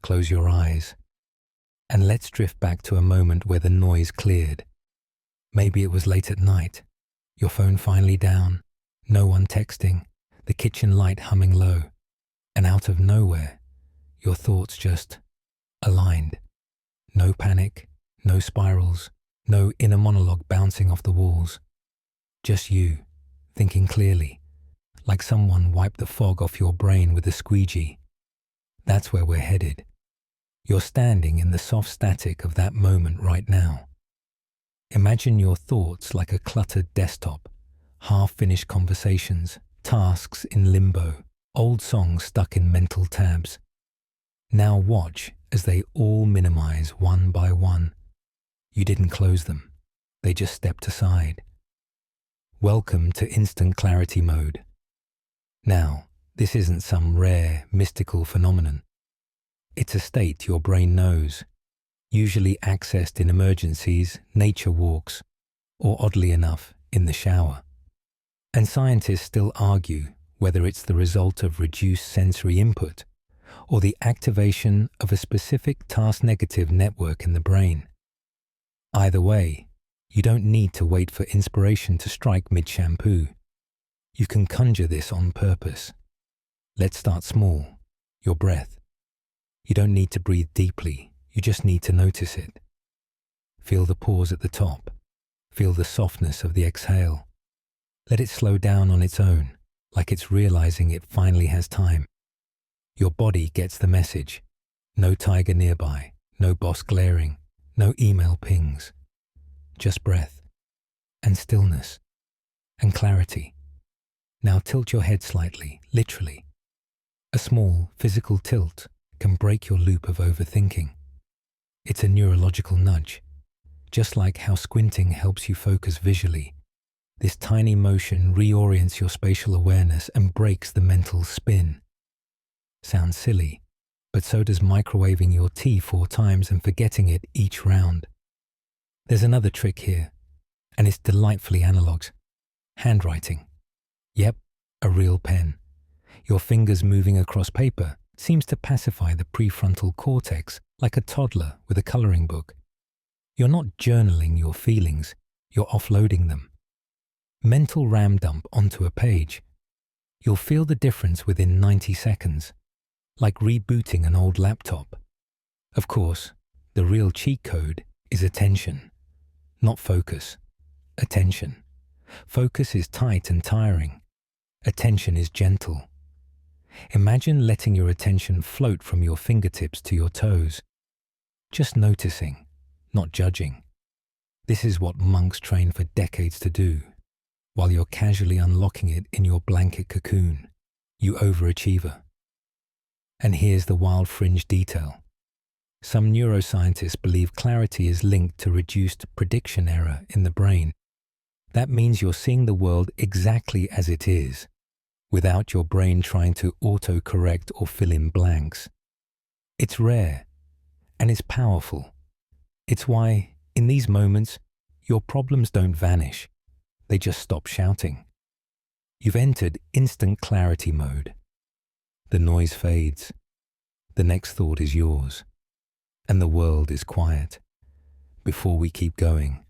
close your eyes, and let's drift back to a moment where the noise cleared. Maybe it was late at night, your phone finally down, no one texting, the kitchen light humming low, and out of nowhere, your thoughts just aligned. No panic, no spirals, no inner monologue bouncing off the walls. Just you, thinking clearly, like someone wiped the fog off your brain with a squeegee. That's where we're headed. You're standing in the soft static of that moment right now. Imagine your thoughts like a cluttered desktop, half-finished conversations, tasks in limbo, old songs stuck in mental tabs. Now watch as they all minimize one by one. You didn't close them. They just stepped aside. Welcome to instant clarity mode. Now, this isn't some rare, mystical phenomenon. It's a state your brain knows, usually accessed in emergencies, nature walks, or oddly enough, in the shower. And scientists still argue whether it's the result of reduced sensory input or the activation of a specific task-negative network in the brain. Either way, you don't need to wait for inspiration to strike mid-shampoo. You can conjure this on purpose. Let's start small, your breath. You don't need to breathe deeply, you just need to notice it. Feel the pause at the top. Feel the softness of the exhale. Let it slow down on its own, like it's realizing it finally has time. Your body gets the message. No tiger nearby, no boss glaring, no email pings. Just breath, and stillness, and clarity. Now tilt your head slightly, literally. A small physical tilt can break your loop of overthinking. It's a neurological nudge. Just like how squinting helps you focus visually, this tiny motion reorients your spatial awareness and breaks the mental spin. Sounds silly, but so does microwaving your tea 4 times and forgetting it each round. There's another trick here, and it's delightfully analog. Handwriting. Yep, a real pen. Your fingers moving across paper seems to pacify the prefrontal cortex like a toddler with a coloring book. You're not journaling your feelings, you're offloading them. Mental RAM dump onto a page. You'll feel the difference within 90 seconds, like rebooting an old laptop. Of course, the real cheat code is attention, not focus. Attention. Focus is tight and tiring. Attention is gentle. Imagine letting your attention float from your fingertips to your toes. Just noticing, not judging. This is what monks train for decades to do, while you're casually unlocking it in your blanket cocoon, you overachiever. And here's the wild fringe detail. Some neuroscientists believe clarity is linked to reduced prediction error in the brain. That means you're seeing the world exactly as it is, without your brain trying to auto-correct or fill in blanks. It's rare, and it's powerful. It's why, in these moments, your problems don't vanish. They just stop shouting. You've entered instant clarity mode. The noise fades. The next thought is yours. And the world is quiet. Before we keep going,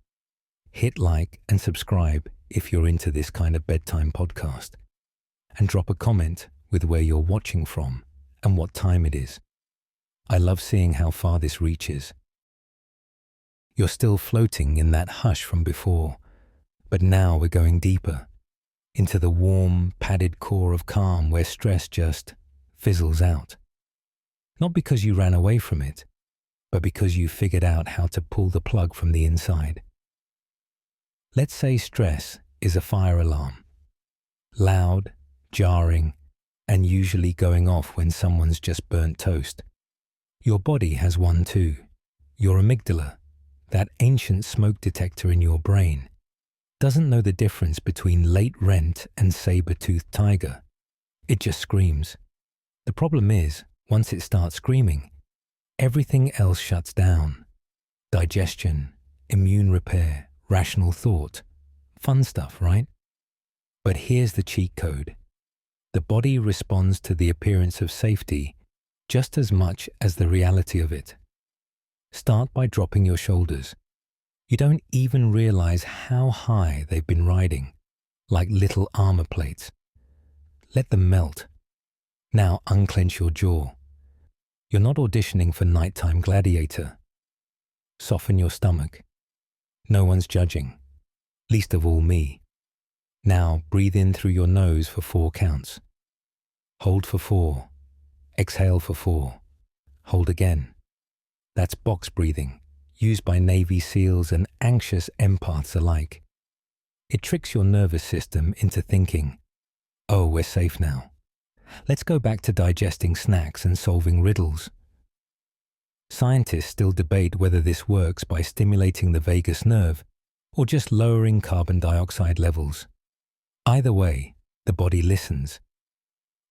hit like and subscribe if you're into this kind of bedtime podcast. And drop a comment with where you're watching from and what time it is. I love seeing how far this reaches. You're still floating in that hush from before, but now we're going deeper, into the warm, padded core of calm where stress just fizzles out. Not because you ran away from it, but because you figured out how to pull the plug from the inside. Let's say stress is a fire alarm. Loud, jarring, and usually going off when someone's just burnt toast. Your body has one too. Your amygdala, that ancient smoke detector in your brain, doesn't know the difference between late rent and saber-toothed tiger. It just screams. The problem is, once it starts screaming, everything else shuts down. Digestion, immune repair, rational thought. Fun stuff, right? But here's the cheat code. The body responds to the appearance of safety just as much as the reality of it. Start by dropping your shoulders. You don't even realize how high they've been riding, like little armor plates. Let them melt. Now unclench your jaw. You're not auditioning for Nighttime Gladiator. Soften your stomach. No one's judging, least of all me. Now breathe in through your nose for 4 counts. Hold for 4. Exhale for 4. Hold again. That's box breathing, used by Navy SEALs and anxious empaths alike. It tricks your nervous system into thinking, oh, we're safe now. Let's go back to digesting snacks and solving riddles. Scientists still debate whether this works by stimulating the vagus nerve or just lowering carbon dioxide levels. Either way, the body listens.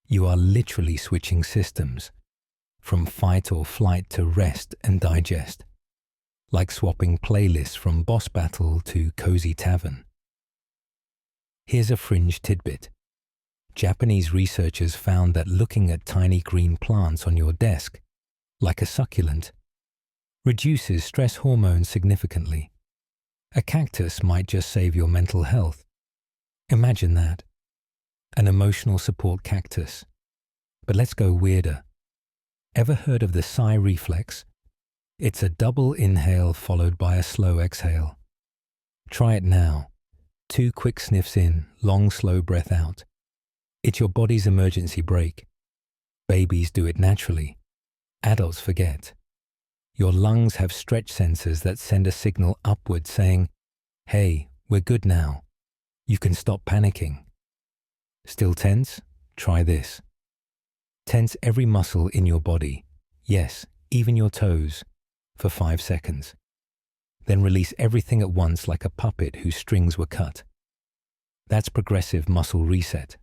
You are literally switching systems, from fight or flight to rest and digest, like swapping playlists from Boss Battle to Cozy Tavern. Here's a fringe tidbit. Japanese researchers found that looking at tiny green plants on your desk, like a succulent, reduces stress hormones significantly. A cactus might just save your mental health. Imagine that. An emotional support cactus. But let's go weirder. Ever heard of the sigh reflex? It's a double inhale followed by a slow exhale. Try it now. 2 quick sniffs in, long slow breath out. It's your body's emergency brake. Babies do it naturally. Adults forget. Your lungs have stretch sensors that send a signal upward saying, hey, we're good now. You can stop panicking. Still tense? Try this. Tense every muscle in your body, yes, even your toes, for 5 seconds. Then release everything at once like a puppet whose strings were cut. That's progressive muscle reset,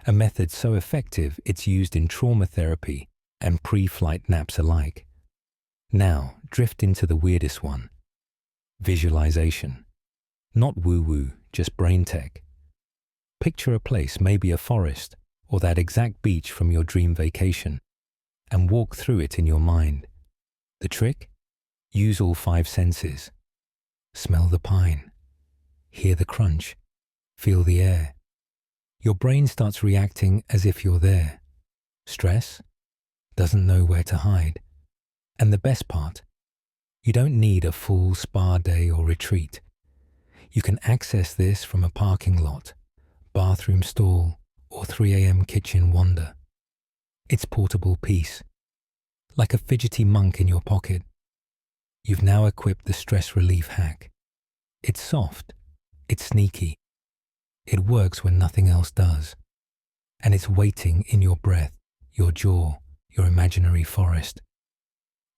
a method so effective it's used in trauma therapy and pre-flight naps alike. Now, drift into the weirdest one. Visualization. Not woo-woo, just brain tech. Picture a place, maybe a forest, or that exact beach from your dream vacation, and walk through it in your mind. The trick? Use all 5 senses. Smell the pine. Hear the crunch. Feel the air. Your brain starts reacting as if you're there. Stress? Doesn't know where to hide. And the best part? You don't need a full spa day or retreat. You can access this from a parking lot, bathroom stall, or 3 a.m. kitchen wander. It's portable peace, like a fidgety monk in your pocket. You've now equipped the stress relief hack. It's soft, it's sneaky, it works when nothing else does, and it's waiting in your breath, your jaw, your imaginary forest.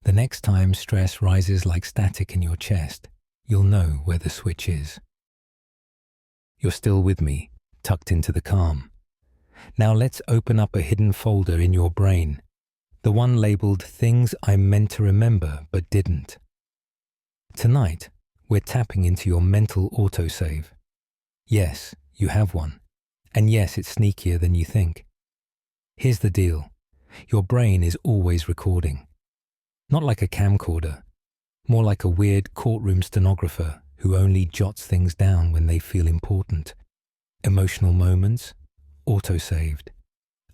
The next time stress rises like static in your chest, you'll know where the switch is. You're still with me, tucked into the calm. Now let's open up a hidden folder in your brain, the one labeled Things I Meant to Remember but Didn't. Tonight, we're tapping into your mental autosave. Yes, you have one. And yes, it's sneakier than you think. Here's the deal. Your brain is always recording. Not like a camcorder, more like a weird courtroom stenographer who only jots things down when they feel important. Emotional moments, auto-saved.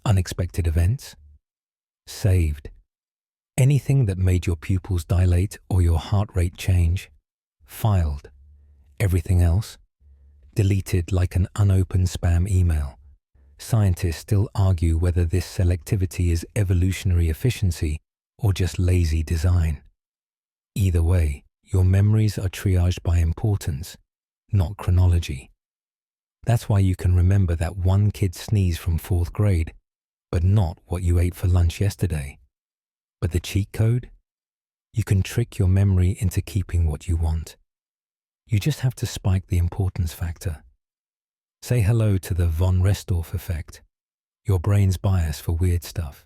Unexpected events, saved. Anything that made your pupils dilate or your heart rate change, filed. Everything else, deleted like an unopened spam email. Scientists still argue whether this selectivity is evolutionary efficiency or just lazy design. Either way, your memories are triaged by importance, not chronology. That's why you can remember that one kid's sneeze from 4th grade, but not what you ate for lunch yesterday. But the cheat code? You can trick your memory into keeping what you want. You just have to spike the importance factor. Say hello to the von Restorff effect, your brain's bias for weird stuff.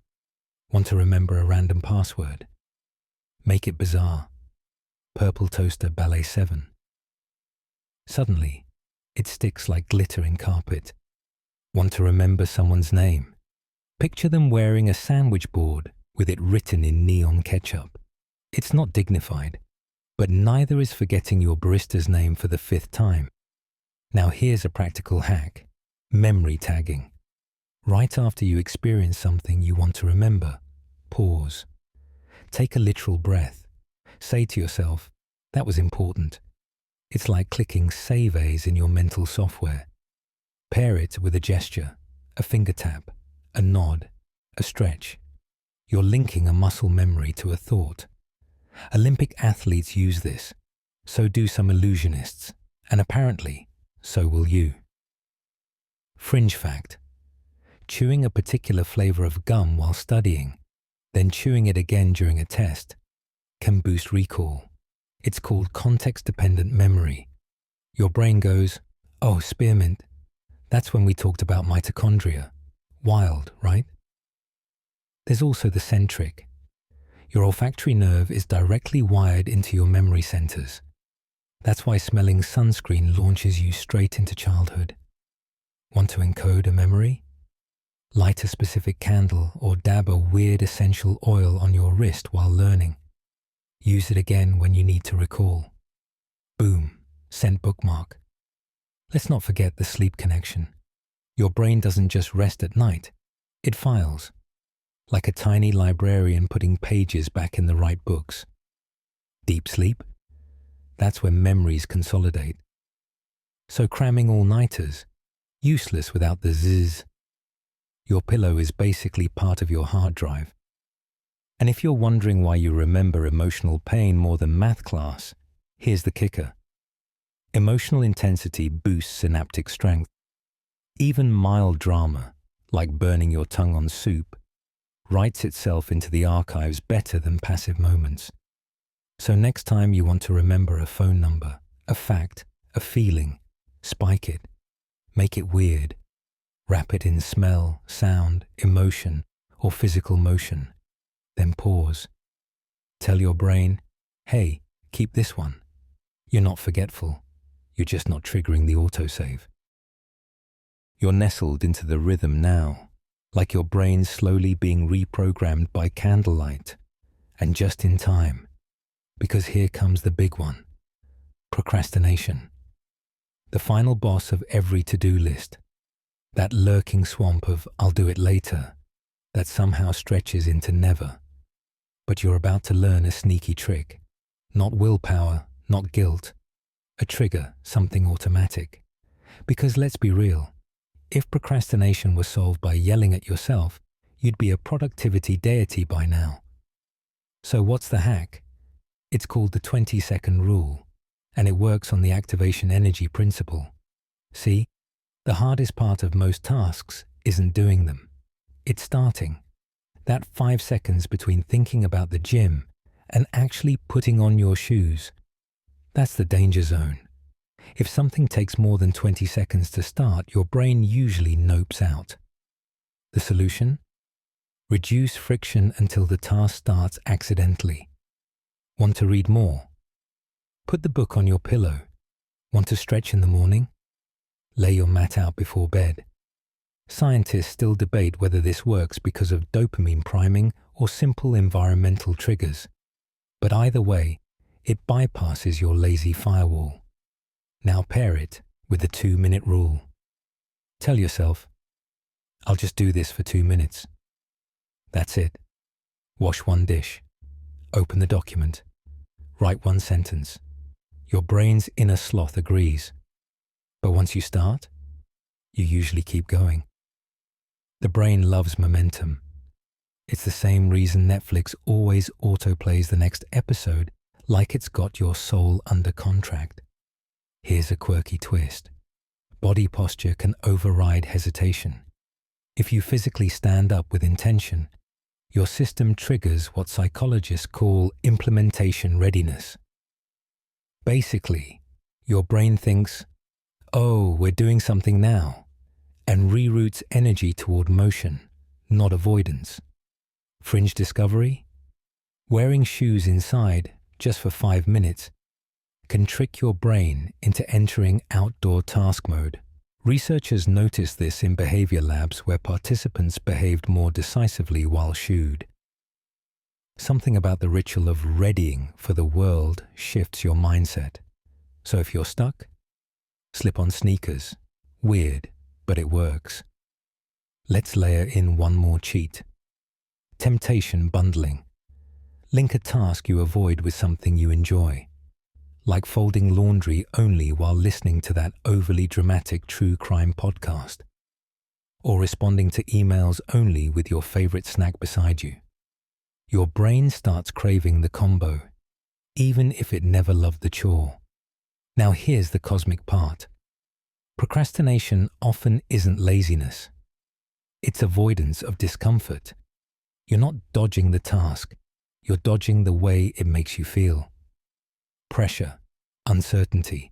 Want to remember a random password? Make it bizarre. Purple toaster ballet 7. Suddenly, it sticks like glitter in carpet. Want to remember someone's name? Picture them wearing a sandwich board with it written in neon ketchup. It's not dignified, but neither is forgetting your barista's name for the 5th time. Now here's a practical hack: memory tagging. Right after you experience something you want to remember, pause. Take a literal breath. Say to yourself, that was important. It's like clicking Save As in your mental software. Pair it with a gesture, a finger tap, a nod, a stretch. You're linking a muscle memory to a thought. Olympic athletes use this, so do some illusionists, and apparently, so will you. Fringe fact: chewing a particular flavor of gum while studying, then chewing it again during a test, can boost recall. It's called context-dependent memory. Your brain goes, oh, spearmint. That's when we talked about mitochondria. Wild, right? There's also the scent trick. Your olfactory nerve is directly wired into your memory centers. That's why smelling sunscreen launches you straight into childhood. Want to encode a memory? Light a specific candle or dab a weird essential oil on your wrist while learning. Use it again when you need to recall. Boom, scent bookmark. Let's not forget the sleep connection. Your brain doesn't just rest at night, it files. Like a tiny librarian putting pages back in the right books. Deep sleep? That's when memories consolidate. So cramming all-nighters? Useless without the zzz. Your pillow is basically part of your hard drive. And if you're wondering why you remember emotional pain more than math class, here's the kicker. Emotional intensity boosts synaptic strength. Even mild drama, like burning your tongue on soup, writes itself into the archives better than passive moments. So next time you want to remember a phone number, a fact, a feeling, spike it. Make it weird. Wrap it in smell, sound, emotion, or physical motion. Then pause. Tell your brain, hey, keep this one. You're not forgetful. You're just not triggering the autosave. You're nestled into the rhythm now, like your brain slowly being reprogrammed by candlelight, and just in time, because here comes the big one: procrastination. The final boss of every to-do list. That lurking swamp of I'll do it later that somehow stretches into never. But you're about to learn a sneaky trick. Not willpower, not guilt. A trigger, something automatic. Because let's be real, if procrastination was solved by yelling at yourself, you'd be a productivity deity by now. So what's the hack? It's called the 20-second rule, and it works on the activation energy principle. See, the hardest part of most tasks isn't doing them. It's starting. That 5 seconds between thinking about the gym and actually putting on your shoes. That's the danger zone. If something takes more than 20 seconds to start, your brain usually nopes out. The solution? Reduce friction until the task starts accidentally. Want to read more? Put the book on your pillow. Want to stretch in the morning? Lay your mat out before bed. Scientists still debate whether this works because of dopamine priming or simple environmental triggers. But either way, it bypasses your lazy firewall. Now pair it with the 2-minute rule. Tell yourself, I'll just do this for 2 minutes. That's it. Wash one dish. Open the document. Write one sentence. Your brain's inner sloth agrees. But once you start, you usually keep going. The brain loves momentum. It's the same reason Netflix always autoplays the next episode like it's got your soul under contract. Here's a quirky twist. Body posture can override hesitation. If you physically stand up with intention, your system triggers what psychologists call implementation readiness. Basically, your brain thinks, oh, we're doing something now, and reroutes energy toward motion, not avoidance. Fringe discovery? Wearing shoes inside, just for 5 minutes, can trick your brain into entering outdoor task mode. Researchers noticed this in behavior labs where participants behaved more decisively while shoed. Something about the ritual of readying for the world shifts your mindset. So if you're stuck, slip on sneakers. Weird, but it works. Let's layer in one more cheat. Temptation bundling. Link a task you avoid with something you enjoy, like folding laundry only while listening to that overly dramatic true crime podcast, or responding to emails only with your favorite snack beside you. Your brain starts craving the combo, even if it never loved the chore. Now here's the cosmic part. Procrastination often isn't laziness. It's avoidance of discomfort. You're not dodging the task. You're dodging the way it makes you feel. Pressure, uncertainty,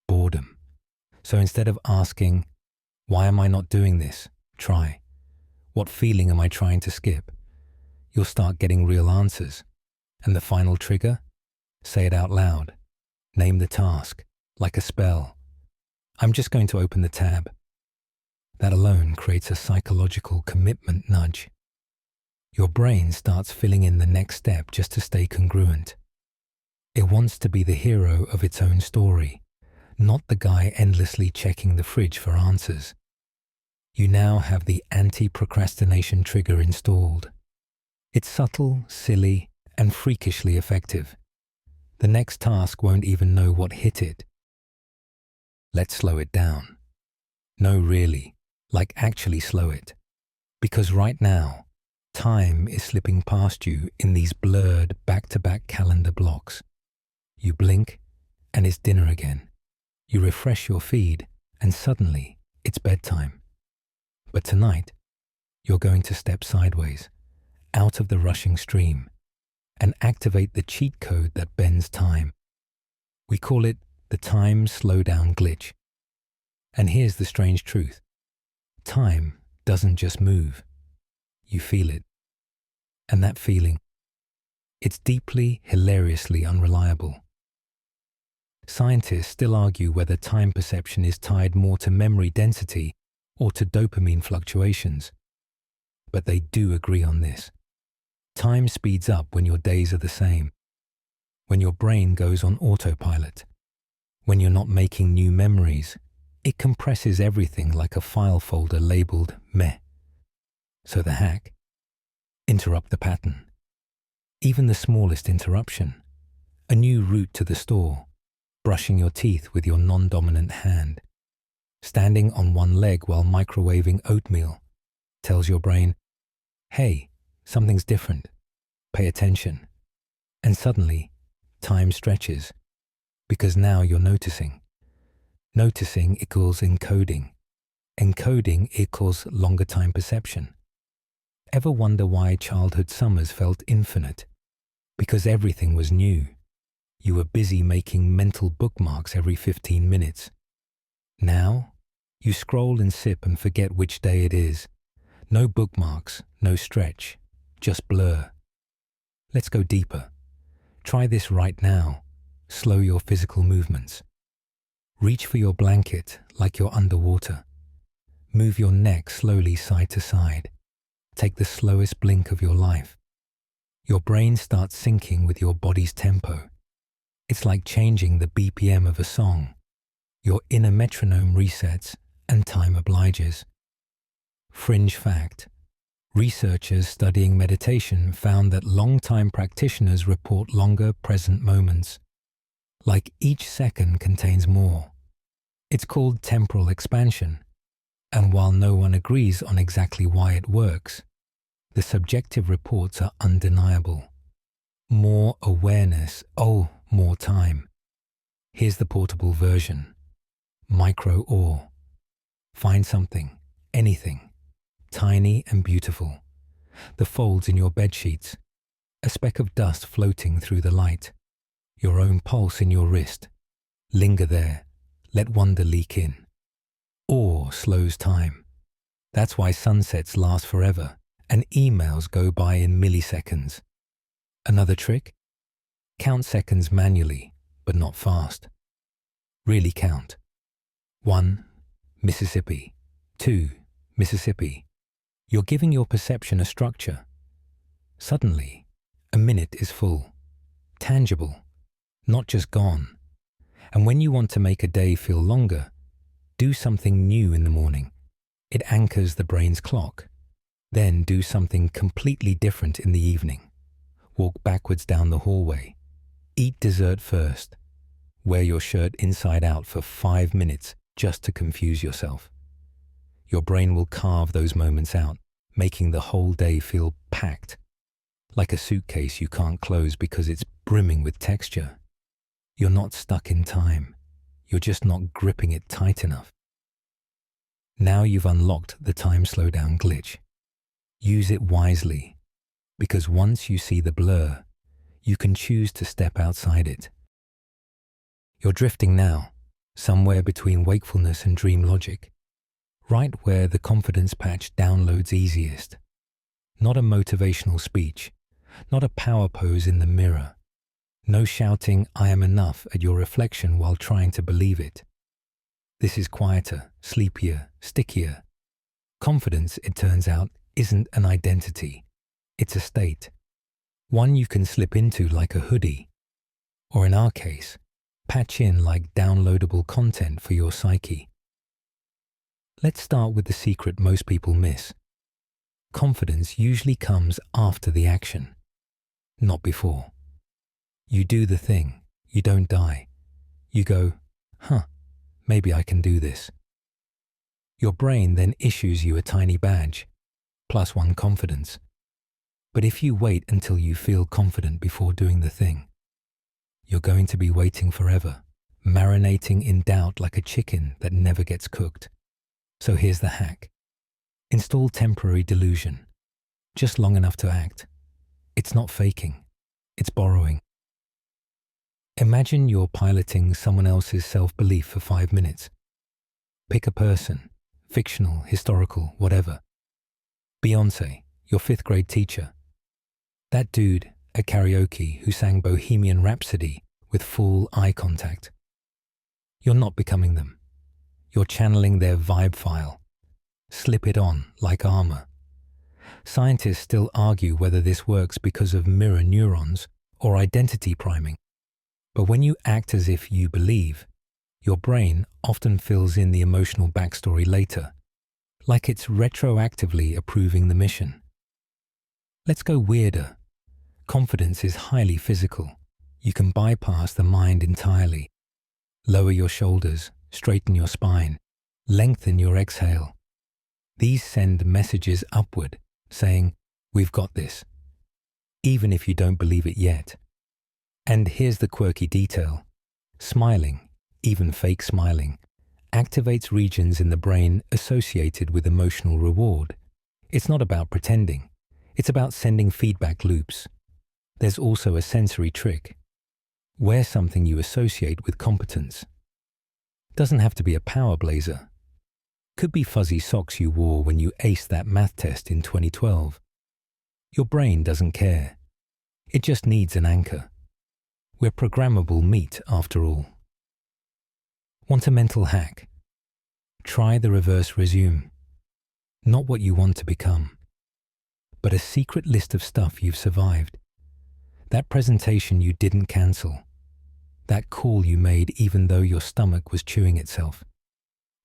boredom. So instead of asking, why am I not doing this? Try, what feeling am I trying to skip? You'll start getting real answers. And the final trigger? Say it out loud. Name the task, like a spell. I'm just going to open the tab. That alone creates a psychological commitment nudge. Your brain starts filling in the next step just to stay congruent. It wants to be the hero of its own story, not the guy endlessly checking the fridge for answers. You now have the Anti-Procrastination Trigger installed. It's subtle, silly, and freakishly effective. The next task won't even know what hit it. Let's slow it down. No, really, like actually slow it. Because right now, time is slipping past you in these blurred back-to-back calendar blocks. You blink, and it's dinner again. You refresh your feed, and suddenly, it's bedtime. But tonight, you're going to step sideways, out of the rushing stream, and activate the cheat code that bends time. We call it the time slowdown glitch. And here's the strange truth. Time doesn't just move. You feel it. And that feeling, it's deeply, hilariously unreliable. Scientists still argue whether time perception is tied more to memory density or to dopamine fluctuations. But they do agree on this. Time speeds up when your days are the same, when your brain goes on autopilot, when you're not making new memories. It compresses everything like a file folder labeled meh. So the hack? Interrupt the pattern. Even the smallest interruption. A new route to the store, brushing your teeth with your non-dominant hand, standing on one leg while microwaving oatmeal, tells your brain, hey, something's different. Pay attention. And suddenly, time stretches, because now you're noticing. Noticing equals encoding. Encoding equals longer time perception. Ever wonder why childhood summers felt infinite? Because everything was new. You were busy making mental bookmarks every 15 minutes. Now, you scroll and sip and forget which day it is. No bookmarks, no stretch, just blur. Let's go deeper. Try this right now. Slow your physical movements. Reach for your blanket like you're underwater. Move your neck slowly side to side. Take the slowest blink of your life. Your brain starts syncing with your body's tempo. It's like changing the BPM of a song. Your inner metronome resets and time obliges. Fringe fact. Researchers studying meditation found that long-time practitioners report longer present moments. Like each second contains more. It's called temporal expansion. And while no one agrees on exactly why it works, the subjective reports are undeniable. More awareness, more time. Here's the portable version. Micro-awe. Find something, anything, tiny and beautiful. The folds in your bedsheets, a speck of dust floating through the light, your own pulse in your wrist. Linger there, let wonder leak in. Awe slows time. That's why sunsets last forever and emails go by in milliseconds. Another trick? Count seconds manually, but not fast. Really count. 1, Mississippi. 2, Mississippi. You're giving your perception a structure. Suddenly, A minute is full, tangible, not just gone. And when you want to make a day feel longer, do something new in the morning. It anchors the brain's clock. Then do something completely different in the evening. Walk backwards down the hallway. Eat dessert first. Wear your shirt inside out for 5 minutes just to confuse yourself. Your brain will carve those moments out, making the whole day feel packed, like a suitcase you can't close because it's brimming with texture. You're not stuck in time. You're just not gripping it tight enough. Now you've unlocked the time slowdown glitch. Use it wisely, because once you see the blur, you can choose to step outside it. You're drifting now, somewhere between wakefulness and dream logic, right where the confidence patch downloads easiest. Not a motivational speech, not a power pose in the mirror. No shouting, "I am enough" at your reflection while trying to believe it. This is quieter, sleepier, stickier. Confidence, it turns out, isn't an identity. It's a state. One you can slip into like a hoodie. Or in our case, patch in like downloadable content for your psyche. Let's start with the secret most people miss. Confidence usually comes after the action, not before. You do the thing, you don't die. You go, maybe I can do this. Your brain then issues you a tiny badge, +1 confidence. But if you wait until you feel confident before doing the thing, you're going to be waiting forever, marinating in doubt like a chicken that never gets cooked. So here's the hack. Install temporary delusion, just long enough to act. It's not faking, it's borrowing. Imagine you're piloting someone else's self-belief for 5 minutes. Pick a person, fictional, historical, whatever. Beyoncé, your 5th grade teacher. That dude at karaoke who sang Bohemian Rhapsody with full eye contact. You're not becoming them. You're channeling their vibe file. Slip it on like armor. Scientists still argue whether this works because of mirror neurons or identity priming. But when you act as if you believe, your brain often fills in the emotional backstory later, like it's retroactively approving the mission. Let's go weirder. Confidence is highly physical. You can bypass the mind entirely. Lower your shoulders, straighten your spine, lengthen your exhale. These send messages upward, saying, "We've got this," even if you don't believe it yet. And here's the quirky detail. Smiling, even fake smiling, activates regions in the brain associated with emotional reward. It's not about pretending. It's about sending feedback loops. There's also a sensory trick. Wear something you associate with competence. Doesn't have to be a power blazer. Could be fuzzy socks you wore when you aced that math test in 2012. Your brain doesn't care. It just needs an anchor. We're programmable meat, after all. Want a mental hack? Try the reverse resume. Not what you want to become, but a secret list of stuff you've survived. That presentation you didn't cancel. That call you made even though your stomach was chewing itself.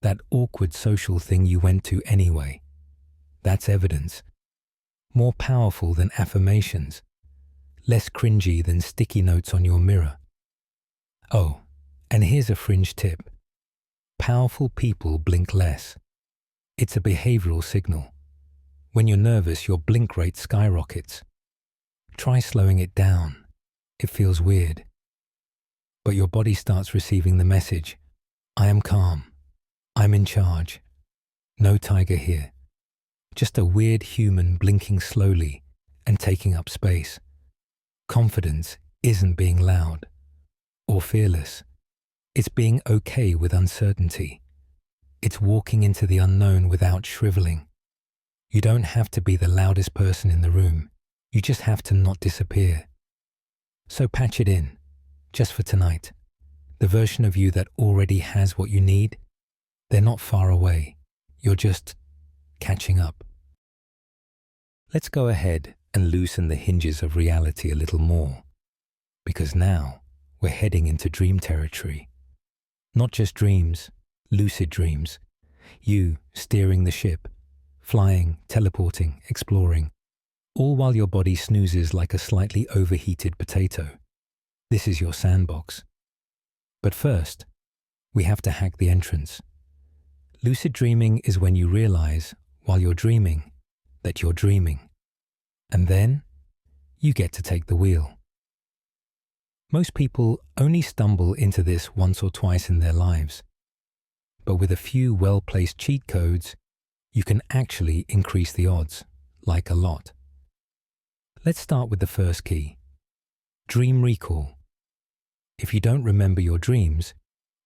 That awkward social thing you went to anyway. That's evidence. More powerful than affirmations. Less cringy than sticky notes on your mirror. Oh, and here's a fringe tip. Powerful people blink less. It's a behavioral signal. When you're nervous, your blink rate skyrockets. Try slowing it down. It feels weird. But your body starts receiving the message, "I am calm. I'm in charge. No tiger here." Just a weird human blinking slowly and taking up space. Confidence isn't being loud or fearless. It's being okay with uncertainty. It's walking into the unknown without shriveling. You don't have to be the loudest person in the room. You just have to not disappear. So patch it in, just for tonight. The version of you that already has what you need, they're not far away. You're just catching up. Let's go ahead and loosen the hinges of reality a little more. Because now we're heading into dream territory. Not just dreams, lucid dreams. You steering the ship, flying, teleporting, exploring, all while your body snoozes like a slightly overheated potato. This is your sandbox. But first, we have to hack the entrance. Lucid dreaming is when you realize, while you're dreaming, that you're dreaming. And then, you get to take the wheel. Most people only stumble into this once or twice in their lives. But with a few well-placed cheat codes, you can actually increase the odds, like a lot. Let's start with the first key. Dream recall. If you don't remember your dreams,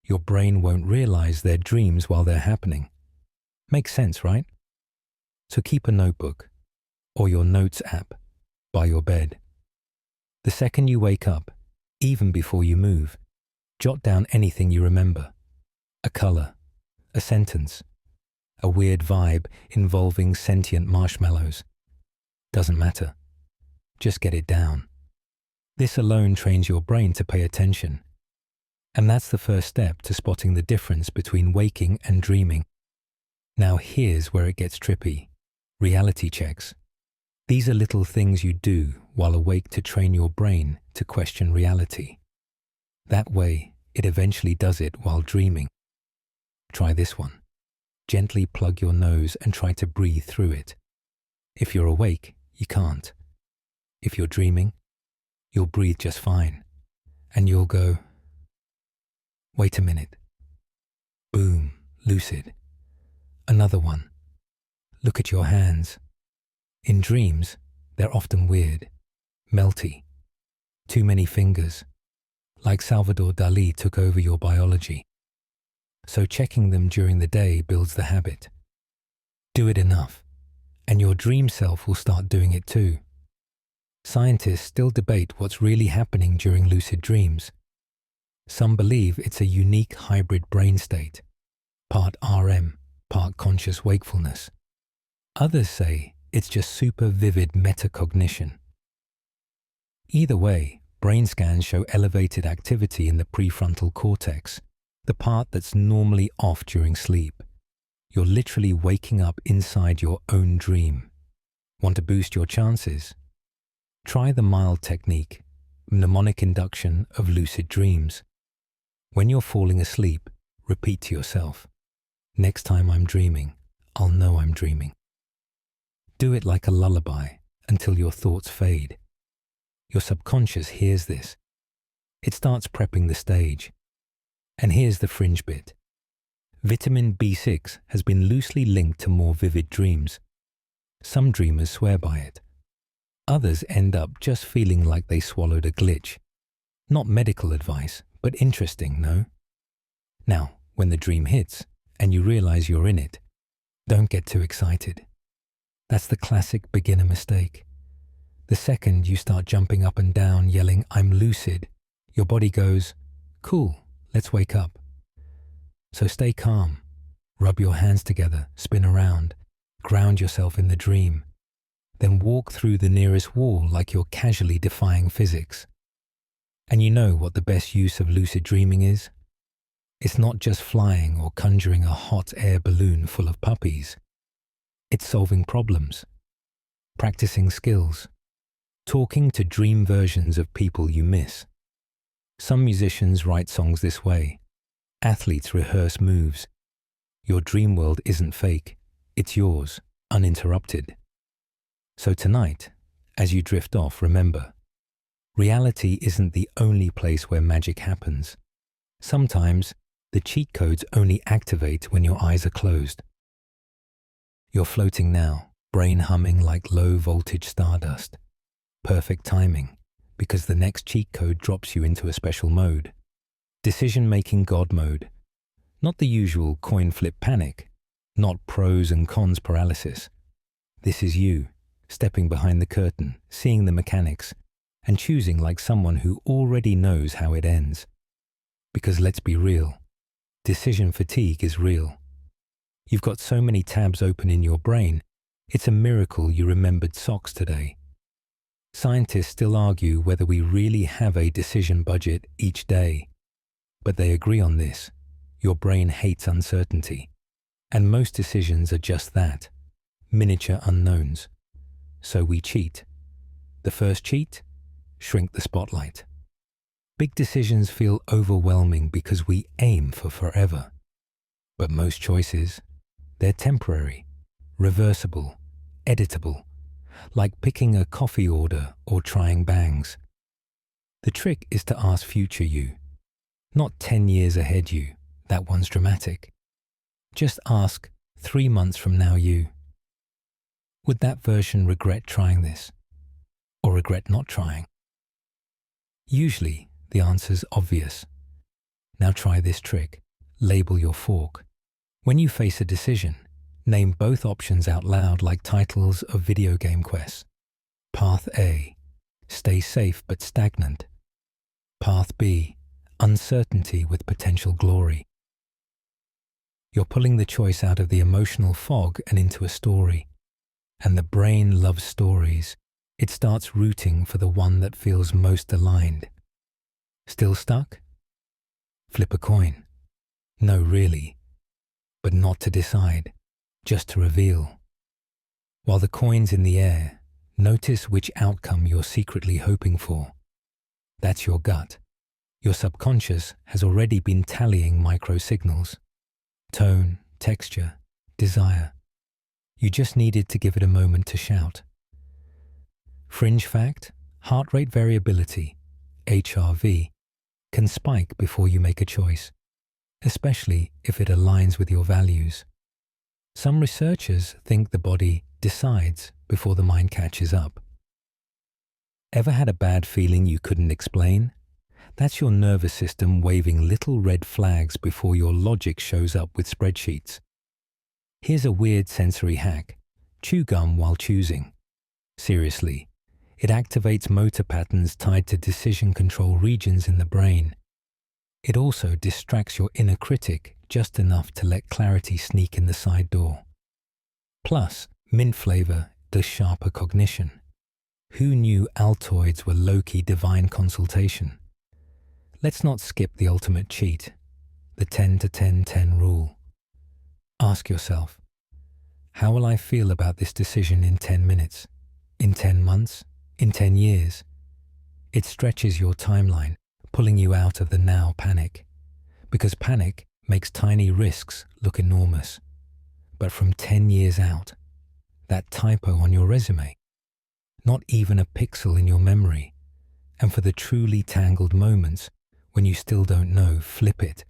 your brain won't realize they're dreams while they're happening. Makes sense, right? So keep a notebook, or your notes app, by your bed. The second you wake up, even before you move, jot down anything you remember. A color, a sentence, a weird vibe involving sentient marshmallows. Doesn't matter. Just get it down. This alone trains your brain to pay attention. And that's the first step to spotting the difference between waking and dreaming. Now here's where it gets trippy. Reality checks. These are little things you do while awake to train your brain to question reality. That way, it eventually does it while dreaming. Try this one. Gently plug your nose and try to breathe through it. If you're awake, you can't. If you're dreaming, you'll breathe just fine. And you'll go, wait a minute. Boom, lucid. Another one. Look at your hands. In dreams, they're often weird, melty, too many fingers, like Salvador Dali took over your biology. So checking them during the day builds the habit. Do it enough, and your dream self will start doing it too. Scientists still debate what's really happening during lucid dreams. Some believe it's a unique hybrid brain state, part RM, part conscious wakefulness. Others say it's just super vivid metacognition. Either way, brain scans show elevated activity in the prefrontal cortex, the part that's normally off during sleep. You're literally waking up inside your own dream. Want to boost your chances? Try the mild technique, mnemonic induction of lucid dreams. When you're falling asleep, repeat to yourself, next time I'm dreaming, I'll know I'm dreaming. Do it like a lullaby until your thoughts fade. Your subconscious hears this. It starts prepping the stage. And here's the fringe bit. Vitamin B6 has been loosely linked to more vivid dreams. Some dreamers swear by it. Others end up just feeling like they swallowed a glitch. Not medical advice, but interesting, no? Now, when the dream hits and you realize you're in it, don't get too excited. That's the classic beginner mistake. The second you start jumping up and down yelling, "I'm lucid," your body goes, "Cool, let's wake up." So stay calm, rub your hands together, spin around, ground yourself in the dream, then walk through the nearest wall like you're casually defying physics. And you know what the best use of lucid dreaming is? It's not just flying or conjuring a hot air balloon full of puppies. It's solving problems, practicing skills, talking to dream versions of people you miss. Some musicians write songs this way. Athletes rehearse moves. Your dream world isn't fake. It's yours, uninterrupted. So tonight, as you drift off, remember, reality isn't the only place where magic happens. Sometimes, the cheat codes only activate when your eyes are closed. You're floating now, brain humming like low-voltage stardust. Perfect timing, because the next cheat code drops you into a special mode. Decision-making God mode. Not the usual coin flip panic, not pros and cons paralysis. This is you, stepping behind the curtain, seeing the mechanics, and choosing like someone who already knows how it ends. Because let's be real, decision fatigue is real. You've got so many tabs open in your brain, it's a miracle you remembered socks today. Scientists still argue whether we really have a decision budget each day, but they agree on this: your brain hates uncertainty, and most decisions are just that, miniature unknowns. So we cheat. The first cheat? Shrink the spotlight. Big decisions feel overwhelming because we aim for forever. But most choices, they're temporary, reversible, editable, like picking a coffee order or trying bangs. The trick is to ask future you, not 10 years ahead you, that one's dramatic. Just ask 3 months from now you. Would that version regret trying this, or regret not trying? Usually, the answer's obvious. Now try this trick. Label your fork. When you face a decision, name both options out loud like titles of video game quests. Path A, stay safe but stagnant. Path B, uncertainty with potential glory. You're pulling the choice out of the emotional fog and into a story. And the brain loves stories. It starts rooting for the one that feels most aligned. Still stuck? Flip a coin. No, really. But not to decide, just to reveal. While the coin's in the air, notice which outcome you're secretly hoping for. That's your gut. Your subconscious has already been tallying micro-signals. Tone, texture, desire. You just needed to give it a moment to shout. Fringe fact, heart rate variability, HRV, can spike before you make a choice, especially if it aligns with your values. Some researchers think the body decides before the mind catches up. Ever had a bad feeling you couldn't explain? That's your nervous system waving little red flags before your logic shows up with spreadsheets. Here's a weird sensory hack. Chew gum while choosing. Seriously, it activates motor patterns tied to decision control regions in the brain. It also distracts your inner critic just enough to let clarity sneak in the side door. Plus, mint flavor does sharper cognition. Who knew Altoids were low-key divine consultation? Let's not skip the ultimate cheat, the 10-10-10 rule. Ask yourself, how will I feel about this decision in 10 minutes, in 10 months, in 10 years? It stretches your timeline, pulling you out of the now panic. Because panic makes tiny risks look enormous. But from 10 years out, that typo on your resume, not even a pixel in your memory. And for the truly tangled moments, when you still don't know, flip it.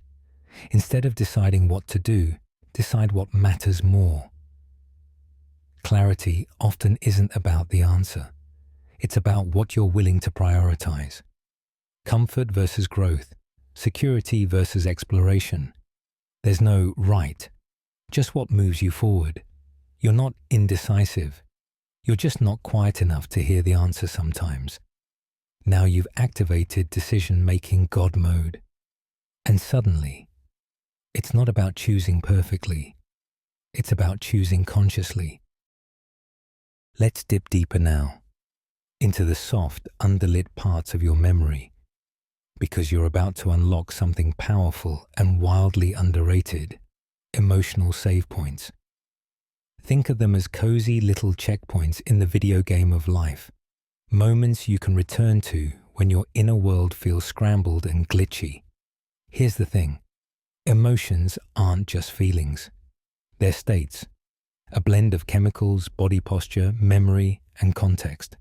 Instead of deciding what to do, decide what matters more. Clarity often isn't about the answer. It's about what you're willing to prioritize. Comfort versus growth, security versus exploration. There's no right, just what moves you forward. You're not indecisive. You're just not quiet enough to hear the answer sometimes. Now you've activated decision-making God mode. And suddenly, it's not about choosing perfectly. It's about choosing consciously. Let's dip deeper now, into the soft, underlit parts of your memory, because you're about to unlock something powerful and wildly underrated, emotional save points. Think of them as cozy little checkpoints in the video game of life, moments you can return to when your inner world feels scrambled and glitchy. Here's the thing. Emotions aren't just feelings. They're states, a blend of chemicals, body posture, memory, and context.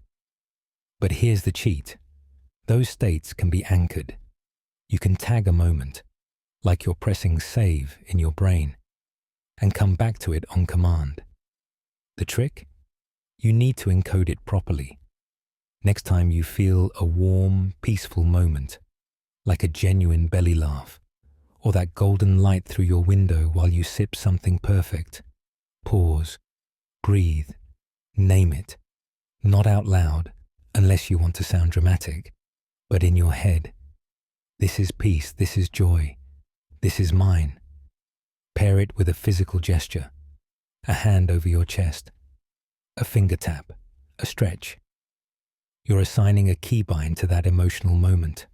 But here's the cheat. Those states can be anchored. You can tag a moment, like you're pressing save in your brain, and come back to it on command. The trick? You need to encode it properly. Next time you feel a warm, peaceful moment, like a genuine belly laugh, or that golden light through your window while you sip something perfect. Pause, breathe, name it. Not out loud, unless you want to sound dramatic, but in your head. This is peace, this is joy, this is mine. Pair it with a physical gesture, a hand over your chest, a finger tap, a stretch. You're assigning a keybind to that emotional moment.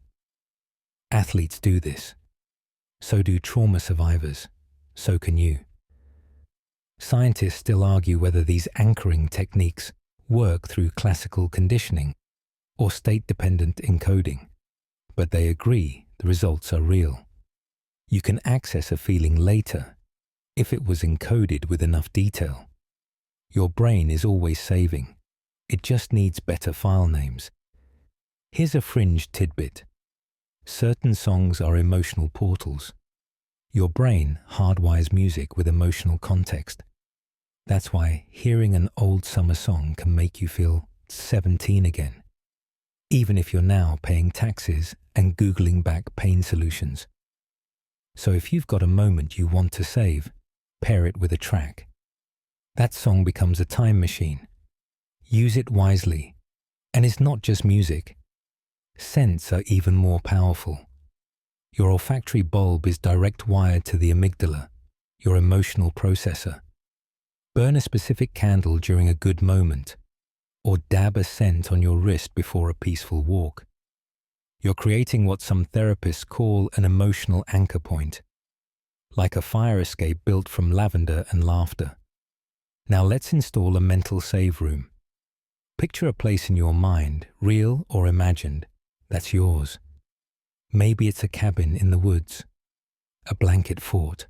Athletes do this. So do trauma survivors. So can you. Scientists still argue whether these anchoring techniques work through classical conditioning or state-dependent encoding, but they agree the results are real. You can access a feeling later if it was encoded with enough detail. Your brain is always saving. It just needs better file names. Here's a fringe tidbit. Certain songs are emotional portals. Your brain hardwires music with emotional context. That's why hearing an old summer song can make you feel 17 again, even if you're now paying taxes and Googling back pain solutions. So if you've got a moment you want to save, pair it with a track. That song becomes a time machine. Use it wisely. And it's not just music. Scents are even more powerful. Your olfactory bulb is direct wired to the amygdala, your emotional processor. Burn a specific candle during a good moment, or dab a scent on your wrist before a peaceful walk. You're creating what some therapists call an emotional anchor point, like a fire escape built from lavender and laughter. Now let's install a mental save room. Picture a place in your mind, real or imagined, that's yours. Maybe it's a cabin in the woods, a blanket fort,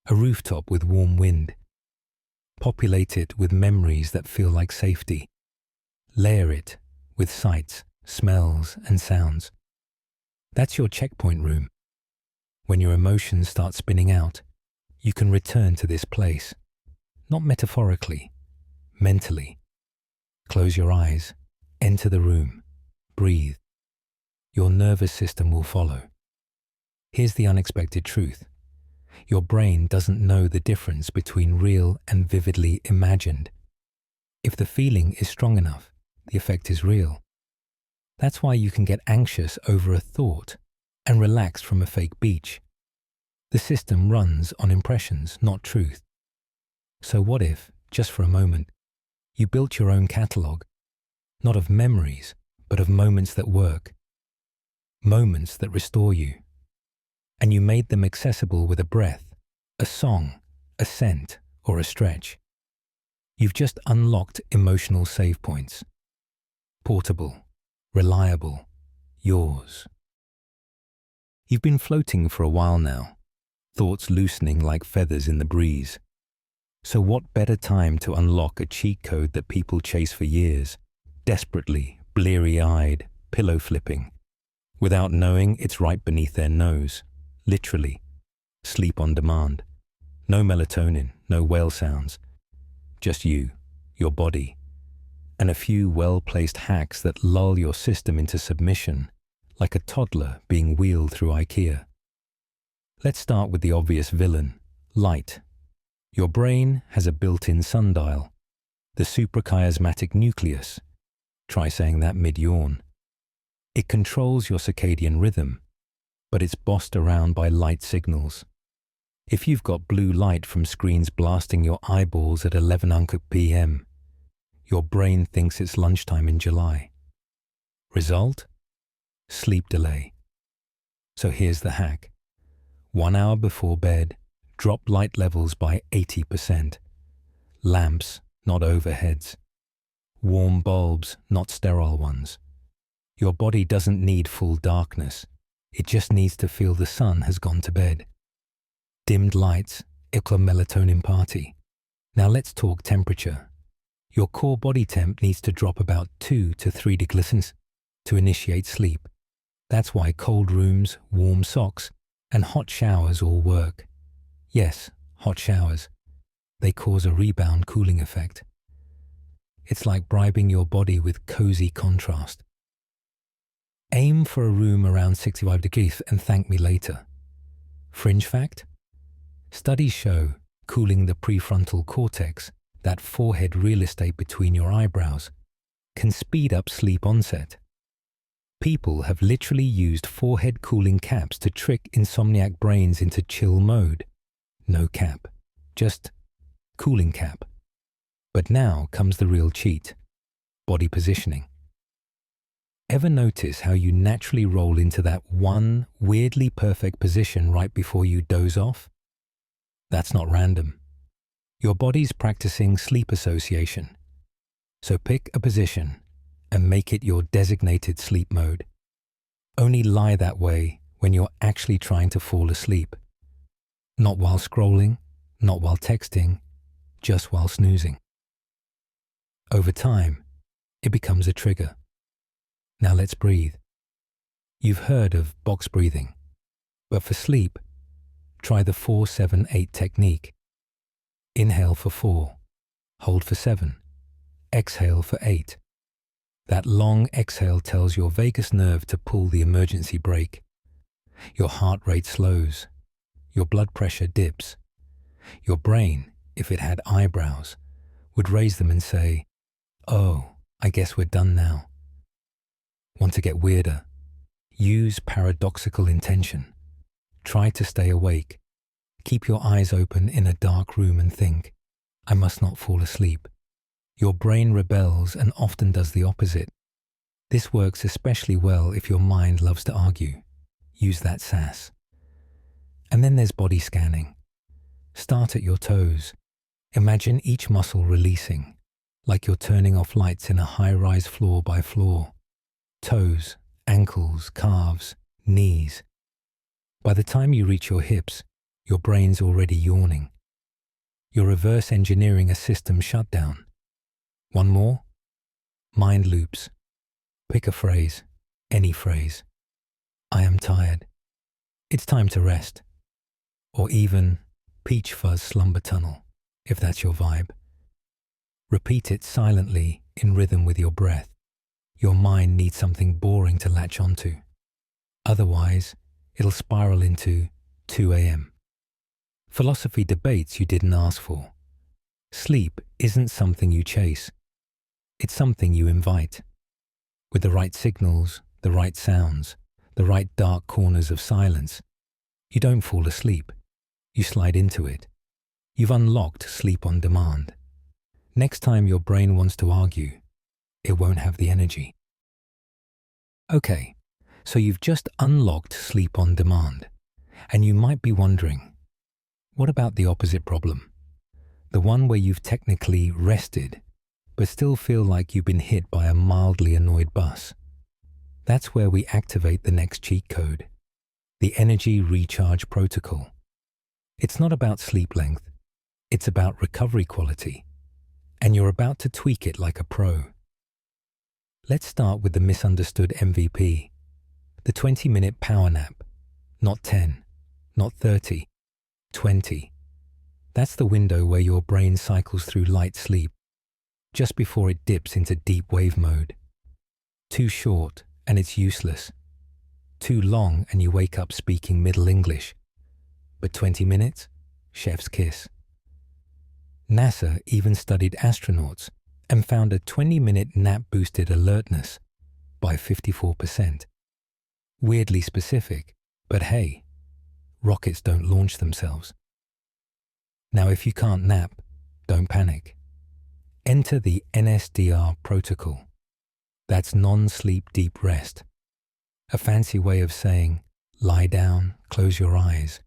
a rooftop with warm wind. Populate it with memories that feel like safety. Layer it with sights, smells, and sounds. That's your checkpoint room. When your emotions start spinning out, you can return to this place, not metaphorically, mentally. Close your eyes, enter the room, breathe. Your nervous system will follow. Here's the unexpected truth. Your brain doesn't know the difference between real and vividly imagined. If the feeling is strong enough, the effect is real. That's why you can get anxious over a thought and relaxed from a fake beach. The system runs on impressions, not truth. So what if, just for a moment, you built your own catalogue, not of memories, but of moments that work, moments that restore you, and you made them accessible with a breath, a song, a scent, or a stretch? You've just unlocked emotional save points. Portable, reliable, yours. You've been floating for a while now, thoughts loosening like feathers in the breeze. So what better time to unlock a cheat code that people chase for years, desperately, bleary-eyed, pillow flipping, without knowing it's right beneath their nose, literally, sleep on demand. No melatonin, no whale sounds, just you, your body, and a few well-placed hacks that lull your system into submission, like a toddler being wheeled through IKEA. Let's start with the obvious villain, light. Your brain has a built-in sundial, the suprachiasmatic nucleus. Try saying that mid-yawn. It controls your circadian rhythm, but it's bossed around by light signals. If you've got blue light from screens blasting your eyeballs at 11 p.m., your brain thinks it's lunchtime in July. Result? Sleep delay. So here's the hack. 1 hour before bed, drop light levels by 80%. Lamps, not overheads. Warm bulbs, not sterile ones. Your body doesn't need full darkness. It just needs to feel the sun has gone to bed. Dimmed lights equal a melatonin party. Now let's talk temperature. Your core body temp needs to drop about 2 to 3 degrees to initiate sleep. That's why cold rooms, warm socks, and hot showers all work. Yes, hot showers. They cause a rebound cooling effect. It's like bribing your body with cozy contrast. Aim for a room around 65 degrees and thank me later. Fringe fact? Studies show cooling the prefrontal cortex, that forehead real estate between your eyebrows, can speed up sleep onset. People have literally used forehead cooling caps to trick insomniac brains into chill mode. No cap, just cooling cap. But now comes the real cheat, body positioning. Ever notice how you naturally roll into that one weirdly perfect position right before you doze off? That's not random. Your body's practicing sleep association. So pick a position and make it your designated sleep mode. Only lie that way when you're actually trying to fall asleep. Not while scrolling, not while texting, just while snoozing. Over time, it becomes a trigger. Now let's breathe. You've heard of box breathing, but for sleep, try the 4-7-8 technique. Inhale for 4, hold for 7, exhale for 8. That long exhale tells your vagus nerve to pull the emergency brake. Your heart rate slows, your blood pressure dips. Your brain, if it had eyebrows, would raise them and say, "Oh, I guess we're done now." Want to get weirder? Use paradoxical intention. Try to stay awake. Keep your eyes open in a dark room and think, "I must not fall asleep." Your brain rebels and often does the opposite. This works especially well if your mind loves to argue. Use that sass. And then there's body scanning. Start at your toes. Imagine each muscle releasing, like you're turning off lights in a high-rise floor by floor. Toes, ankles, calves, knees. By the time you reach your hips, your brain's already yawning. You're reverse engineering a system shutdown. One more? Mind loops. Pick a phrase, any phrase. "I am tired. It's time to rest." Or even peach fuzz slumber tunnel, if that's your vibe. Repeat it silently in rhythm with your breath. Your mind needs something boring to latch onto. Otherwise, it'll spiral into 2 a.m. Philosophy debates you didn't ask for. Sleep isn't something you chase. It's something you invite. With the right signals, the right sounds, the right dark corners of silence, you don't fall asleep. You slide into it. You've unlocked sleep on demand. Next time your brain wants to argue, it won't have the energy. Okay, so you've just unlocked sleep on demand, and you might be wondering, what about the opposite problem? The one where you've technically rested, but still feel like you've been hit by a mildly annoyed bus. That's where we activate the next cheat code, the energy recharge protocol. It's not about sleep length, it's about recovery quality, and you're about to tweak it like a pro. Let's start with the misunderstood MVP, the 20-minute power nap, not 10, not 30, 20. That's the window where your brain cycles through light sleep, just before it dips into deep wave mode. Too short and it's useless. Too long and you wake up speaking Middle English. But 20 minutes? Chef's kiss. NASA even studied astronauts and found a 20-minute nap-boosted alertness by 54%. Weirdly specific, but hey, rockets don't launch themselves. Now if you can't nap, don't panic. Enter the NSDR protocol. That's non-sleep deep rest. A fancy way of saying, lie down, close your eyes,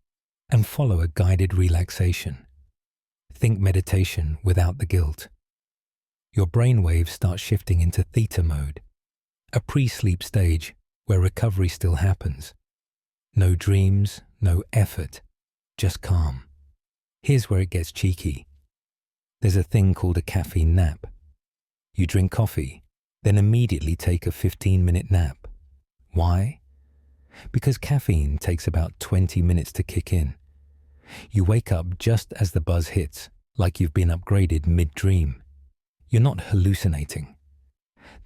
and follow a guided relaxation. Think meditation without the guilt. Your brainwaves start shifting into theta mode, a pre-sleep stage where recovery still happens. No dreams, no effort, just calm. Here's where it gets cheeky. There's a thing called a caffeine nap. You drink coffee, then immediately take a 15-minute nap. Why? Because caffeine takes about 20 minutes to kick in. You wake up just as the buzz hits, like you've been upgraded mid-dream. You're not hallucinating.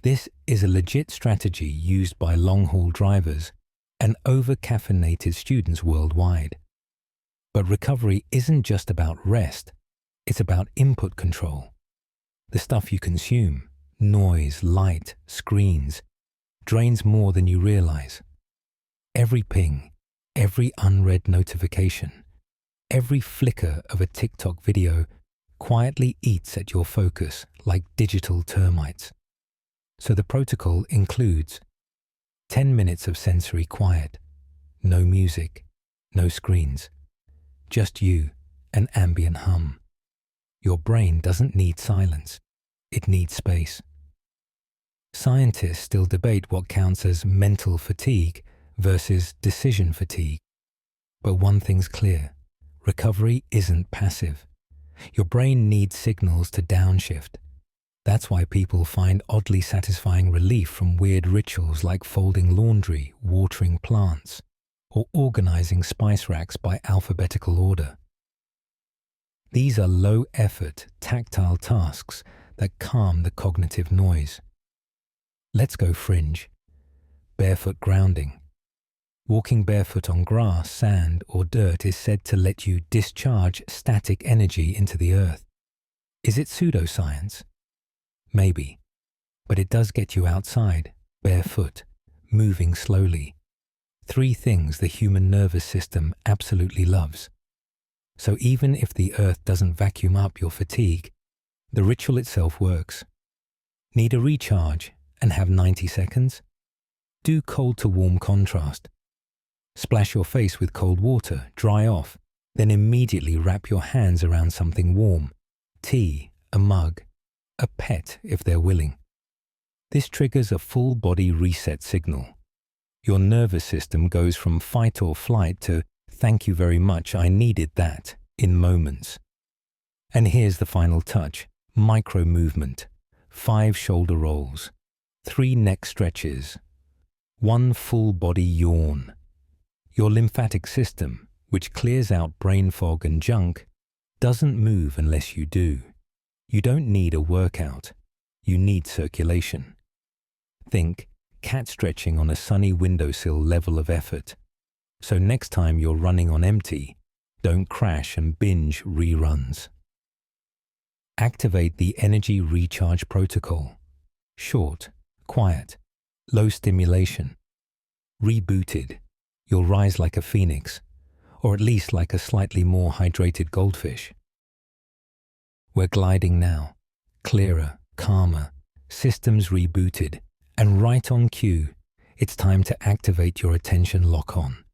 This is a legit strategy used by long-haul drivers and over-caffeinated students worldwide. But recovery isn't just about rest, it's about input control. The stuff you consume, noise, light, screens, drains more than you realize. Every ping, every unread notification, every flicker of a TikTok video quietly eats at your focus like digital termites. So the protocol includes 10 minutes of sensory quiet. No music, no screens. Just you, an ambient hum. Your brain doesn't need silence. It needs space. Scientists still debate what counts as mental fatigue versus decision fatigue. But one thing's clear. Recovery isn't passive. Your brain needs signals to downshift. That's why people find oddly satisfying relief from weird rituals like folding laundry, watering plants, or organizing spice racks by alphabetical order. These are low-effort, tactile tasks that calm the cognitive noise. Let's go fringe. Barefoot grounding. Walking barefoot on grass, sand, or dirt is said to let you discharge static energy into the earth. Is it pseudoscience? Maybe. But it does get you outside, barefoot, moving slowly. 3 things the human nervous system absolutely loves. So even if the earth doesn't vacuum up your fatigue, the ritual itself works. Need a recharge and have 90 seconds? Do cold to warm contrast. Splash your face with cold water, dry off, then immediately wrap your hands around something warm. Tea, a mug, a pet if they're willing. This triggers a full body reset signal. Your nervous system goes from fight or flight to thank you very much, I needed that, in moments. And here's the final touch, micro movement, 5 shoulder rolls, 3 neck stretches, 1 full body yawn. Your lymphatic system, which clears out brain fog and junk, doesn't move unless you do. You don't need a workout. You need circulation. Think cat stretching on a sunny windowsill level of effort. So next time you're running on empty, don't crash and binge reruns. Activate the energy recharge protocol. Short, quiet, low stimulation. Rebooted. You'll rise like a phoenix, or at least like a slightly more hydrated goldfish. We're gliding now, clearer, calmer, systems rebooted, and right on cue, it's time to activate your attention lock-on.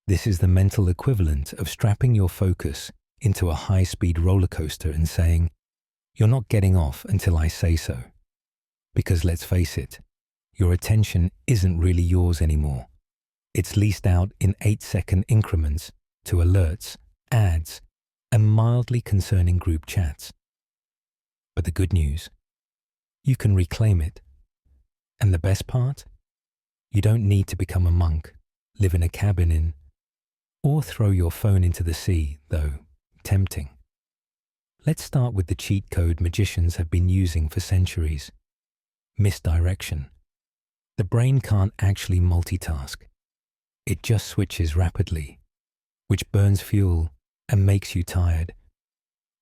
This is the mental equivalent of strapping your focus into a high-speed roller coaster and saying, "You're not getting off until I say so." Because let's face it, your attention isn't really yours anymore. It's leased out in 8-second increments to alerts, ads, and mildly concerning group chats. But the good news, you can reclaim it. And the best part? You don't need to become a monk, live in a cabin in, or throw your phone into the sea, though tempting. Let's start with the cheat code magicians have been using for centuries. Misdirection. The brain can't actually multitask. It just switches rapidly, which burns fuel and makes you tired.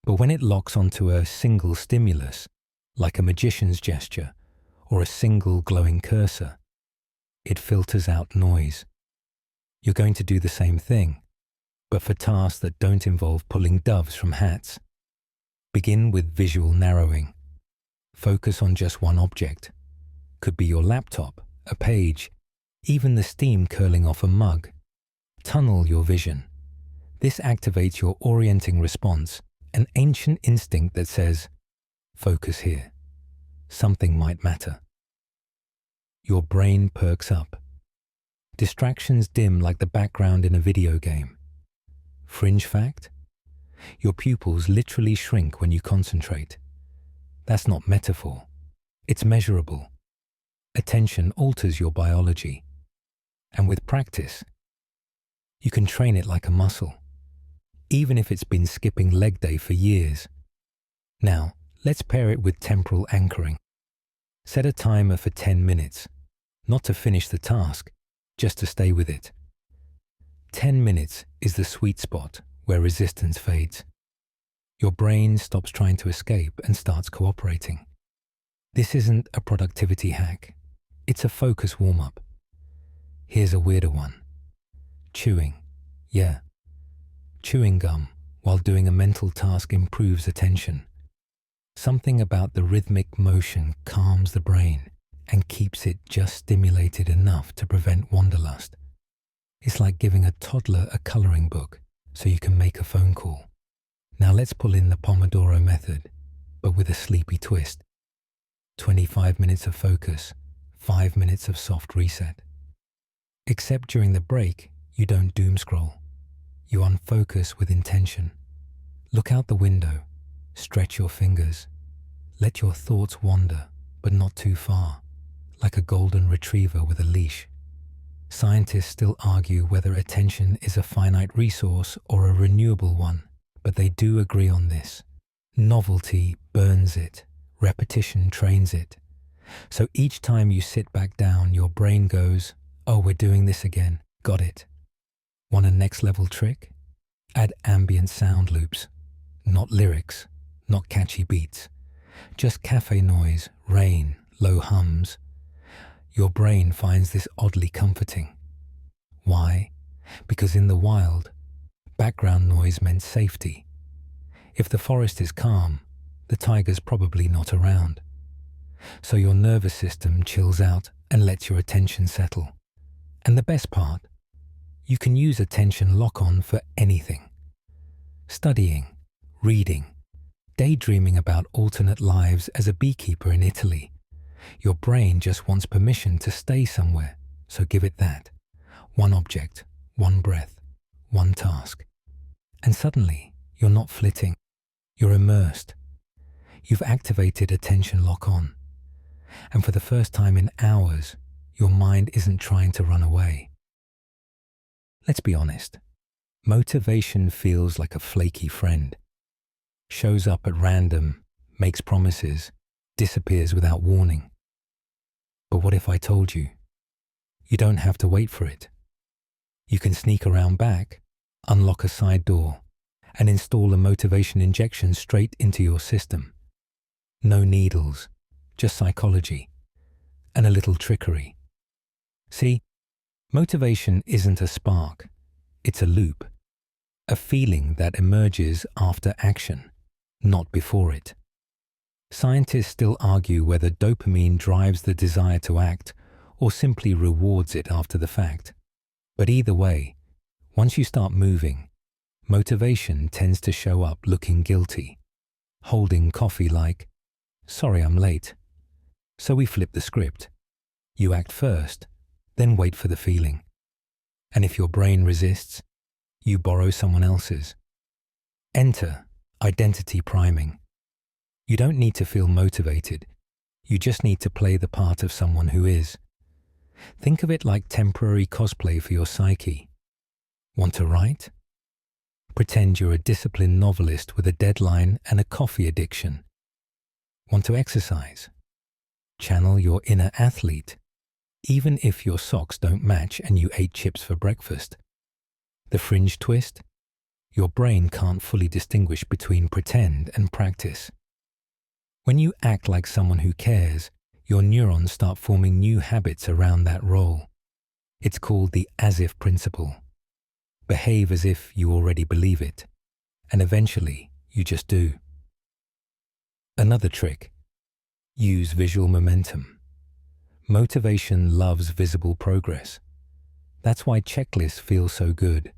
But when it locks onto a single stimulus, like a magician's gesture or a single glowing cursor, it filters out noise. You're going to do the same thing, but for tasks that don't involve pulling doves from hats. Begin with visual narrowing. Focus on just one object. Could be your laptop, a page, even the steam curling off a mug. Tunnel your vision. This activates your orienting response, an ancient instinct that says, focus here. Something might matter. Your brain perks up. Distractions dim like the background in a video game. Fringe fact? Your pupils literally shrink when you concentrate. That's not metaphor. It's measurable. Attention alters your biology. And with practice, you can train it like a muscle, even if it's been skipping leg day for years. Now, let's pair it with temporal anchoring. Set a timer for 10 minutes, not to finish the task, just to stay with it. 10 minutes is the sweet spot where resistance fades. Your brain stops trying to escape and starts cooperating. This isn't a productivity hack. It's a focus warm-up. Here's a weirder one. Chewing. Yeah. Chewing gum while doing a mental task improves attention. Something about the rhythmic motion calms the brain and keeps it just stimulated enough to prevent wanderlust. It's like giving a toddler a coloring book so you can make a phone call. Now let's pull in the Pomodoro method, but with a sleepy twist. 25 minutes of focus, 5 minutes of soft reset. Except during the break, you don't doom scroll. You unfocus with intention. Look out the window, stretch your fingers. Let your thoughts wander, but not too far, like a golden retriever with a leash. Scientists still argue whether attention is a finite resource or a renewable one, but they do agree on this. Novelty burns it, repetition trains it. So each time you sit back down, your brain goes, "Oh, we're doing this again. Got it." Want a next level trick? Add ambient sound loops. Not lyrics, not catchy beats. Just cafe noise, rain, low hums. Your brain finds this oddly comforting. Why? Because in the wild, background noise meant safety. If the forest is calm, the tiger's probably not around. So your nervous system chills out and lets your attention settle. And the best part, you can use attention lock-on for anything. Studying, reading, daydreaming about alternate lives as a beekeeper in Italy. Your brain just wants permission to stay somewhere, so give it that. One object, one breath, one task. And suddenly, you're not flitting. You're immersed. You've activated attention lock-on. And for the first time in hours, your mind isn't trying to run away. Let's be honest. Motivation feels like a flaky friend. Shows up at random, makes promises, disappears without warning. But what if I told you? You don't have to wait for it. You can sneak around back, unlock a side door, and install a motivation injection straight into your system. No needles, just psychology, and a little trickery. See, motivation isn't a spark, it's a loop, a feeling that emerges after action, not before it. Scientists still argue whether dopamine drives the desire to act or simply rewards it after the fact. But either way, once you start moving, motivation tends to show up looking guilty, holding coffee like, "Sorry, I'm late." So we flip the script. You act first, then wait for the feeling. And if your brain resists, you borrow someone else's. Enter identity priming. You don't need to feel motivated. You just need to play the part of someone who is. Think of it like temporary cosplay for your psyche. Want to write? Pretend you're a disciplined novelist with a deadline and a coffee addiction. Want to exercise? Channel your inner athlete, even if your socks don't match and you ate chips for breakfast. The fringe twist? Your brain can't fully distinguish between pretend and practice. When you act like someone who cares, your neurons start forming new habits around that role. It's called the as-if principle. Behave as if you already believe it, and eventually you just do. Another trick. Use visual momentum. Motivation loves visible progress. That's why checklists feel so good.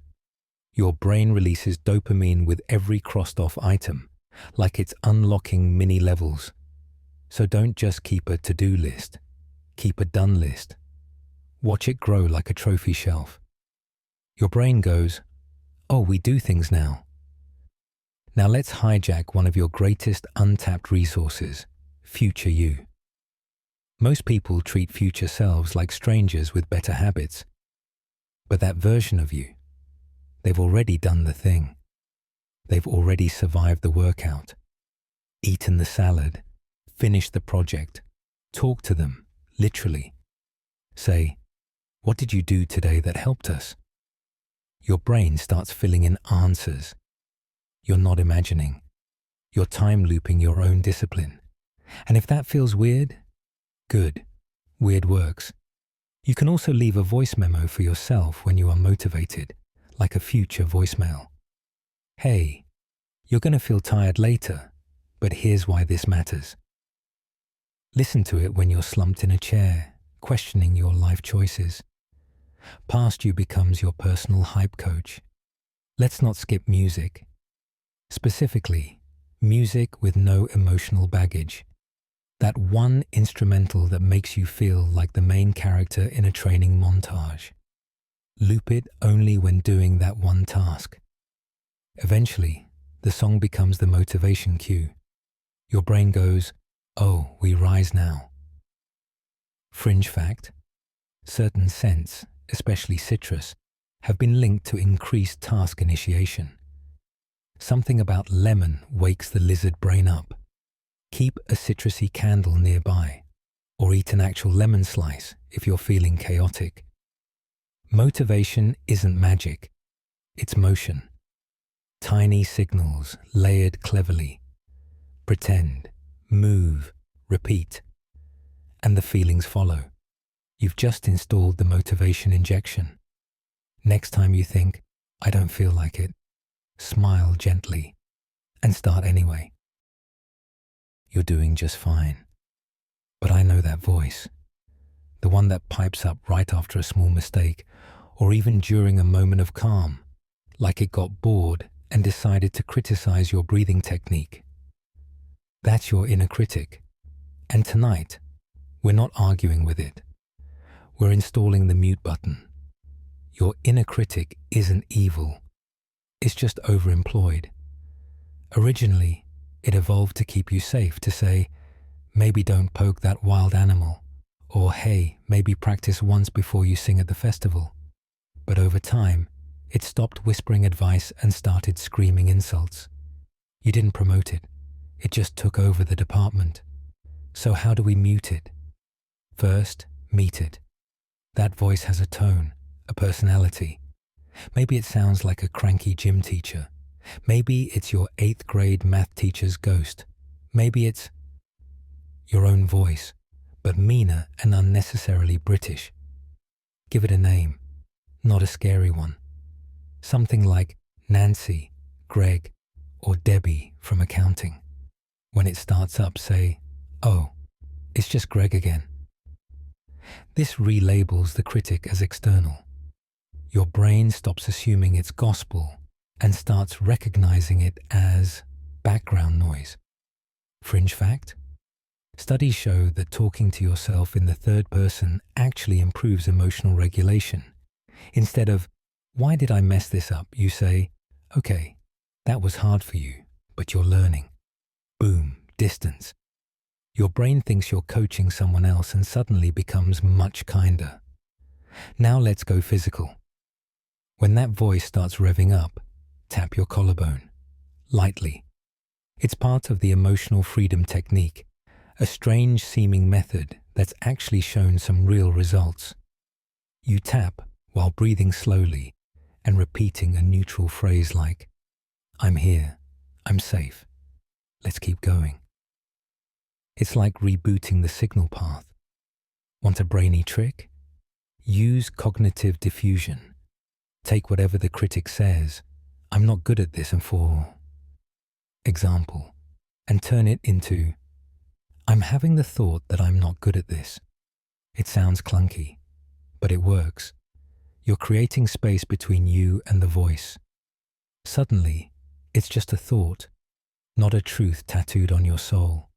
Your brain releases dopamine with every crossed-off item, like it's unlocking mini levels. So don't just keep a to-do list. Keep a done list. Watch it grow like a trophy shelf. Your brain goes, "Oh, we do things now." Now let's hijack one of your greatest untapped resources, future you. Most people treat future selves like strangers with better habits. But that version of you, they've already done the thing. They've already survived the workout, eaten the salad, finished the project. Talk to them, literally. Say, "What did you do today that helped us?" Your brain starts filling in answers. You're not imagining. You're time looping your own discipline. And if that feels weird, good. Weird works. You can also leave a voice memo for yourself when you are motivated, like a future voicemail. "Hey, you're going to feel tired later, but here's why this matters." Listen to it when you're slumped in a chair, questioning your life choices. Past you becomes your personal hype coach. Let's not skip music. Specifically, music with no emotional baggage. That one instrumental that makes you feel like the main character in a training montage. Loop it only when doing that one task. Eventually, the song becomes the motivation cue. Your brain goes, "Oh, we rise now." Fringe fact: certain scents, especially citrus, have been linked to increased task initiation. Something about lemon wakes the lizard brain up. Keep a citrusy candle nearby, or eat an actual lemon slice if you're feeling chaotic. Motivation isn't magic, it's motion. Tiny signals layered cleverly. Pretend, move, repeat, and the feelings follow. You've just installed the motivation injection. Next time you think, "I don't feel like it," smile gently and start anyway. You're doing just fine. But I know that voice. The one that pipes up right after a small mistake, or even during a moment of calm, like it got bored and decided to criticize your breathing technique. That's your inner critic. And tonight, we're not arguing with it. We're installing the mute button. Your inner critic isn't evil. It's just overemployed. Originally, it evolved to keep you safe, to say, "Maybe don't poke that wild animal," or "Hey, maybe practice once before you sing at the festival." But over time, it stopped whispering advice and started screaming insults. You didn't promote it. It just took over the department. So how do we mute it? First, meet it. That voice has a tone, a personality. Maybe it sounds like a cranky gym teacher. Maybe it's your 8th grade math teacher's ghost. Maybe it's your own voice, but meaner and unnecessarily British. Give it a name, not a scary one. Something like Nancy, Greg, or Debbie from accounting. When it starts up, say, "Oh, it's just Greg again." This relabels the critic as external. Your brain stops assuming it's gospel and starts recognizing it as background noise. Fringe fact: studies show that talking to yourself in the third person actually improves emotional regulation. Instead of, "Why did I mess this up?" you say, "Okay, that was hard for you, but you're learning." Boom, distance. Your brain thinks you're coaching someone else and suddenly becomes much kinder. Now let's go physical. When that voice starts revving up, tap your collarbone, lightly. It's part of the emotional freedom technique, a strange-seeming method that's actually shown some real results. You tap while breathing slowly and repeating a neutral phrase like, "I'm here, I'm safe, let's keep going." It's like rebooting the signal path. Want a brainy trick? Use cognitive diffusion. Take whatever the critic says, "I'm not good at this," and for example, and turn it into, "I'm having the thought that I'm not good at this." It sounds clunky, but it works. You're creating space between you and the voice. Suddenly, it's just a thought, not a truth tattooed on your soul.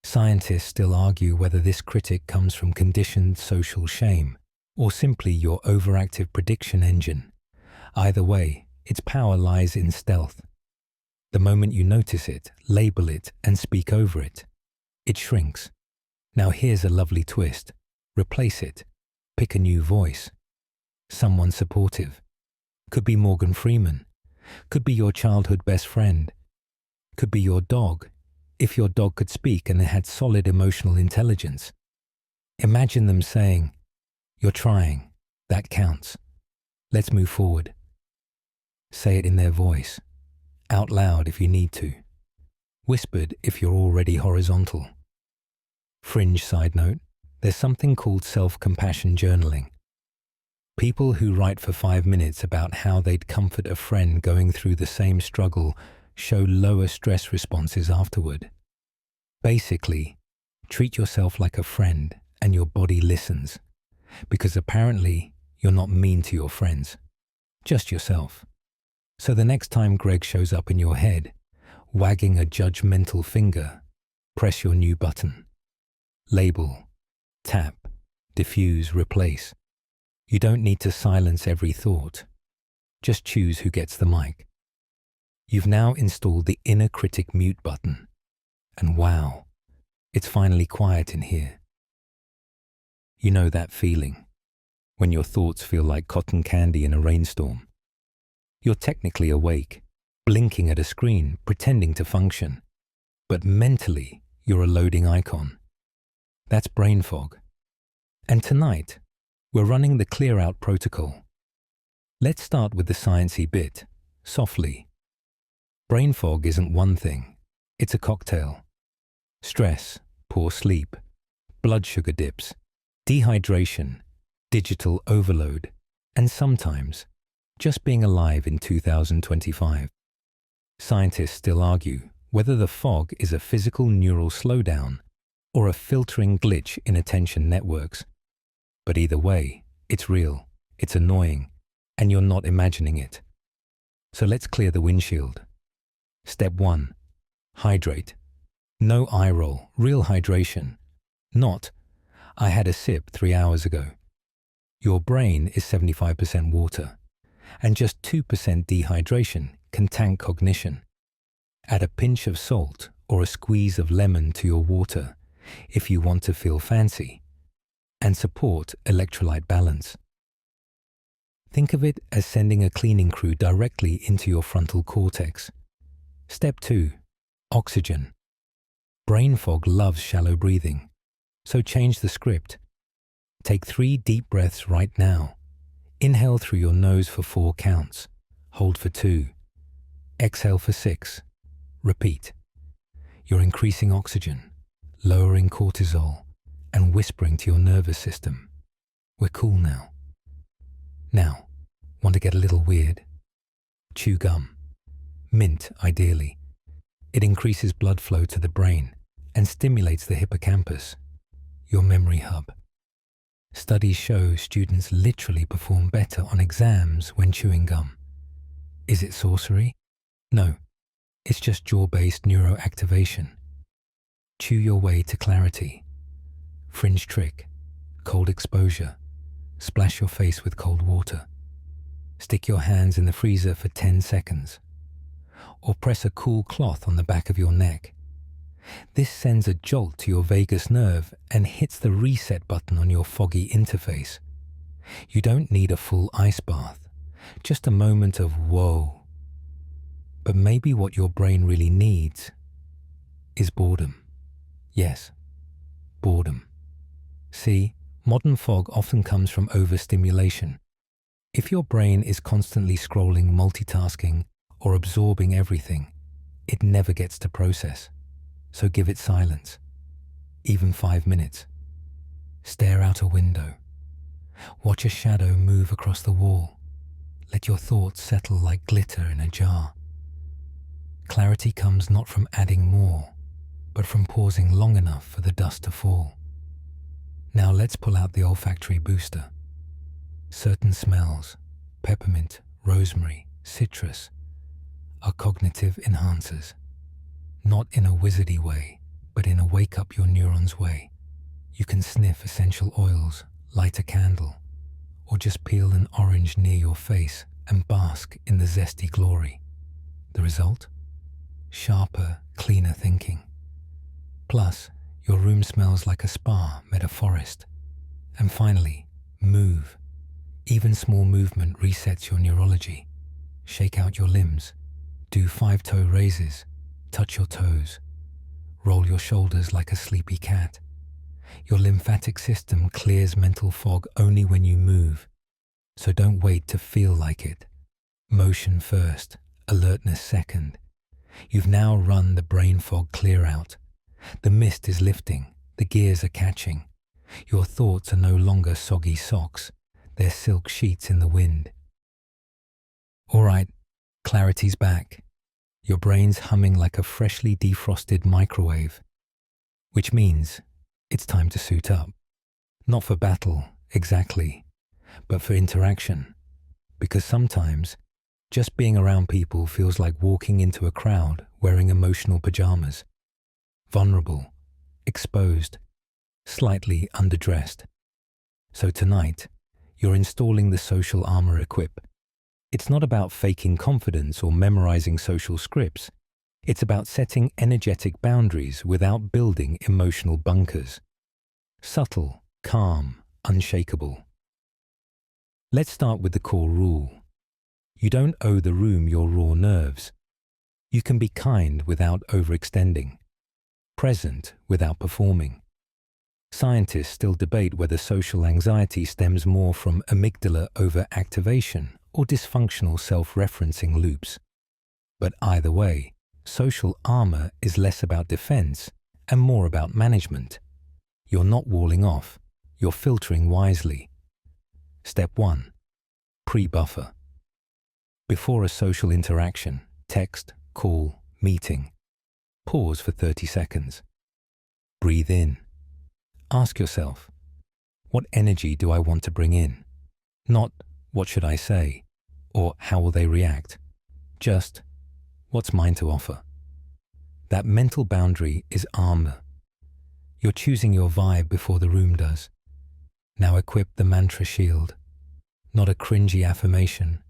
Scientists still argue whether this critic comes from conditioned social shame or simply your overactive prediction engine. Either way, its power lies in stealth. The moment you notice it, label it, and speak over it, it shrinks. Now here's a lovely twist. Replace it. Pick a new voice. Someone supportive. Could be Morgan Freeman. Could be your childhood best friend. Could be your dog, if your dog could speak and it had solid emotional intelligence. Imagine them saying, "You're trying. That counts. Let's move forward." Say it in their voice. Out loud if you need to. Whispered if you're already horizontal. Fringe side note, there's something called self-compassion journaling. People who write for 5 minutes about how they'd comfort a friend going through the same struggle show lower stress responses afterward. Basically, Treat yourself like a friend and your body listens, because apparently you're not mean to your friends, just yourself. So the next time Greg shows up in your head, wagging a judgmental finger, press your new button. Label, tap, diffuse, replace. You don't need to silence every thought. Just choose who gets the mic. You've now installed the inner critic mute button. And wow, it's finally quiet in here. You know that feeling, when your thoughts feel like cotton candy in a rainstorm. You're technically awake, blinking at a screen, pretending to function. But mentally, you're a loading icon. That's brain fog. And tonight, we're running the clear out protocol. Let's start with the sciencey bit, softly. Brain fog isn't one thing, it's a cocktail. Stress, poor sleep, blood sugar dips, dehydration, digital overload, and sometimes just being alive in 2025. Scientists still argue whether the fog is a physical neural slowdown or a filtering glitch in attention networks. But either way, it's real, it's annoying, and you're not imagining it. So let's clear the windshield. Step 1. Hydrate. No eye roll, real hydration. Not, I had a sip 3 hours ago. Your brain is 75% water, and just 2% dehydration can tank cognition. Add a pinch of salt or a squeeze of lemon to your water if you want to feel fancy, and support electrolyte balance. Think of it as sending a cleaning crew directly into your frontal cortex. Step 2. Oxygen. Brain fog loves shallow breathing, so change the script. Take 3 deep breaths right now. Inhale through your nose for 4 counts. Hold for 2. Exhale for 6. Repeat. You're increasing oxygen, lowering cortisol, and whispering to your nervous system, we're cool now. Now, want to get a little weird? Chew gum. Mint, ideally. It increases blood flow to the brain and stimulates the hippocampus, your memory hub. Studies show students literally perform better on exams when chewing gum. Is it sorcery? No, it's just jaw-based neuroactivation. Chew your way to clarity. Fringe trick, cold exposure. Splash your face with cold water. Stick your hands in the freezer for 10 seconds. Or press a cool cloth on the back of your neck. This sends a jolt to your vagus nerve and hits the reset button on your foggy interface. You don't need a full ice bath, just a moment of whoa. But maybe what your brain really needs is boredom. Yes, boredom. See, modern fog often comes from overstimulation. If your brain is constantly scrolling, multitasking, or absorbing everything, it never gets to process. So give it silence, even 5 minutes. Stare out a window. Watch a shadow move across the wall. Let your thoughts settle like glitter in a jar. Clarity comes not from adding more, but from pausing long enough for the dust to fall. Now let's pull out the olfactory booster. Certain smells, peppermint, rosemary, citrus, are cognitive enhancers. Not in a wizardy way, but in a wake-up your neurons way. You can sniff essential oils, light a candle, or just peel an orange near your face and bask in the zesty glory. The result? Sharper, cleaner thinking. Plus, your room smells like a spa met a forest. And finally, move. Even small movement resets your neurology. Shake out your limbs. Do 5-toe raises. Touch your toes. Roll your shoulders like a sleepy cat. Your lymphatic system clears mental fog only when you move. So don't wait to feel like it. Motion first, alertness second. You've now run the brain fog clear out. The mist is lifting, the gears are catching. Your thoughts are no longer soggy socks, they're silk sheets in the wind. All right, clarity's back. Your brain's humming like a freshly defrosted microwave, which means it's time to suit up. Not for battle, exactly, but for interaction. Because sometimes, just being around people feels like walking into a crowd wearing emotional pajamas. Vulnerable, exposed, slightly underdressed. So tonight, you're installing the social armor equip. It's not about faking confidence or memorizing social scripts. It's about setting energetic boundaries without building emotional bunkers. Subtle, calm, unshakable. Let's start with the core rule. You don't owe the room your raw nerves. You can be kind without overextending, present without performing. Scientists still debate whether social anxiety stems more from amygdala overactivation or dysfunctional self-referencing loops. But either way, social armor is less about defense and more about management. You're not walling off, you're filtering wisely. Step 1. Pre-buffer. Before a social interaction, text, call, meeting, pause for 30 seconds. Breathe in. Ask yourself, what energy do I want to bring in? Not, what should I say? Or how will they react? Just, what's mine to offer? That mental boundary is armor. You're choosing your vibe before the room does. Now equip the mantra shield. Not a cringy affirmation,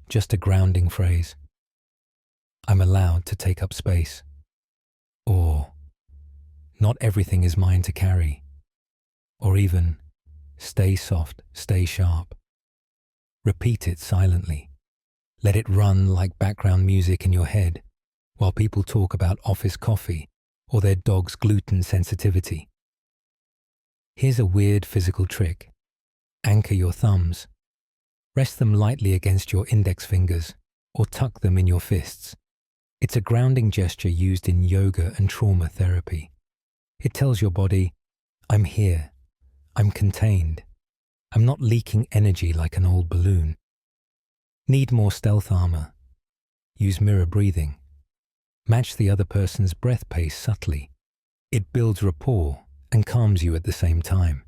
just a grounding phrase. I'm allowed to take up space. Or, not everything is mine to carry. Or even, stay soft, stay sharp. Repeat it silently. Let it run like background music in your head while people talk about office coffee or their dog's gluten sensitivity. Here's a weird physical trick. Anchor your thumbs. Rest them lightly against your index fingers or tuck them in your fists. It's a grounding gesture used in yoga and trauma therapy. It tells your body, I'm here. I'm contained. I'm not leaking energy like an old balloon. Need more stealth armor? Use mirror breathing. Match the other person's breath pace subtly. It builds rapport and calms you at the same time.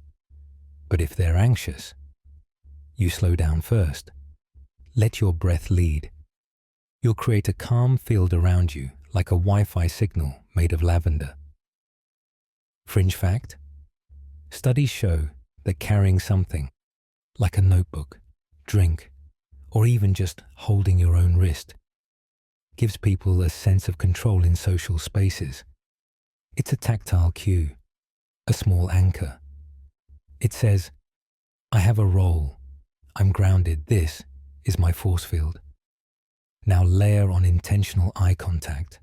But if they're anxious, you slow down first. Let your breath lead. You'll create a calm field around you like a Wi-Fi signal made of lavender. Fringe fact? Studies show that carrying something, like a notebook, drink, or even just holding your own wrist, gives people a sense of control in social spaces. It's a tactile cue, a small anchor. It says, I have a role, I'm grounded, this is my force field. Now layer on intentional eye contact.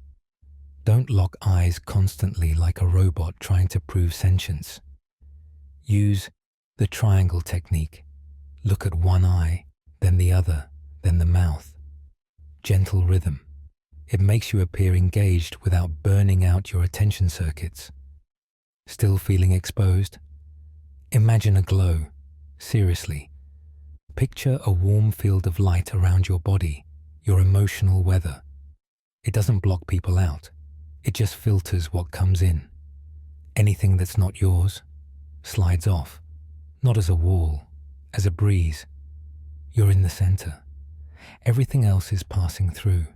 Don't lock eyes constantly like a robot trying to prove sentience. Use the triangle technique. Look at one eye, then the other, then the mouth. Gentle rhythm. It makes you appear engaged without burning out your attention circuits. Still feeling exposed? Imagine a glow. Seriously. Picture a warm field of light around your body, your emotional weather. It doesn't block people out. It just filters what comes in. Anything that's not yours slides off, not as a wall, as a breeze. You're in the center. Everything else is passing through.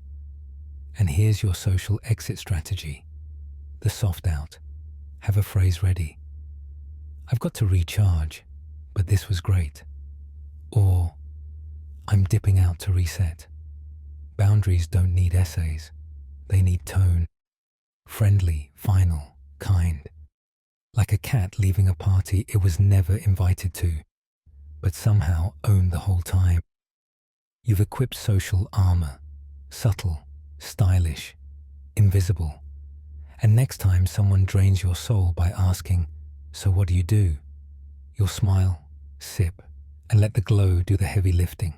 And here's your social exit strategy. The soft out. Have a phrase ready. I've got to recharge, but this was great. Or, I'm dipping out to reset. Boundaries don't need essays. They need tone. Friendly, final, kind. Like a cat leaving a party it was never invited to, but somehow owned the whole time. You've equipped social armor, subtle, stylish, invisible. And next time someone drains your soul by asking, so what do? You'll smile, sip, and let the glow do the heavy lifting.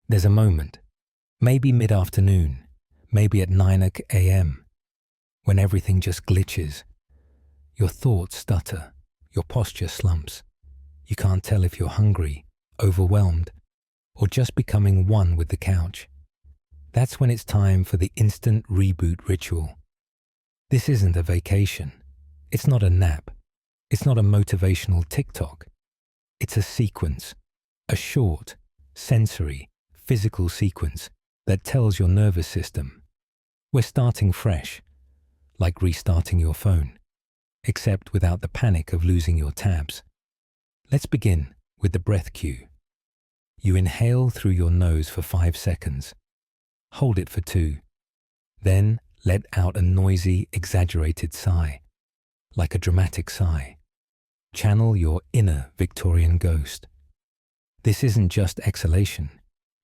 There's a moment, maybe mid-afternoon, maybe at 9 a.m., when everything just glitches. Your thoughts stutter, your posture slumps. You can't tell if you're hungry, overwhelmed, or just becoming one with the couch. That's when it's time for the instant reboot ritual. This isn't a vacation. It's not a nap. It's not a motivational TikTok. It's a sequence, a short, sensory, physical sequence that tells your nervous system, we're starting fresh, like restarting your phone, except without the panic of losing your tabs. Let's begin with the breath cue. You inhale through your nose for 5 seconds. Hold it for 2. Then let out a noisy, exaggerated sigh, like a dramatic sigh. Channel your inner Victorian ghost. This isn't just exhalation,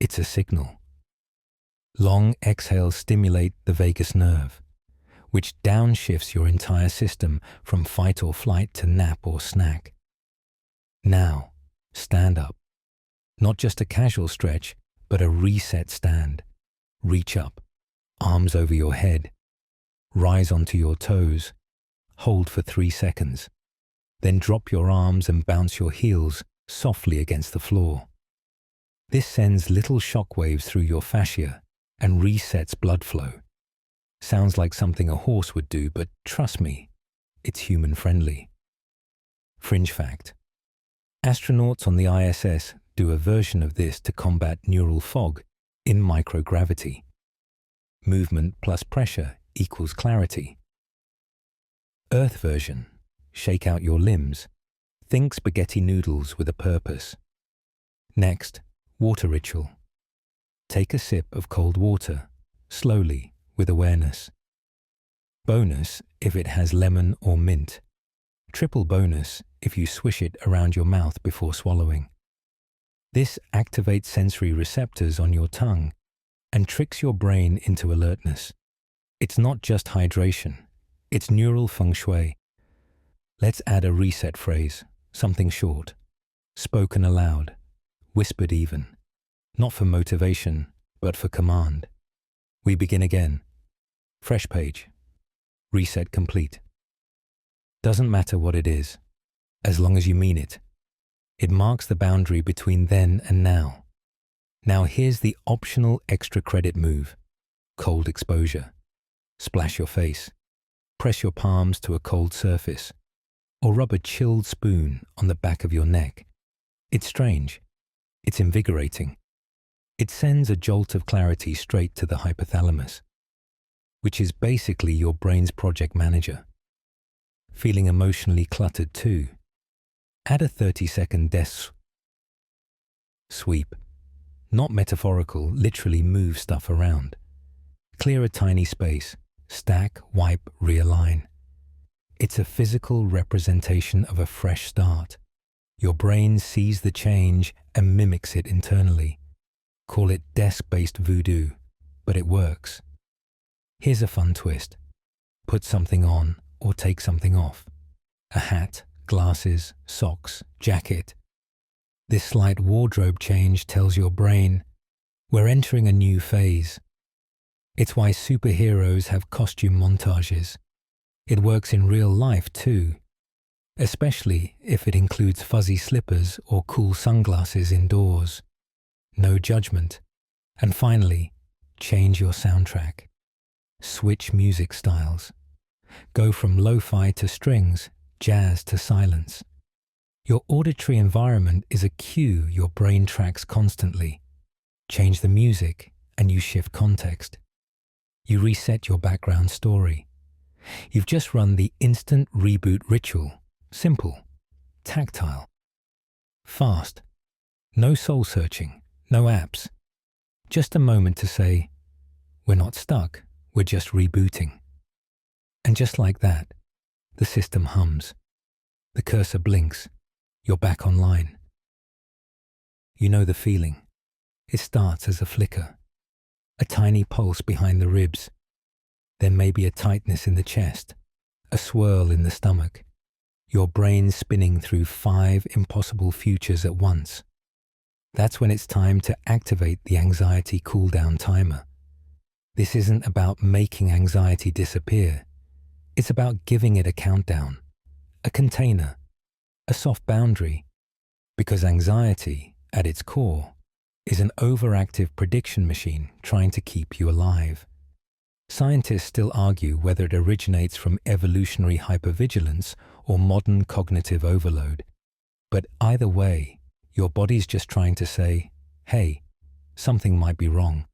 it's a signal. Long exhales stimulate the vagus nerve, which downshifts your entire system from fight or flight to nap or snack. Now, stand up. Not just a casual stretch, but a reset stand. Reach up, arms over your head. Rise onto your toes. Hold for 3 seconds. Then drop your arms and bounce your heels softly against the floor. This sends little shock waves through your fascia and resets blood flow. Sounds like something a horse would do, but trust me, it's human-friendly. Fringe fact. Astronauts on the ISS do a version of this to combat neural fog in microgravity. Movement plus pressure equals clarity. Earth version. Shake out your limbs. Think spaghetti noodles with a purpose. Next, water ritual. Take a sip of cold water, slowly, with awareness. Bonus if it has lemon or mint. Triple bonus if you swish it around your mouth before swallowing. This activates sensory receptors on your tongue and tricks your brain into alertness. It's not just hydration, it's neural feng shui. Let's add a reset phrase, something short, spoken aloud, whispered even, not for motivation, but for command. We begin again. Fresh page. Reset complete. Doesn't matter what it is, as long as you mean it. It marks the boundary between then and now. Now here's the optional extra credit move. Cold exposure. Splash your face. Press your palms to a cold surface. Or rub a chilled spoon on the back of your neck. It's strange. It's invigorating. It sends a jolt of clarity straight to the hypothalamus, which is basically your brain's project manager. Feeling emotionally cluttered too? Add a 30-second desk sweep. Not metaphorical, literally move stuff around. Clear a tiny space. Stack, wipe, realign. It's a physical representation of a fresh start. Your brain sees the change and mimics it internally. Call it desk-based voodoo, but it works. Here's a fun twist. Put something on or take something off. A hat, glasses, socks, jacket. This slight wardrobe change tells your brain, we're entering a new phase. It's why superheroes have costume montages. It works in real life too, especially if it includes fuzzy slippers or cool sunglasses indoors. No judgment. And finally, change your soundtrack. Switch music styles. Go from lo-fi to strings, jazz to silence. Your auditory environment is a cue your brain tracks constantly. Change the music and you shift context. You reset your background story. You've just run the instant reboot ritual. Simple, tactile, fast. No soul searching, no apps. Just a moment to say, we're not stuck, we're just rebooting. And just like that, the system hums. The cursor blinks. You're back online. You know the feeling. It starts as a flicker, a tiny pulse behind the ribs. Then maybe a tightness in the chest, a swirl in the stomach. Your brain spinning through 5 impossible futures at once. That's when it's time to activate the anxiety cooldown timer. This isn't about making anxiety disappear. It's about giving it a countdown, a container, a soft boundary, because anxiety, at its core, is an overactive prediction machine trying to keep you alive. Scientists still argue whether it originates from evolutionary hypervigilance or modern cognitive overload. But either way, your body's just trying to say, hey, something might be wrong.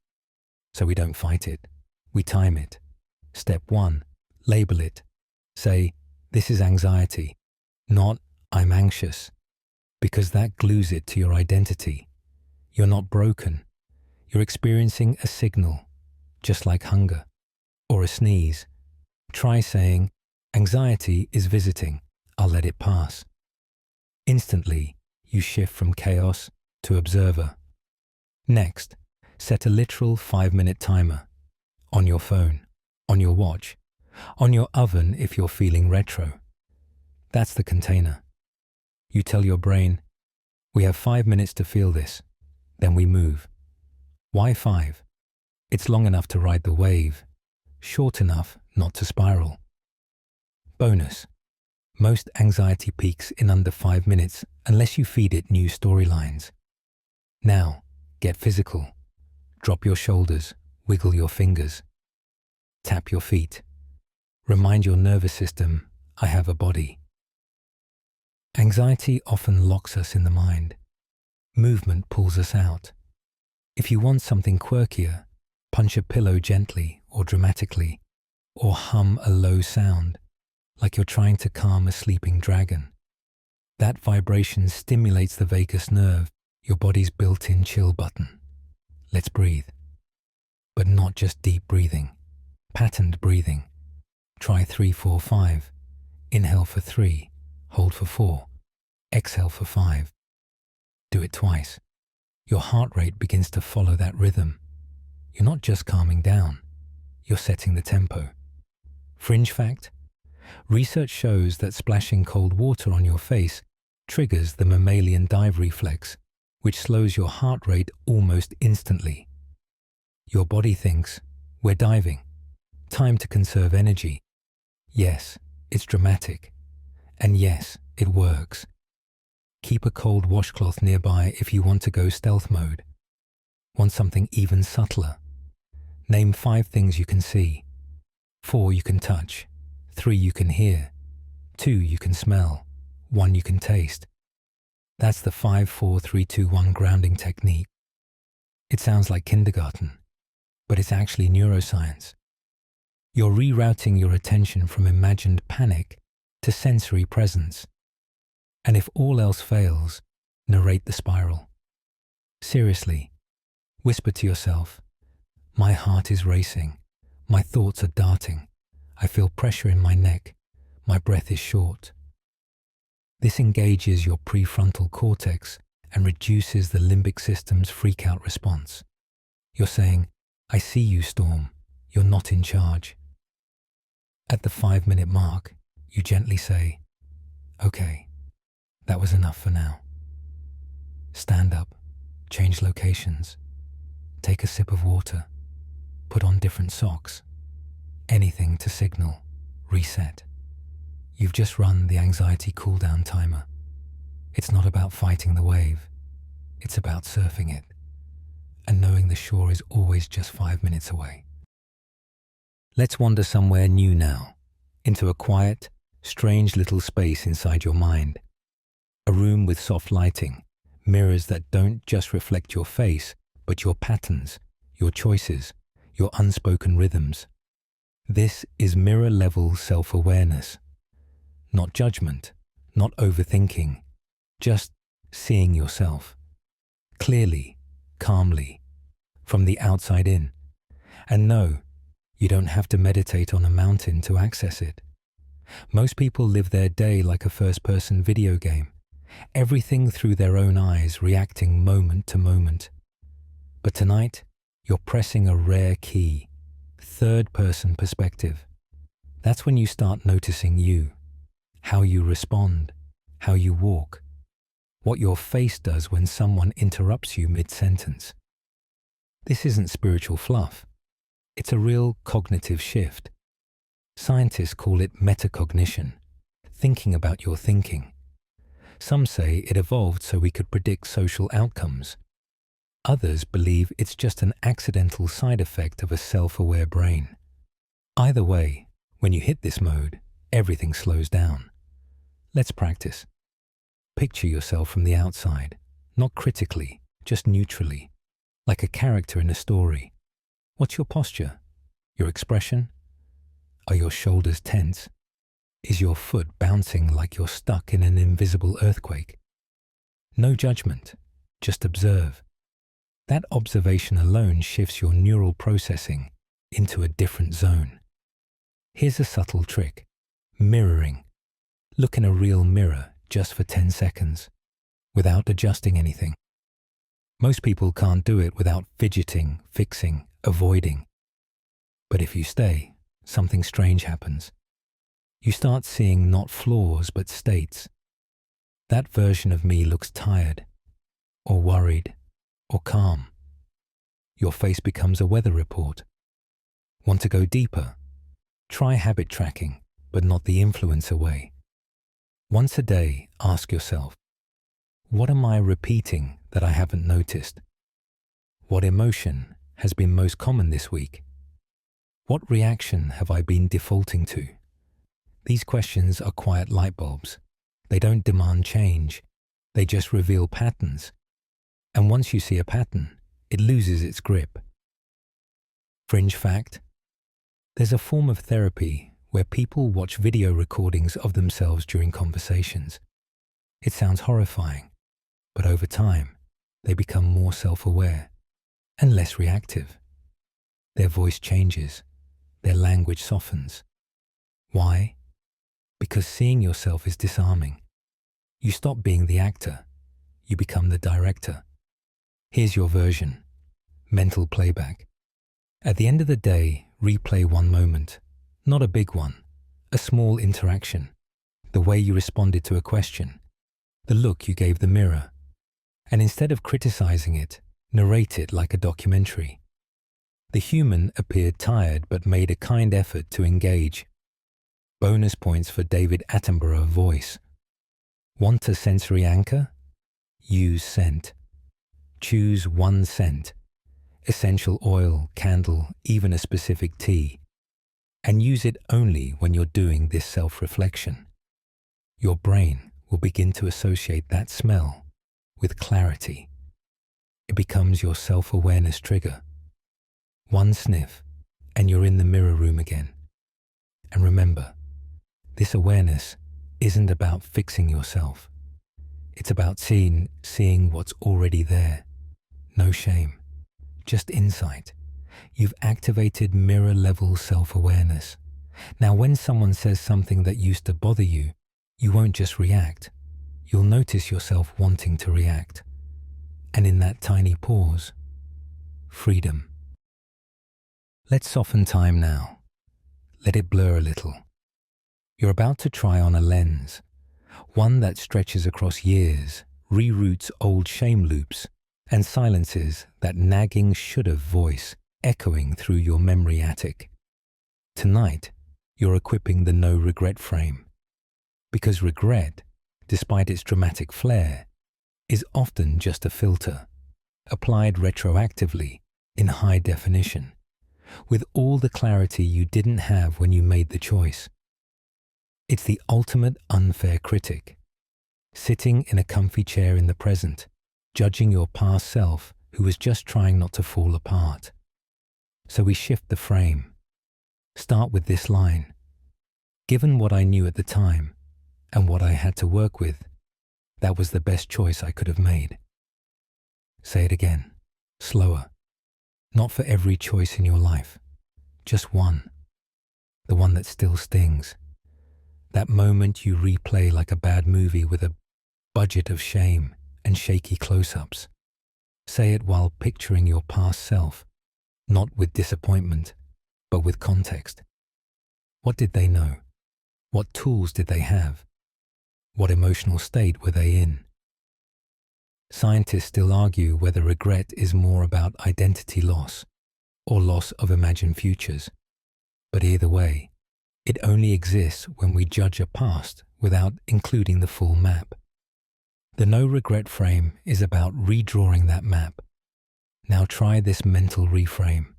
So we don't fight it. We time it. Step 1, label it. Say, this is anxiety, not I'm anxious, because that glues it to your identity. You're not broken. You're experiencing a signal, just like hunger or a sneeze. Try saying, anxiety is visiting. I'll let it pass. Instantly, you shift from chaos to observer. Next, set a literal 5-minute timer on your phone, on your watch, on your oven if you're feeling retro. That's the container. You tell your brain, we have 5 minutes to feel this, then we move. Why 5? It's long enough to ride the wave, short enough not to spiral. Bonus. Most anxiety peaks in under 5 minutes unless you feed it new storylines. Now, get physical. Drop your shoulders, wiggle your fingers. Tap your feet. Remind your nervous system, I have a body. Anxiety often locks us in the mind. Movement pulls us out. If you want something quirkier, punch a pillow gently or dramatically, or hum a low sound, like you're trying to calm a sleeping dragon. That vibration stimulates the vagus nerve, your body's built-in chill button. Let's breathe. But not just deep breathing, patterned breathing. Try 3-4-5. Inhale for 3, hold for 4, exhale for 5. Do it twice. Your heart rate begins to follow that rhythm. You're not just calming down, you're setting the tempo. Fringe fact: research shows that splashing cold water on your face triggers the mammalian dive reflex, which slows your heart rate almost instantly. Your body thinks, we're diving. Time to conserve energy. Yes, it's dramatic. And yes, it works. Keep a cold washcloth nearby if you want to go stealth mode. Want something even subtler? Name 5 things you can see. 4 you can touch. 3 you can hear. 2 you can smell. 1 you can taste. That's the 5-4-3-2-1 grounding technique. It sounds like kindergarten, but it's actually neuroscience. You're rerouting your attention from imagined panic to sensory presence. And if all else fails, narrate the spiral. Seriously, whisper to yourself, my heart is racing, my thoughts are darting, I feel pressure in my neck, my breath is short. This engages your prefrontal cortex and reduces the limbic system's freak-out response. You're saying, I see you, Storm, you're not in charge. At the 5-minute mark, you gently say, okay, that was enough for now. Stand up, change locations, take a sip of water, put on different socks, anything to signal, reset. You've just run the anxiety cooldown timer. It's not about fighting the wave, it's about surfing it, and knowing the shore is always just 5 minutes away. Let's wander somewhere new now, into a quiet, strange little space inside your mind. A room with soft lighting, mirrors that don't just reflect your face, but your patterns, your choices, your unspoken rhythms. This is mirror-level self-awareness. Not judgment, not overthinking, just seeing yourself. Clearly, calmly, from the outside in. And no, you don't have to meditate on a mountain to access it. Most people live their day like a first-person video game, everything through their own eyes, reacting moment to moment. But tonight, you're pressing a rare key, third-person perspective. That's when you start noticing you, how you respond, how you walk, what your face does when someone interrupts you mid-sentence. This isn't spiritual fluff. It's a real cognitive shift. Scientists call it metacognition, thinking about your thinking. Some say it evolved so we could predict social outcomes. Others believe it's just an accidental side effect of a self-aware brain. Either way, when you hit this mode, everything slows down. Let's practice. Picture yourself from the outside, not critically, just neutrally, like a character in a story. What's your posture? Your expression? Are your shoulders tense? Is your foot bouncing like you're stuck in an invisible earthquake? No judgment, just observe. That observation alone shifts your neural processing into a different zone. Here's a subtle trick. Mirroring. Look in a real mirror just for 10 seconds, without adjusting anything. Most people can't do it without fidgeting, fixing, avoiding. But if you stay, something strange happens. You start seeing not flaws but states. That version of me looks tired, or worried, or calm. Your face becomes a weather report. Want to go deeper? Try habit tracking, but not the influencer way. Once a day, ask yourself, what am I repeating that I haven't noticed? What emotion has been most common this week? What reaction have I been defaulting to? These questions are quiet light bulbs. They don't demand change. They just reveal patterns. And once you see a pattern, it loses its grip. Fringe fact: there's a form of therapy where people watch video recordings of themselves during conversations. It sounds horrifying, but over time, they become more self-aware and less reactive. Their voice changes, their language softens. Why? Because seeing yourself is disarming. You stop being the actor, you become the director. Here's your version. Mental playback. At the end of the day, replay one moment. Not a big one, a small interaction, the way you responded to a question, the look you gave the mirror, and instead of criticizing it, narrate it like a documentary. The human appeared tired but made a kind effort to engage. Bonus points for David Attenborough voice. Want a sensory anchor? Use scent. Choose one scent, essential oil, candle, even a specific tea. And use it only when you're doing this self-reflection. Your brain will begin to associate that smell with clarity. It becomes your self-awareness trigger. One sniff, and you're in the mirror room again. And remember, this awareness isn't about fixing yourself. It's about seeing what's already there. No shame, just insight. You've activated mirror-level self-awareness. Now, when someone says something that used to bother you, you won't just react. You'll notice yourself wanting to react. And in that tiny pause, freedom. Let's soften time now. Let it blur a little. You're about to try on a lens, one that stretches across years, reroutes old shame loops, and silences that nagging should-have voice echoing through your memory attic. Tonight, you're equipping the no-regret frame. Because regret, despite its dramatic flair, is often just a filter, applied retroactively in high definition, with all the clarity you didn't have when you made the choice. It's the ultimate unfair critic, sitting in a comfy chair in the present, judging your past self who was just trying not to fall apart. So we shift the frame. Start with this line. Given what I knew at the time and what I had to work with, that was the best choice I could have made. Say it again, slower. Not for every choice in your life, just one. The one that still stings. That moment you replay like a bad movie with a budget of shame and shaky close-ups. Say it while picturing your past self, not with disappointment, but with context. What did they know? What tools did they have? What emotional state were they in? Scientists still argue whether regret is more about identity loss or loss of imagined futures. But either way, it only exists when we judge a past without including the full map. The no-regret frame is about redrawing that map. Now try this mental reframe.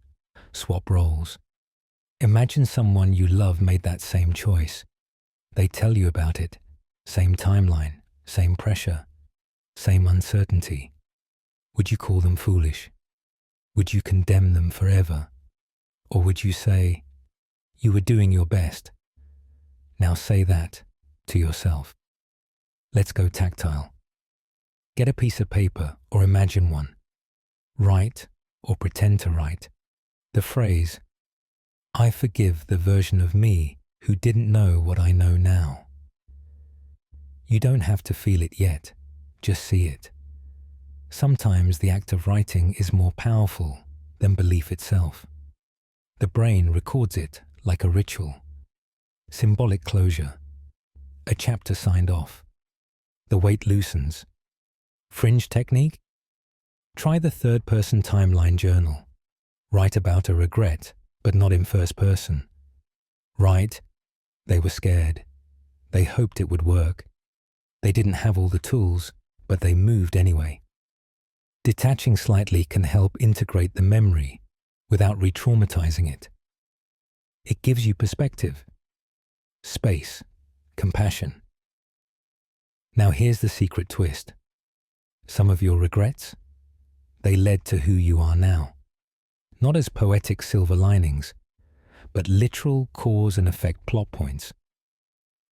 Swap roles. Imagine someone you love made that same choice. They tell you about it. Same timeline, same pressure, same uncertainty. Would you call them foolish? Would you condemn them forever? Or would you say, you were doing your best? Now say that to yourself. Let's go tactile. Get a piece of paper or imagine one. Write or pretend to write the phrase, I forgive the version of me who didn't know what I know now. You don't have to feel it yet, just see it. Sometimes the act of writing is more powerful than belief itself. The brain records it like a ritual. Symbolic closure. A chapter signed off. The weight loosens. Fringe technique? Try the third-person timeline journal. Write about a regret, but not in first person. Write, they were scared. They hoped it would work. They didn't have all the tools, but they moved anyway. Detaching slightly can help integrate the memory without re-traumatizing it. It gives you perspective, space, compassion. Now here's the secret twist. Some of your regrets, they led to who you are now. Not as poetic silver linings, but literal cause and effect plot points.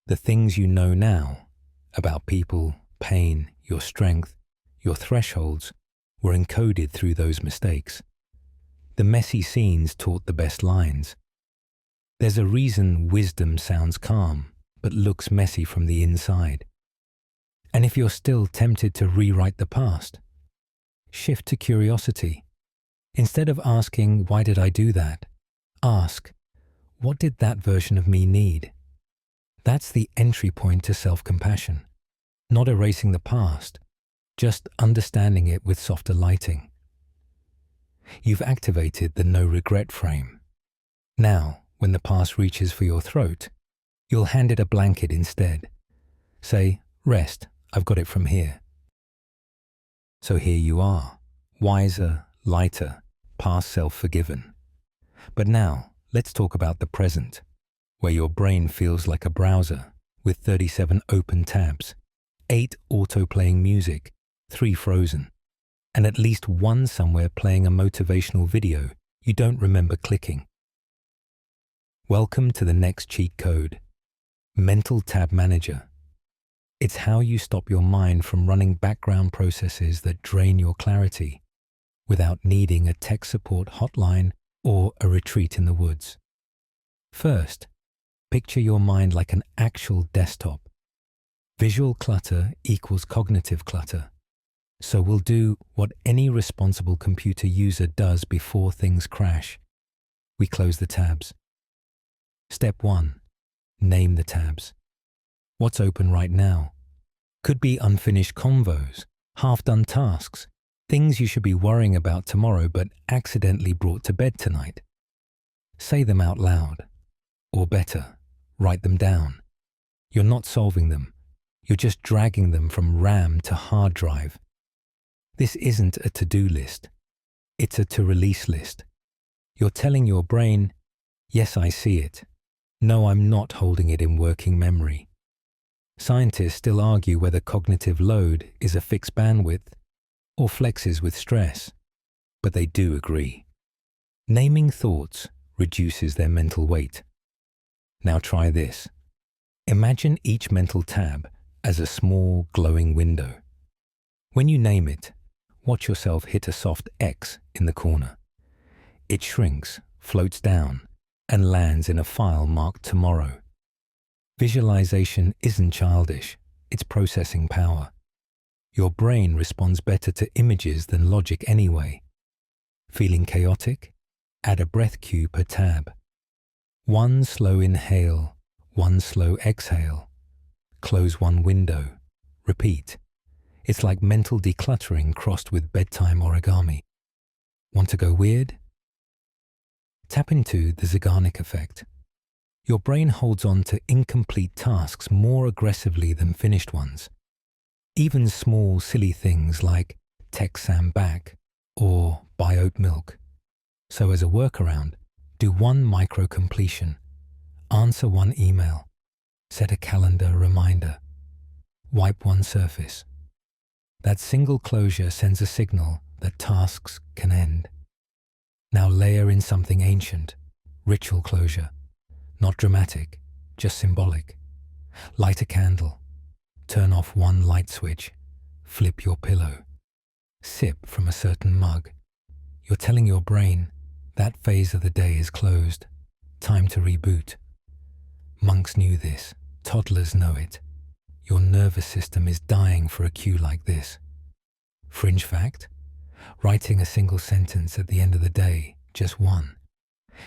The things you know now about people, pain, your strength, your thresholds were encoded through those mistakes. The messy scenes taught the best lines. There's a reason wisdom sounds calm, but looks messy from the inside. And if you're still tempted to rewrite the past, shift to curiosity. Instead of asking, why did I do that? Ask, what did that version of me need? That's the entry point to self-compassion. Not erasing the past, just understanding it with softer lighting. You've activated the no regret frame. Now, when the past reaches for your throat, you'll hand it a blanket instead. Say, rest, I've got it from here. So here you are, wiser, lighter, past self-forgiven. But now, let's talk about the present, where your brain feels like a browser with 37 open tabs, 8 auto-playing music, 3 frozen, and at least one somewhere playing a motivational video you don't remember clicking. Welcome to the next cheat code, Mental Tab Manager. It's how you stop your mind from running background processes that drain your clarity without needing a tech support hotline or a retreat in the woods. First, picture your mind like an actual desktop. Visual clutter equals cognitive clutter. So we'll do what any responsible computer user does before things crash. We close the tabs. Step 1. Name the tabs. What's open right now? Could be unfinished convos, half-done tasks, things you should be worrying about tomorrow but accidentally brought to bed tonight. Say them out loud. Or better, write them down. You're not solving them. You're just dragging them from RAM to hard drive. This isn't a to-do list. It's a to-release list. You're telling your brain, yes, I see it. No, I'm not holding it in working memory. Scientists still argue whether cognitive load is a fixed bandwidth or flexes with stress, but they do agree. Naming thoughts reduces their mental weight. Now try this. Imagine each mental tab as a small glowing window. When you name it, watch yourself hit a soft X in the corner. It shrinks, floats down, and lands in a file marked tomorrow. Visualization isn't childish, it's processing power. Your brain responds better to images than logic anyway. Feeling chaotic? Add a breath cue per tab. 1 slow inhale, 1 slow exhale. Close one window. Repeat. It's like mental decluttering crossed with bedtime origami. Want to go weird? Tap into the Zeigarnik effect. Your brain holds on to incomplete tasks more aggressively than finished ones. Even small, silly things like text Sam back or buy oat milk. So as a workaround, Do one micro-completion. Answer one email. Set a calendar reminder. Wipe one surface. That single closure sends a signal that tasks can end. Now layer in something ancient, ritual closure. Not dramatic, just symbolic. Light a candle. Turn off one light switch. Flip your pillow. Sip from a certain mug. You're telling your brain, that phase of the day is closed. Time to reboot. Monks knew this. Toddlers know it. Your nervous system is dying for a cue like this. Fringe fact: writing a single sentence at the end of the day, just one,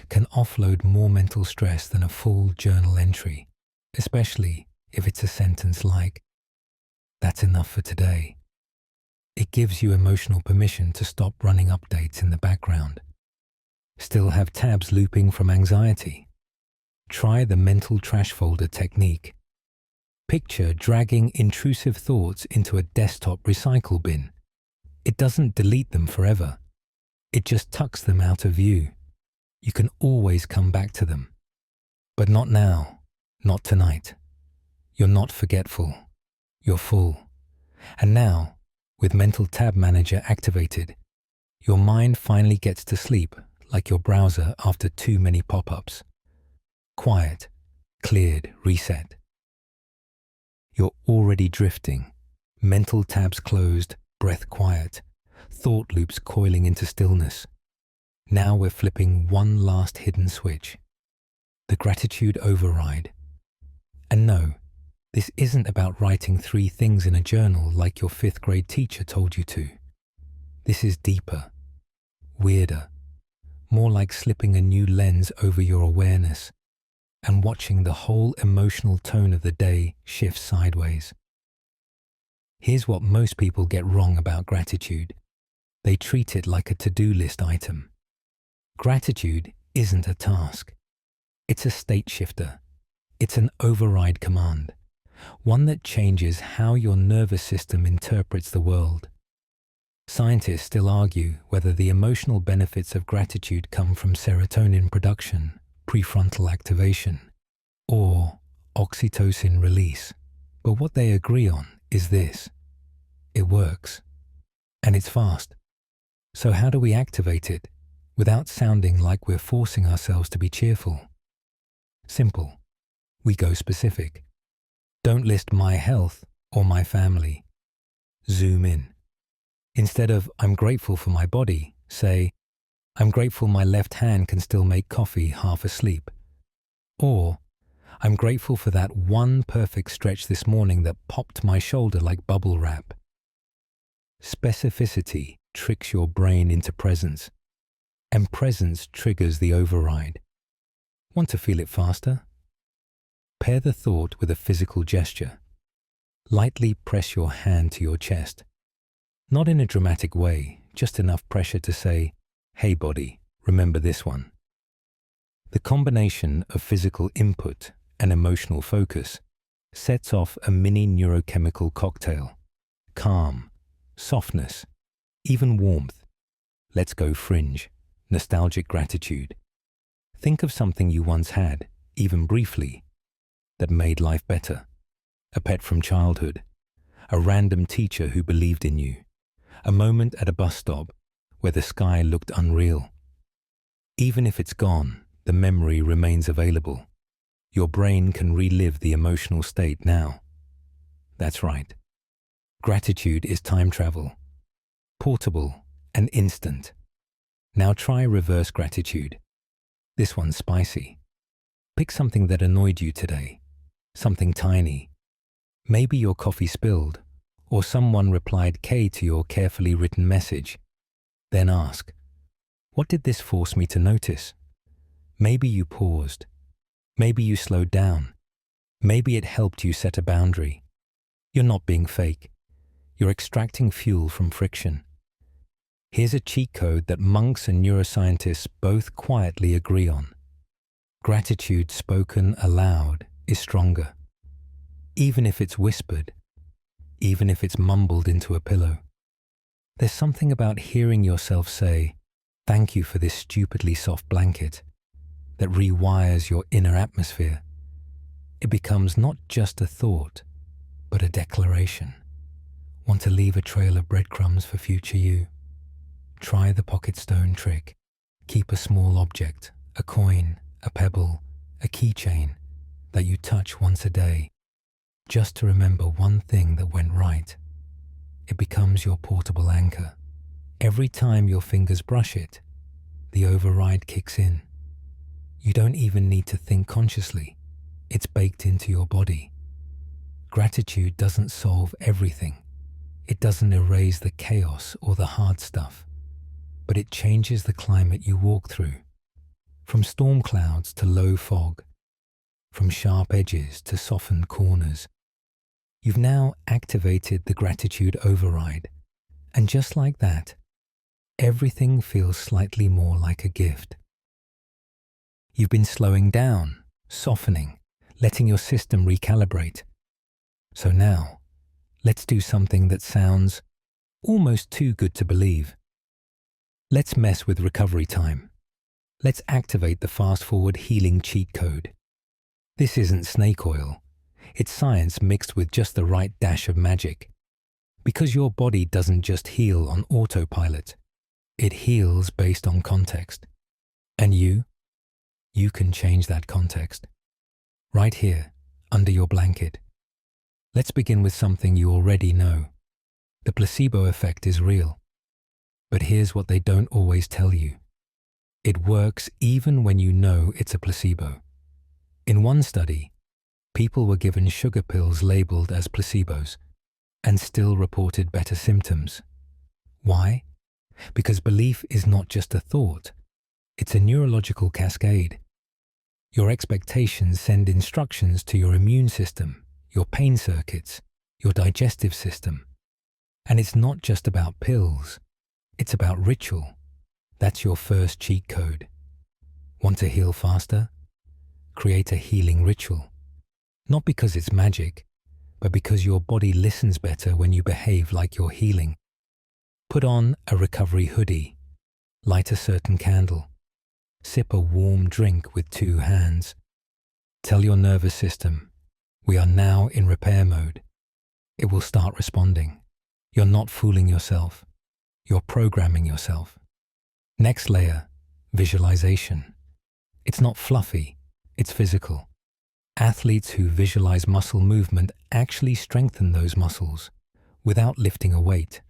can offload more mental stress than a full journal entry, especially if it's a sentence like, "That's enough for today." It gives you emotional permission to stop running updates in the background. Still have tabs looping from anxiety? Try the mental trash folder technique. Picture dragging intrusive thoughts into a desktop recycle bin. It doesn't delete them forever. It just tucks them out of view. You can always come back to them. But not now, not tonight. You're not forgetful. You're full. And now, with Mental Tab Manager activated, your mind finally gets to sleep like your browser after too many pop-ups. Quiet, cleared, reset. You're already drifting. Mental tabs closed, breath quiet, thought loops coiling into stillness. Now we're flipping one last hidden switch. The gratitude override. And no, this isn't about writing 3 things in a journal like your 5th grade teacher told you to. This is deeper, weirder, more like slipping a new lens over your awareness and watching the whole emotional tone of the day shift sideways. Here's what most people get wrong about gratitude. They treat it like a to-do list item. Gratitude isn't a task. It's a state shifter. It's an override command, one that changes how your nervous system interprets the world. Scientists still argue whether the emotional benefits of gratitude come from serotonin production, prefrontal activation, or oxytocin release. But what they agree on is this: it works, and it's fast. So how do we activate it without sounding like we're forcing ourselves to be cheerful? Simple. We go specific. Don't list my health or my family. Zoom in. Instead of "I'm grateful for my body," say, "I'm grateful my left hand can still make coffee half asleep." Or, "I'm grateful for that one perfect stretch this morning that popped my shoulder like bubble wrap." Specificity tricks your brain into presence, and presence triggers the override. Want to feel it faster? Pair the thought with a physical gesture. Lightly press your hand to your chest. Not in a dramatic way, just enough pressure to say, "Hey body, remember this one." The combination of physical input and emotional focus sets off a mini neurochemical cocktail. Calm, softness, even warmth. Let's go fringe, nostalgic gratitude. Think of something you once had, even briefly, that made life better. A pet from childhood, a random teacher who believed in you, a moment at a bus stop where the sky looked unreal. Even if it's gone, the memory remains available. Your brain can relive the emotional state now. That's right. Gratitude is time travel, portable and instant. Now try reverse gratitude. This one's spicy. Pick something that annoyed you today, something tiny. Maybe your coffee spilled, or someone replied K to your carefully written message. Then ask, what did this force me to notice? Maybe you paused. Maybe you slowed down. Maybe it helped you set a boundary. You're not being fake. You're extracting fuel from friction. Here's a cheat code that monks and neuroscientists both quietly agree on. Gratitude spoken aloud is stronger. Even if it's whispered, even if it's mumbled into a pillow. There's something about hearing yourself say, "Thank you for this stupidly soft blanket," that rewires your inner atmosphere. It becomes not just a thought, but a declaration. Want to leave a trail of breadcrumbs for future you? Try the pocket stone trick. Keep a small object, a coin, a pebble, a keychain that you touch once a day, just to remember one thing that went right. It becomes your portable anchor. Every time your fingers brush it, the override kicks in. You don't even need to think consciously. It's baked into your body. Gratitude doesn't solve everything. It doesn't erase the chaos or the hard stuff, but it changes the climate you walk through. From storm clouds to low fog, from sharp edges to softened corners. You've now activated the gratitude override, and just like that, everything feels slightly more like a gift. You've been slowing down, softening, letting your system recalibrate. So now, let's do something that sounds almost too good to believe. Let's mess with recovery time. Let's activate the fast-forward healing cheat code. This isn't snake oil. It's science mixed with just the right dash of magic. Because your body doesn't just heal on autopilot. It heals based on context. And you can change that context. Right here, under your blanket. Let's begin with something you already know. The placebo effect is real. But here's what they don't always tell you. It works even when you know it's a placebo. In one study, people were given sugar pills labeled as placebos and still reported better symptoms. Why? Because belief is not just a thought. It's a neurological cascade. Your expectations send instructions to your immune system, your pain circuits, your digestive system. And it's not just about pills. It's about ritual. That's your first cheat code. Want to heal faster? Create a healing ritual. Not because it's magic, but because your body listens better when you behave like you're healing. Put on a recovery hoodie. Light a certain candle. Sip a warm drink with 2 hands. Tell your nervous system, we are now in repair mode. It will start responding. You're not fooling yourself. You're programming yourself. Next layer, visualization. It's not fluffy, it's physical. Athletes who visualize muscle movement actually strengthen those muscles without lifting a weight.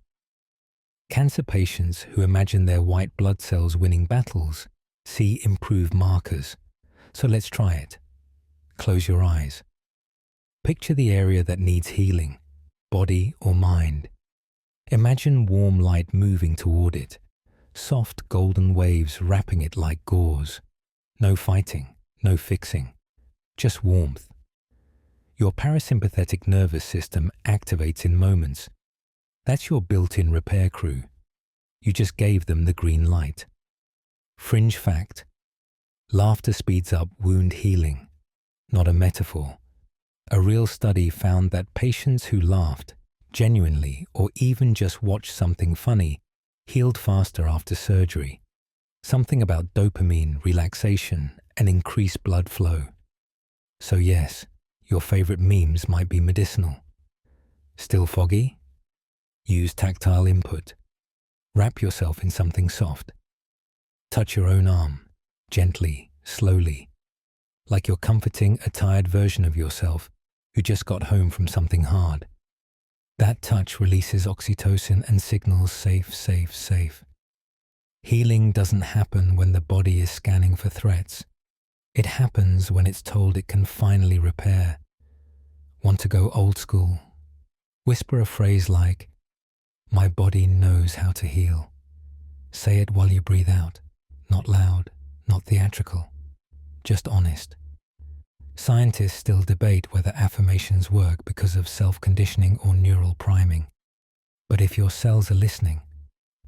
Cancer patients who imagine their white blood cells winning battles see improved markers. So let's try it. Close your eyes. Picture the area that needs healing, body or mind. Imagine warm light moving toward it, soft golden waves wrapping it like gauze. No fighting, no fixing, just warmth. Your parasympathetic nervous system activates in moments. That's your built-in repair crew. You just gave them the green light. Fringe fact: laughter speeds up wound healing, not a metaphor. A real study found that patients who laughed, genuinely or even just watched something funny, healed faster after surgery. Something about dopamine, relaxation, and increased blood flow. So yes, your favorite memes might be medicinal. Still foggy? Use tactile input. Wrap yourself in something soft. Touch your own arm, gently, slowly, like you're comforting a tired version of yourself who just got home from something hard. That touch releases oxytocin and signals safe, safe, safe. Healing doesn't happen when the body is scanning for threats. It happens when it's told it can finally repair. Want to go old school? Whisper a phrase like, "My body knows how to heal." Say it while you breathe out. Not loud, not theatrical, just honest. Scientists still debate whether affirmations work because of self-conditioning or neural priming. But if your cells are listening,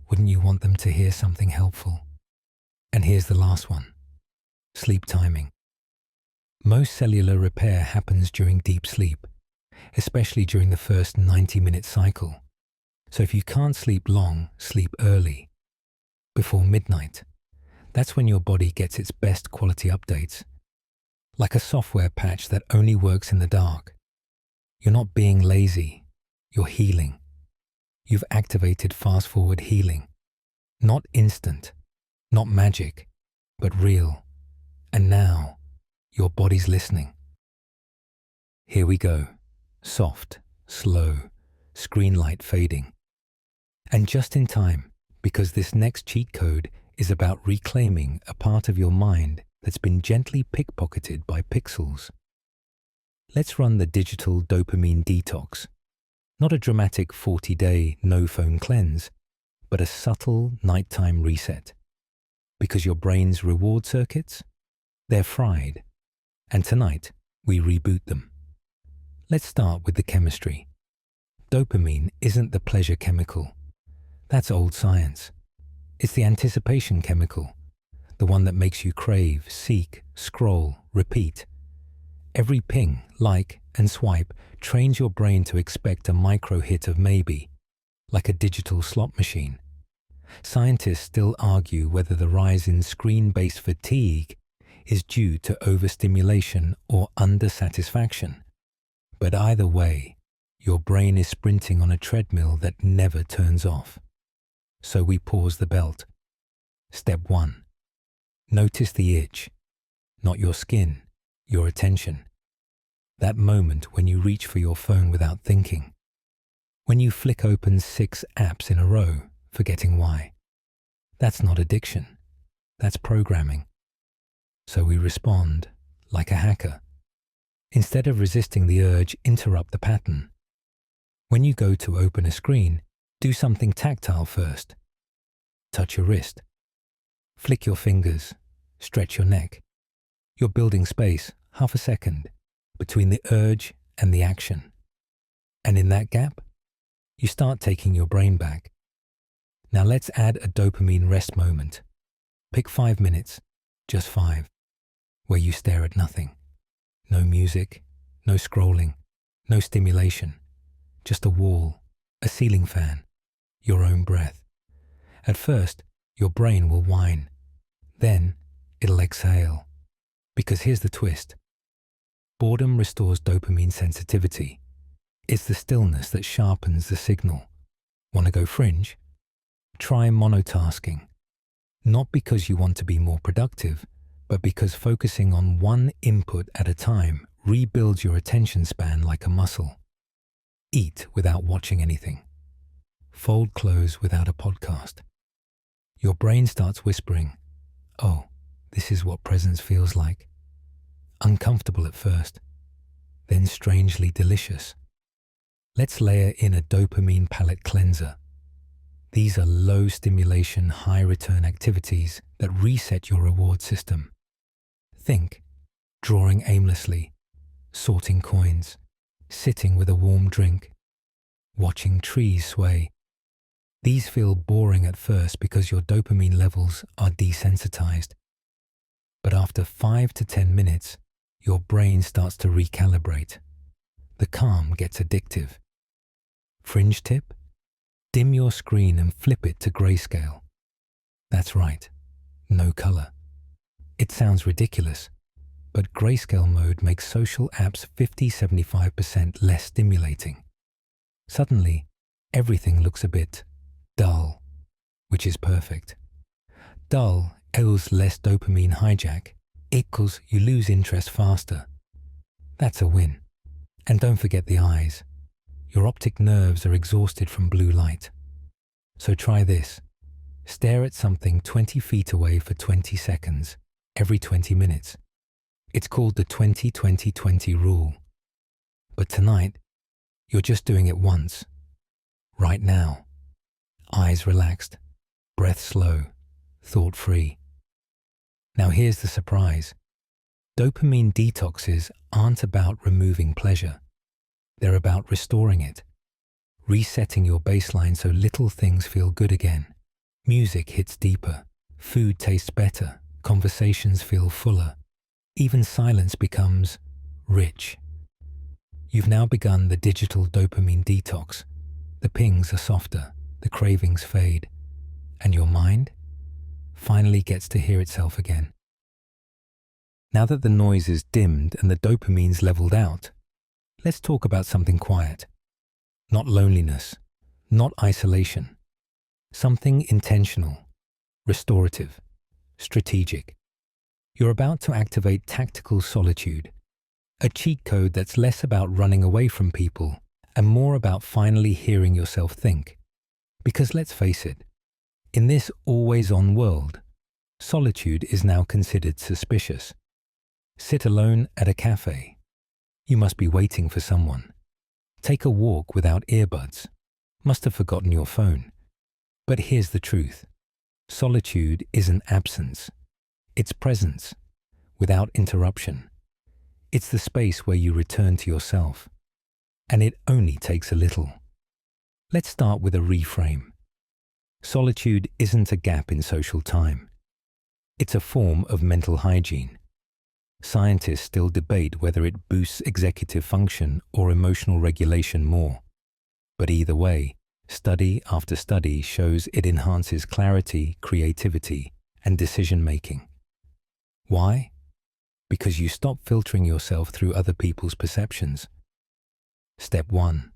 wouldn't you want them to hear something helpful? And here's the last one. Sleep timing. Most cellular repair happens during deep sleep, especially during the first 90-minute cycle. So if you can't sleep long, sleep early, before midnight. That's when your body gets its best quality updates, like a software patch that only works in the dark. You're not being lazy, you're healing. You've activated fast-forward healing. Not instant, not magic, but real. And now, your body's listening. Here we go. Soft, slow, screen light fading. And just in time, because this next cheat code is about reclaiming a part of your mind that's been gently pickpocketed by pixels. Let's run the digital dopamine detox. Not a dramatic 40-day no-phone cleanse, but a subtle nighttime reset. Because your brain's reward circuits, they're fried. And tonight, we reboot them. Let's start with the chemistry. Dopamine isn't the pleasure chemical. That's old science. It's the anticipation chemical, the one that makes you crave, seek, scroll, repeat. Every ping, like, and swipe trains your brain to expect a micro hit of maybe, like a digital slot machine. Scientists still argue whether the rise in screen-based fatigue is due to overstimulation or undersatisfaction. But either way, your brain is sprinting on a treadmill that never turns off. So we pause the belt. Step 1. Notice the itch. Not your skin, your attention. That moment when you reach for your phone without thinking. When you flick open 6 apps in a row, forgetting why. That's not addiction. That's programming. So we respond like a hacker. Instead of resisting the urge, interrupt the pattern. When you go to open a screen, do something tactile first. Touch your wrist. Flick your fingers. Stretch your neck. You're building space, half a second, between the urge and the action. And in that gap, you start taking your brain back. Now let's add a dopamine rest moment. Pick 5 minutes, just 5, where you stare at nothing. No music, no scrolling, no stimulation. Just a wall, a ceiling fan, your own breath. At first, your brain will whine. Then, it'll exhale. Because here's the twist. Boredom restores dopamine sensitivity. It's the stillness that sharpens the signal. Want to go fringe? Try monotasking. Not because you want to be more productive, but because focusing on one input at a time rebuilds your attention span like a muscle. Eat without watching anything. Fold clothes without a podcast. Your brain starts whispering, "Oh, this is what presence feels like." Uncomfortable at first, then strangely delicious. Let's layer in a dopamine palate cleanser. These are low stimulation, high return activities that reset your reward system. Think, drawing aimlessly, sorting coins, sitting with a warm drink, watching trees sway. These feel boring at first because your dopamine levels are desensitized. But after 5 to 10 minutes, your brain starts to recalibrate. The calm gets addictive. Fringe tip? Dim your screen and flip it to grayscale. That's right, no color. It sounds ridiculous, but grayscale mode makes social apps 50-75% less stimulating. Suddenly, everything looks a bit dull, which is perfect. Dull equals less dopamine hijack, equals you lose interest faster. That's a win. And don't forget the eyes. Your optic nerves are exhausted from blue light. So try this. Stare at something 20 feet away for 20 seconds, every 20 minutes. It's called the 20-20-20 rule. But tonight, you're just doing it once. Right now. Eyes relaxed, breath slow, thought-free. Now here's the surprise. Dopamine detoxes aren't about removing pleasure. They're about restoring it. Resetting your baseline so little things feel good again. Music hits deeper, food tastes better, conversations feel fuller. Even silence becomes rich. You've now begun the digital dopamine detox. The pings are softer, the cravings fade. And your mind? finally gets to hear itself again. Now that the noise is dimmed and the dopamine's leveled out, let's talk about something quiet. Not loneliness, not isolation. Something intentional, restorative, strategic. You're about to activate tactical solitude, a cheat code that's less about running away from people and more about finally hearing yourself think. Because let's face it, in this always-on world, solitude is now considered suspicious. Sit alone at a cafe. You must be waiting for someone. Take a walk without earbuds. Must have forgotten your phone. But here's the truth. Solitude isn't absence. It's presence, without interruption. It's the space where you return to yourself. And it only takes a little. Let's start with a reframe. Solitude isn't a gap in social time. It's a form of mental hygiene. Scientists still debate whether it boosts executive function or emotional regulation more. But either way, study after study shows it enhances clarity, creativity, and decision-making. Why? Because you stop filtering yourself through other people's perceptions. Step 1.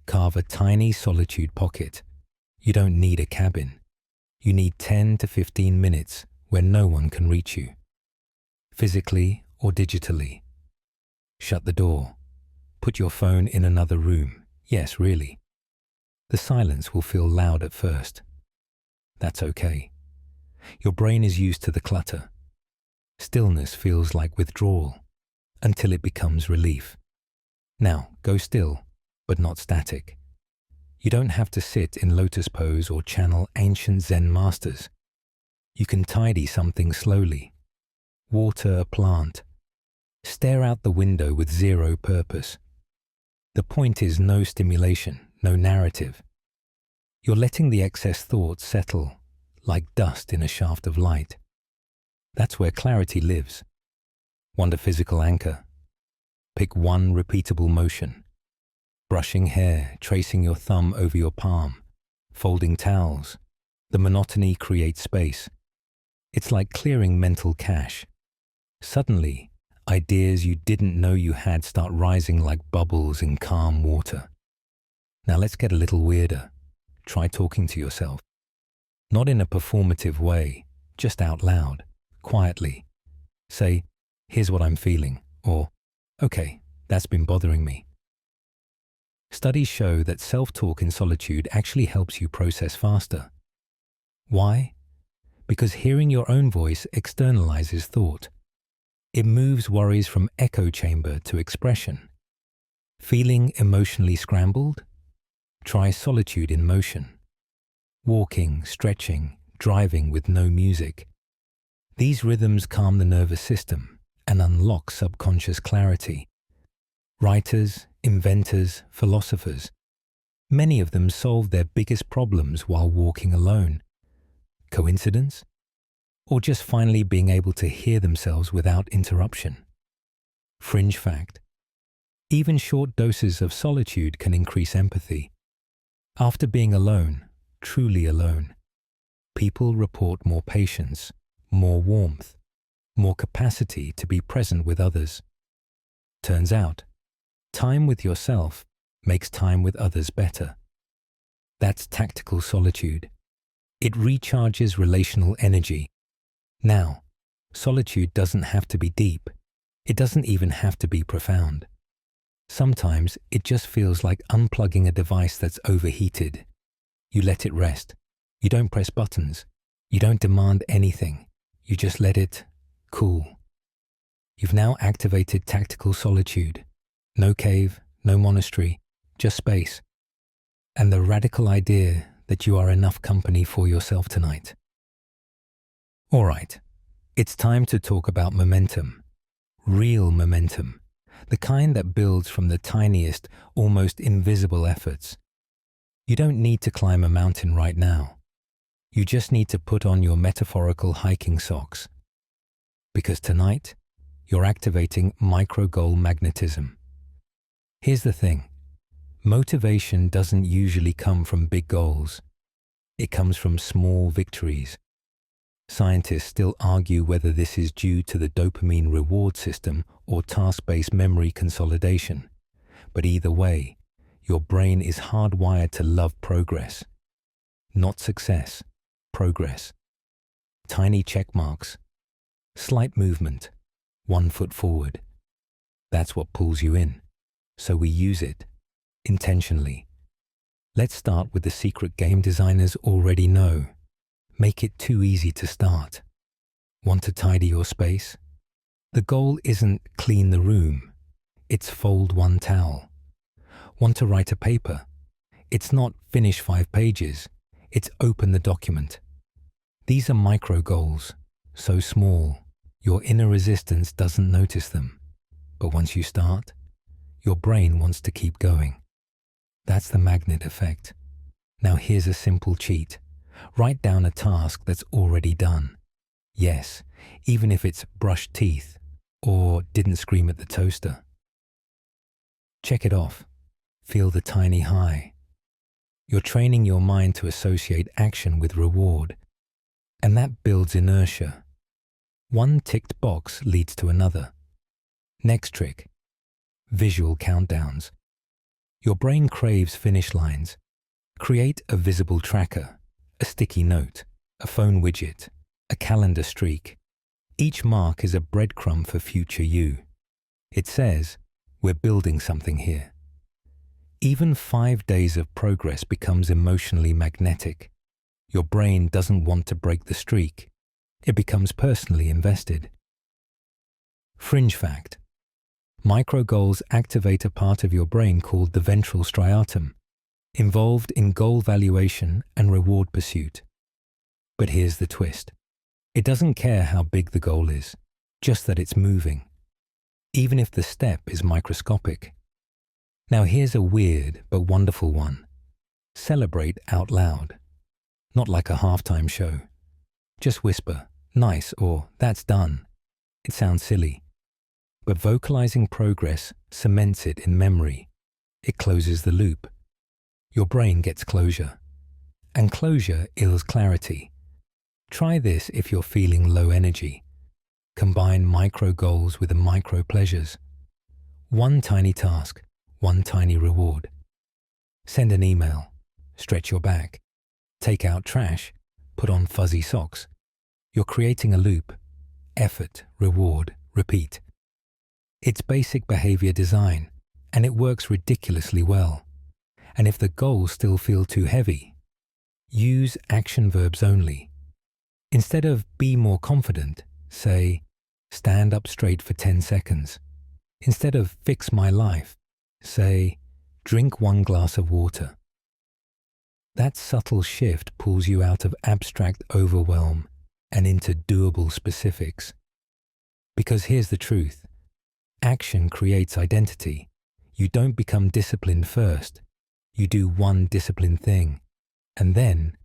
Carve a tiny solitude pocket. You don't need a cabin. You need 10 to 15 minutes where no one can reach you. Physically or digitally. Shut the door. Put your phone in another room. Yes, really. The silence will feel loud at first. That's okay. Your brain is used to the clutter. Stillness feels like withdrawal until it becomes relief. Now, go still, but not static. You don't have to sit in lotus pose or channel ancient Zen masters. You can tidy something slowly. Water a plant. Stare out the window with zero purpose. The point is no stimulation, no narrative. You're letting the excess thoughts settle like dust in a shaft of light. That's where clarity lives. Want a physical anchor? Pick one repeatable motion. Brushing hair, tracing your thumb over your palm, folding towels. The monotony creates space. It's like clearing mental cache. Suddenly, ideas you didn't know you had start rising like bubbles in calm water. Now let's get a little weirder. Try talking to yourself. Not in a performative way, just out loud, quietly. Say, here's what I'm feeling, or, okay, that's been bothering me. Studies show that self-talk in solitude actually helps you process faster. Why? Because hearing your own voice externalizes thought. It moves worries from echo chamber to expression. Feeling emotionally scrambled? Try solitude in motion. Walking, stretching, driving with no music. These rhythms calm the nervous system and unlock subconscious clarity. Writers, inventors, philosophers, many of them solve their biggest problems while walking alone. Coincidence? Or just finally being able to hear themselves without interruption? Fringe fact. Even short doses of solitude can increase empathy. After being alone, truly alone, people report more patience, more warmth, more capacity to be present with others. Turns out, time with yourself makes time with others better. That's tactical solitude. It recharges relational energy. Now, solitude doesn't have to be deep. It doesn't even have to be profound. Sometimes it just feels like unplugging a device that's overheated. You let it rest. You don't press buttons. You don't demand anything. You just let it cool. You've now activated tactical solitude. No cave, no monastery, just space. And the radical idea that you are enough company for yourself tonight. All right, it's time to talk about momentum. Real momentum. The kind that builds from the tiniest, almost invisible efforts. You don't need to climb a mountain right now. You just need to put on your metaphorical hiking socks. Because tonight, you're activating micro-goal magnetism. Here's the thing. Motivation doesn't usually come from big goals. It comes from small victories. Scientists still argue whether this is due to the dopamine reward system or task-based memory consolidation. But either way, your brain is hardwired to love progress. Not success, progress. Tiny check marks, slight movement, 1 foot forward. That's what pulls you in, so we use it, intentionally. Let's start with the secret game designers already know. Make it too easy to start. Want to tidy your space? The goal isn't clean the room, it's fold 1 towel. Want to write a paper? It's not finish 5 pages, it's open the document. These are micro goals, so small, your inner resistance doesn't notice them. But once you start, your brain wants to keep going. That's the magnet effect. Now here's a simple cheat. Write down a task that's already done. Yes, even if it's brushed teeth or didn't scream at the toaster. Check it off. Feel the tiny high. You're training your mind to associate action with reward, and that builds inertia. One ticked box leads to another. Next trick, visual countdowns. Your brain craves finish lines. Create a visible tracker, a sticky note, a phone widget, a calendar streak. Each mark is a breadcrumb for future you. It says, we're building something here. Even 5 days of progress becomes emotionally magnetic. Your brain doesn't want to break the streak. It becomes personally invested. Fringe fact. Micro goals activate a part of your brain called the ventral striatum, involved in goal valuation and reward pursuit. But here's the twist. It doesn't care how big the goal is, just that it's moving, even if the step is microscopic. Now here's a weird but wonderful one. Celebrate out loud. Not like a halftime show. Just whisper, nice, or that's done. It sounds silly. But vocalizing progress cements it in memory. It closes the loop. Your brain gets closure. And closure yields clarity. Try this if you're feeling low energy. Combine micro goals with the micro pleasures. One tiny task, one tiny reward. Send an email. Stretch your back. Take out trash. Put on fuzzy socks. You're creating a loop. Effort, reward, repeat. It's basic behavior design, and it works ridiculously well. And if the goals still feel too heavy, use action verbs only. Instead of be more confident, say, stand up straight for 10 seconds. Instead of fix my life, say, drink 1 glass of water. That subtle shift pulls you out of abstract overwhelm and into doable specifics. Because here's the truth. Action creates identity. You don't become disciplined first. You do one disciplined thing, and then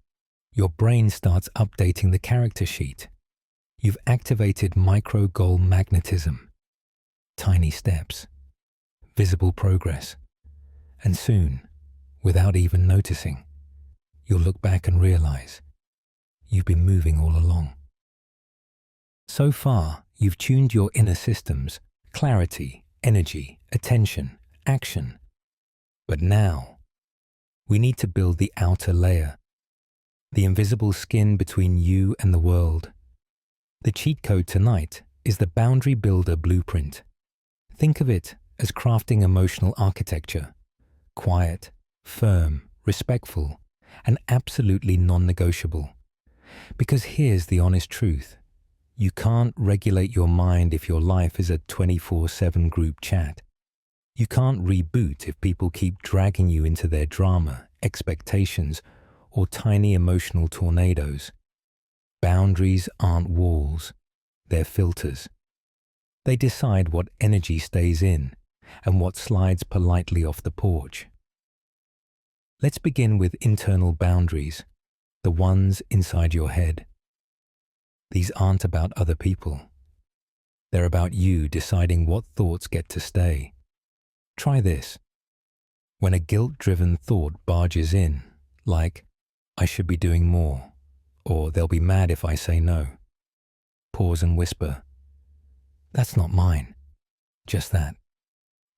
your brain starts updating the character sheet. You've activated micro-goal magnetism. Tiny steps, visible progress, and soon, without even noticing, you'll look back and realize you've been moving all along. So far, you've tuned your inner systems, clarity, energy, attention, action. But now, we need to build the outer layer, the invisible skin between you and the world. The cheat code tonight is the Boundary Builder Blueprint. Think of it as crafting emotional architecture, quiet, firm, respectful, and absolutely non-negotiable. Because here's the honest truth. You can't regulate your mind if your life is a 24/7 group chat. You can't reboot if people keep dragging you into their drama, expectations, or tiny emotional tornadoes. Boundaries aren't walls, they're filters. They decide what energy stays in and what slides politely off the porch. Let's begin with internal boundaries, the ones inside your head. These aren't about other people. They're about you deciding what thoughts get to stay. Try this. When a guilt-driven thought barges in, like, I should be doing more, or they'll be mad if I say no. Pause and whisper, that's not mine. Just that.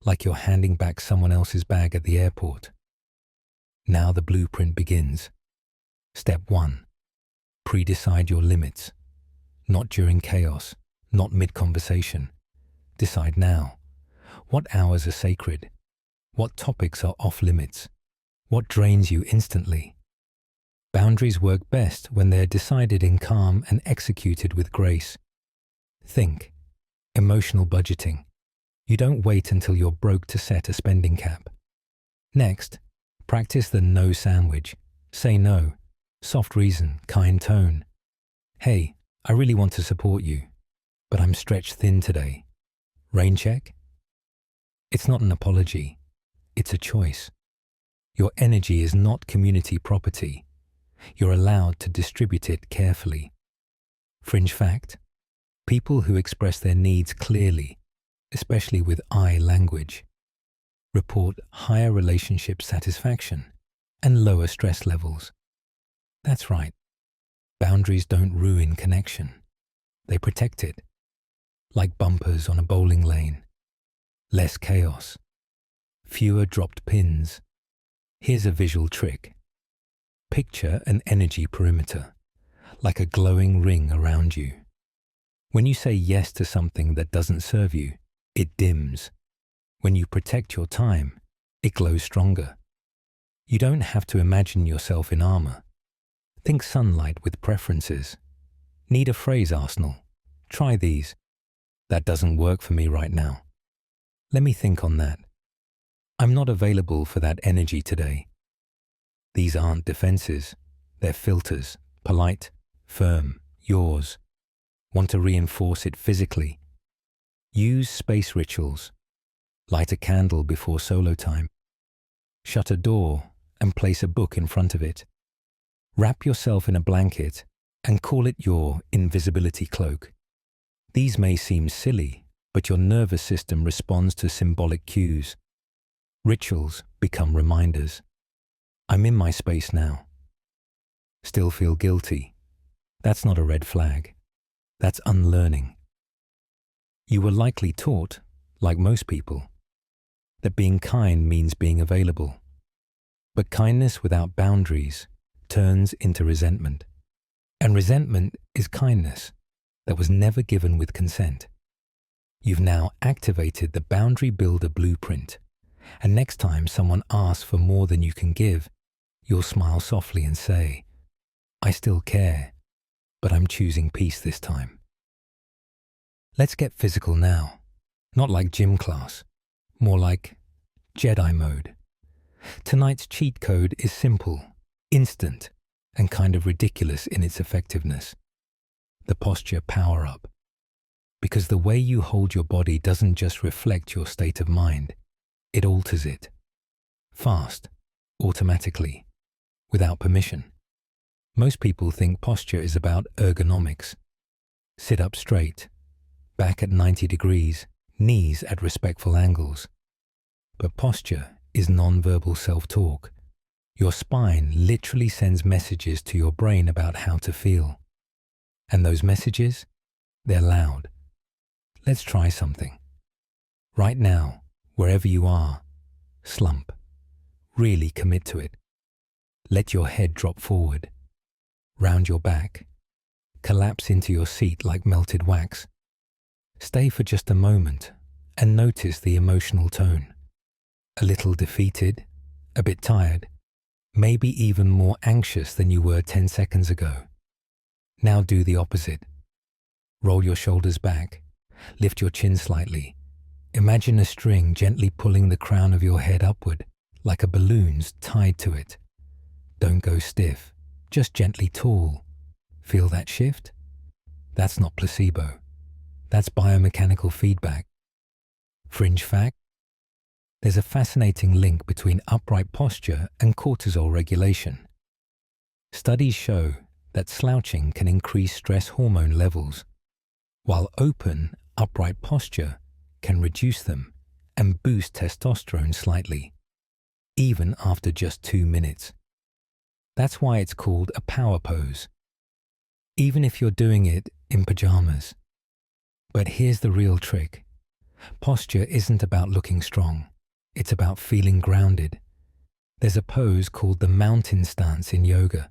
Like you're handing back someone else's bag at the airport. Now the blueprint begins. Step 1. Pre-decide your limits. Not during chaos, not mid-conversation. Decide now. What hours are sacred? What topics are off-limits? What drains you instantly? Boundaries work best when they're decided in calm and executed with grace. Think. Emotional budgeting. You don't wait until you're broke to set a spending cap. Next, practice the no sandwich. Say no. Soft reason, kind tone. Hey, I really want to support you, but I'm stretched thin today. Rain check? It's not an apology. It's a choice. Your energy is not community property. You're allowed to distribute it carefully. Fringe fact: people who express their needs clearly, especially with I language, report higher relationship satisfaction and lower stress levels. That's right. Boundaries don't ruin connection. They protect it. Like bumpers on a bowling lane. Less chaos. Fewer dropped pins. Here's a visual trick. Picture an energy perimeter, like a glowing ring around you. When you say yes to something that doesn't serve you, it dims. When you protect your time, it glows stronger. You don't have to imagine yourself in armor. Think sunlight with preferences. Need a phrase arsenal? Try these. That doesn't work for me right now. Let me think on that. I'm not available for that energy today. These aren't defenses. They're filters. Polite, firm, yours. Want to reinforce it physically? Use space rituals. Light a candle before solo time. Shut a door and place a book in front of it. Wrap yourself in a blanket and call it your invisibility cloak. These may seem silly, but your nervous system responds to symbolic cues. Rituals become reminders. I'm in my space now. Still feel guilty? That's not a red flag. That's unlearning. You were likely taught, like most people, that being kind means being available. But kindness without boundaries turns into resentment. And resentment is kindness that was never given with consent. You've now activated the boundary builder blueprint, and next time someone asks for more than you can give, you'll smile softly and say, I still care, but I'm choosing peace this time. Let's get physical now, not like gym class, more like Jedi mode. Tonight's cheat code is simple, instant, and kind of ridiculous in its effectiveness. The posture power-up. Because the way you hold your body doesn't just reflect your state of mind, it alters it. Fast, automatically, without permission. Most people think posture is about ergonomics. Sit up straight, back at 90 degrees, knees at respectful angles. But posture is non-verbal self-talk. Your spine literally sends messages to your brain about how to feel. And those messages, they're loud. Let's try something. Right now, wherever you are, slump. Really commit to it. Let your head drop forward. Round your back. Collapse into your seat like melted wax. Stay for just a moment and notice the emotional tone. A little defeated, a bit tired, maybe even more anxious than you were 10 seconds ago. Now do the opposite. Roll your shoulders back. Lift your chin slightly. Imagine a string gently pulling the crown of your head upward, like a balloon's tied to it. Don't go stiff, just gently tall. Feel that shift? That's not placebo. That's biomechanical feedback. Fringe fact? There's a fascinating link between upright posture and cortisol regulation. Studies show that slouching can increase stress hormone levels, while open, upright posture can reduce them and boost testosterone slightly, even after just 2 minutes. That's why it's called a power pose. even if you're doing it in pajamas. But here's the real trick. Posture isn't about looking strong. It's about feeling grounded. There's a pose called the mountain stance in yoga.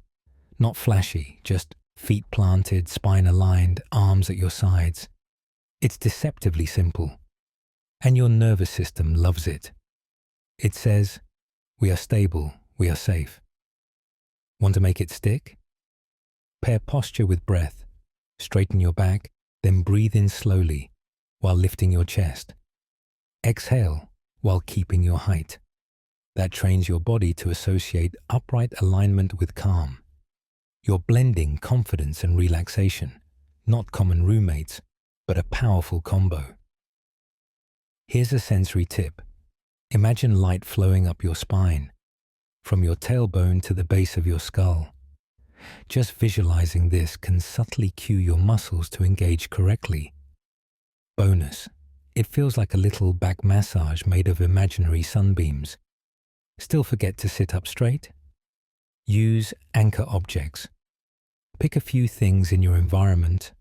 Not flashy, just feet planted, spine aligned, arms at your sides. It's deceptively simple. And your nervous system loves it. It says, we are stable, we are safe. Want to make it stick? Pair posture with breath. Straighten your back, then breathe in slowly while lifting your chest. Exhale while keeping your height. That trains your body to associate upright alignment with calm. You're blending confidence and relaxation, not common roommates, but a powerful combo. Here's a sensory tip. Imagine light flowing up your spine, from your tailbone to the base of your skull. Just visualizing this can subtly cue your muscles to engage correctly. Bonus, it feels like a little back massage made of imaginary sunbeams. Still forget to sit up straight? Use anchor objects. Pick a few things in your environment,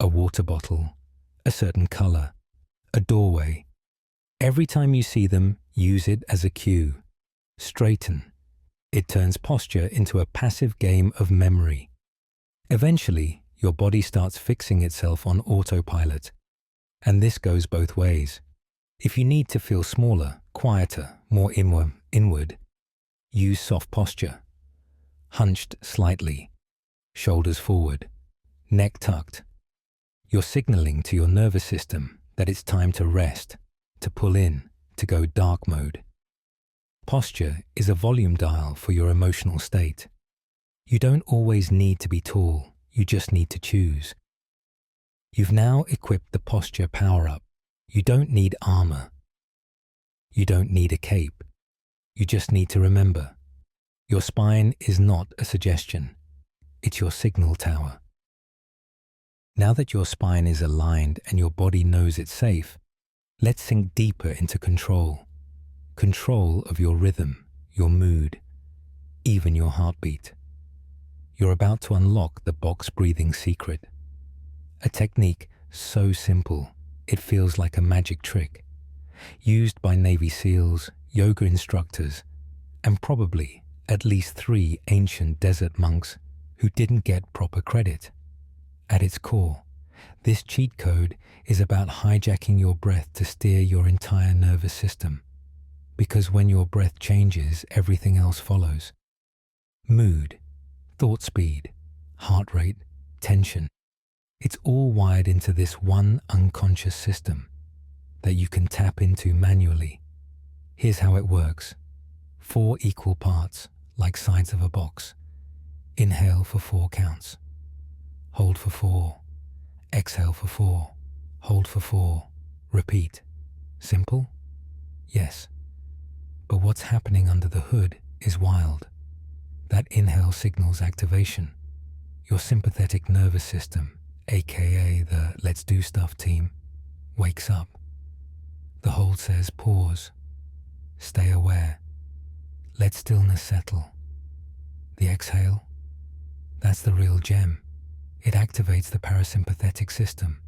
a water bottle, a certain color, a doorway. Every time you see them, use it as a cue. Straighten. It turns posture into a passive game of memory. Eventually, your body starts fixing itself on autopilot. And this goes both ways. If you need to feel smaller, quieter, more inward, use soft posture. Hunched slightly, shoulders forward, neck tucked. You're signaling to your nervous system that it's time to rest, to pull in, to go dark mode. Posture is a volume dial for your emotional state. You don't always need to be tall, you just need to choose. You've now equipped the posture power-up. You don't need armor. You don't need a cape. You just need to remember, your spine is not a suggestion. It's your signal tower. Now that your spine is aligned and your body knows it's safe, let's sink deeper into control. Control of your rhythm, your mood, even your heartbeat. You're about to unlock the box breathing secret. A technique so simple, it feels like a magic trick, used by Navy SEALs, yoga instructors, and probably at least 3 ancient desert monks who didn't get proper credit. At its core, this cheat code is about hijacking your breath to steer your entire nervous system. Because when your breath changes, everything else follows. Mood, thought speed, heart rate, tension. It's all wired into this one unconscious system that you can tap into manually. Here's how it works. 4 equal parts, like sides of a box. Inhale for 4 counts. Hold for 4. Exhale for 4. Hold for 4. Repeat. Simple? Yes. But what's happening under the hood is wild. That inhale signals activation. Your sympathetic nervous system, aka the let's do stuff team, wakes up. The hold says pause, stay aware, let stillness settle. The exhale, that's the real gem. It activates the parasympathetic system,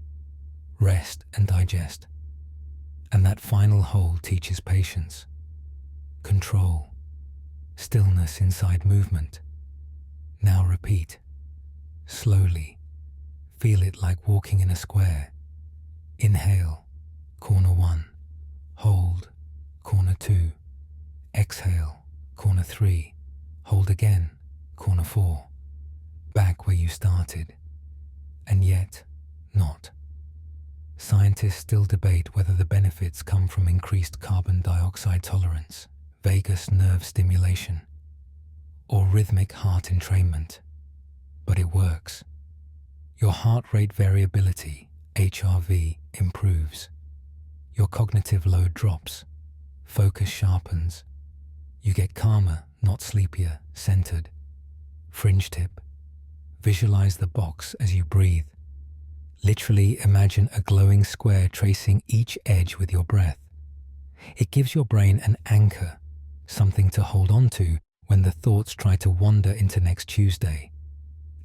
rest and digest. And that final hold teaches patience, control, stillness inside movement. Now repeat, slowly. Feel it like walking in a square. Inhale, corner 1. Hold, corner 2. Exhale, corner 3. Hold again, corner 4. Back where you started. And yet, not. Scientists still debate whether the benefits come from increased carbon dioxide tolerance, vagus nerve stimulation, or rhythmic heart entrainment. But it works. Your heart rate variability, HRV, improves. Your cognitive load drops. Focus sharpens. You get calmer, not sleepier, centered. Fringe tip. Visualize the box as you breathe. Literally imagine a glowing square tracing each edge with your breath. It gives your brain an anchor, something to hold on to when the thoughts try to wander into next Tuesday.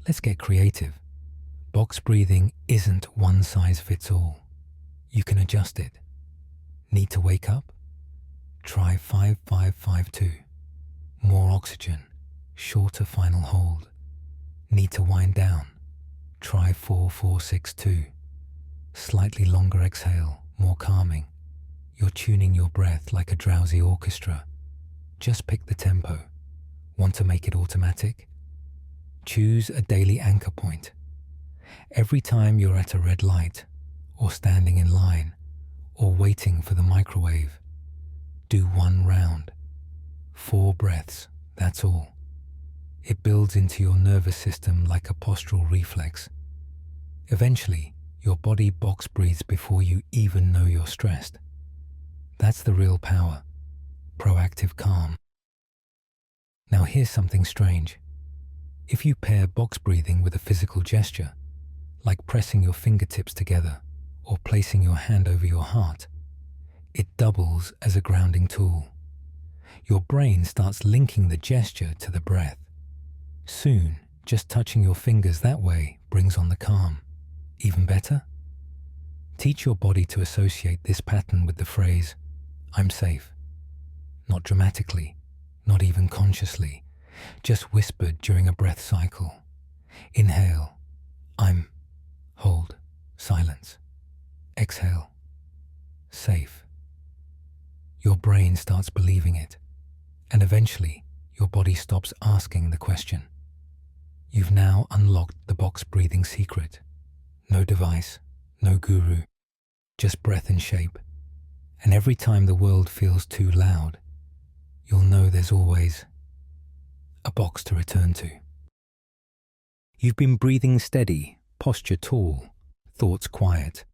Let's get creative. Box breathing isn't one size fits all. You can adjust it. Need to wake up? Try 5-5-5-2. More oxygen, shorter final hold. Need to wind down? Try 4-4-6-2. Slightly longer exhale, more calming. You're tuning your breath like a drowsy orchestra. Just pick the tempo. Want to make it automatic? Choose a daily anchor point. Every time you're at a red light, or standing in line, or waiting for the microwave, do one round. 4 breaths, that's all. It builds into your nervous system like a postural reflex. Eventually, your body box breathes before you even know you're stressed. That's the real power. Proactive calm. Now here's something strange. If you pair box breathing with a physical gesture, like pressing your fingertips together or placing your hand over your heart, it doubles as a grounding tool. Your brain starts linking the gesture to the breath. Soon, just touching your fingers that way brings on the calm. Even better? Teach your body to associate this pattern with the phrase, "I'm safe." Not dramatically, not even consciously, just whispered during a breath cycle. Inhale, "I'm." Hold, silence. Exhale, safe. Your brain starts believing it, and eventually your body stops asking the question. You've now unlocked the box breathing secret. No device, no guru, just breath and shape. And every time the world feels too loud, you'll know there's always a box to return to. You've been breathing steady, posture tall, thoughts quiet.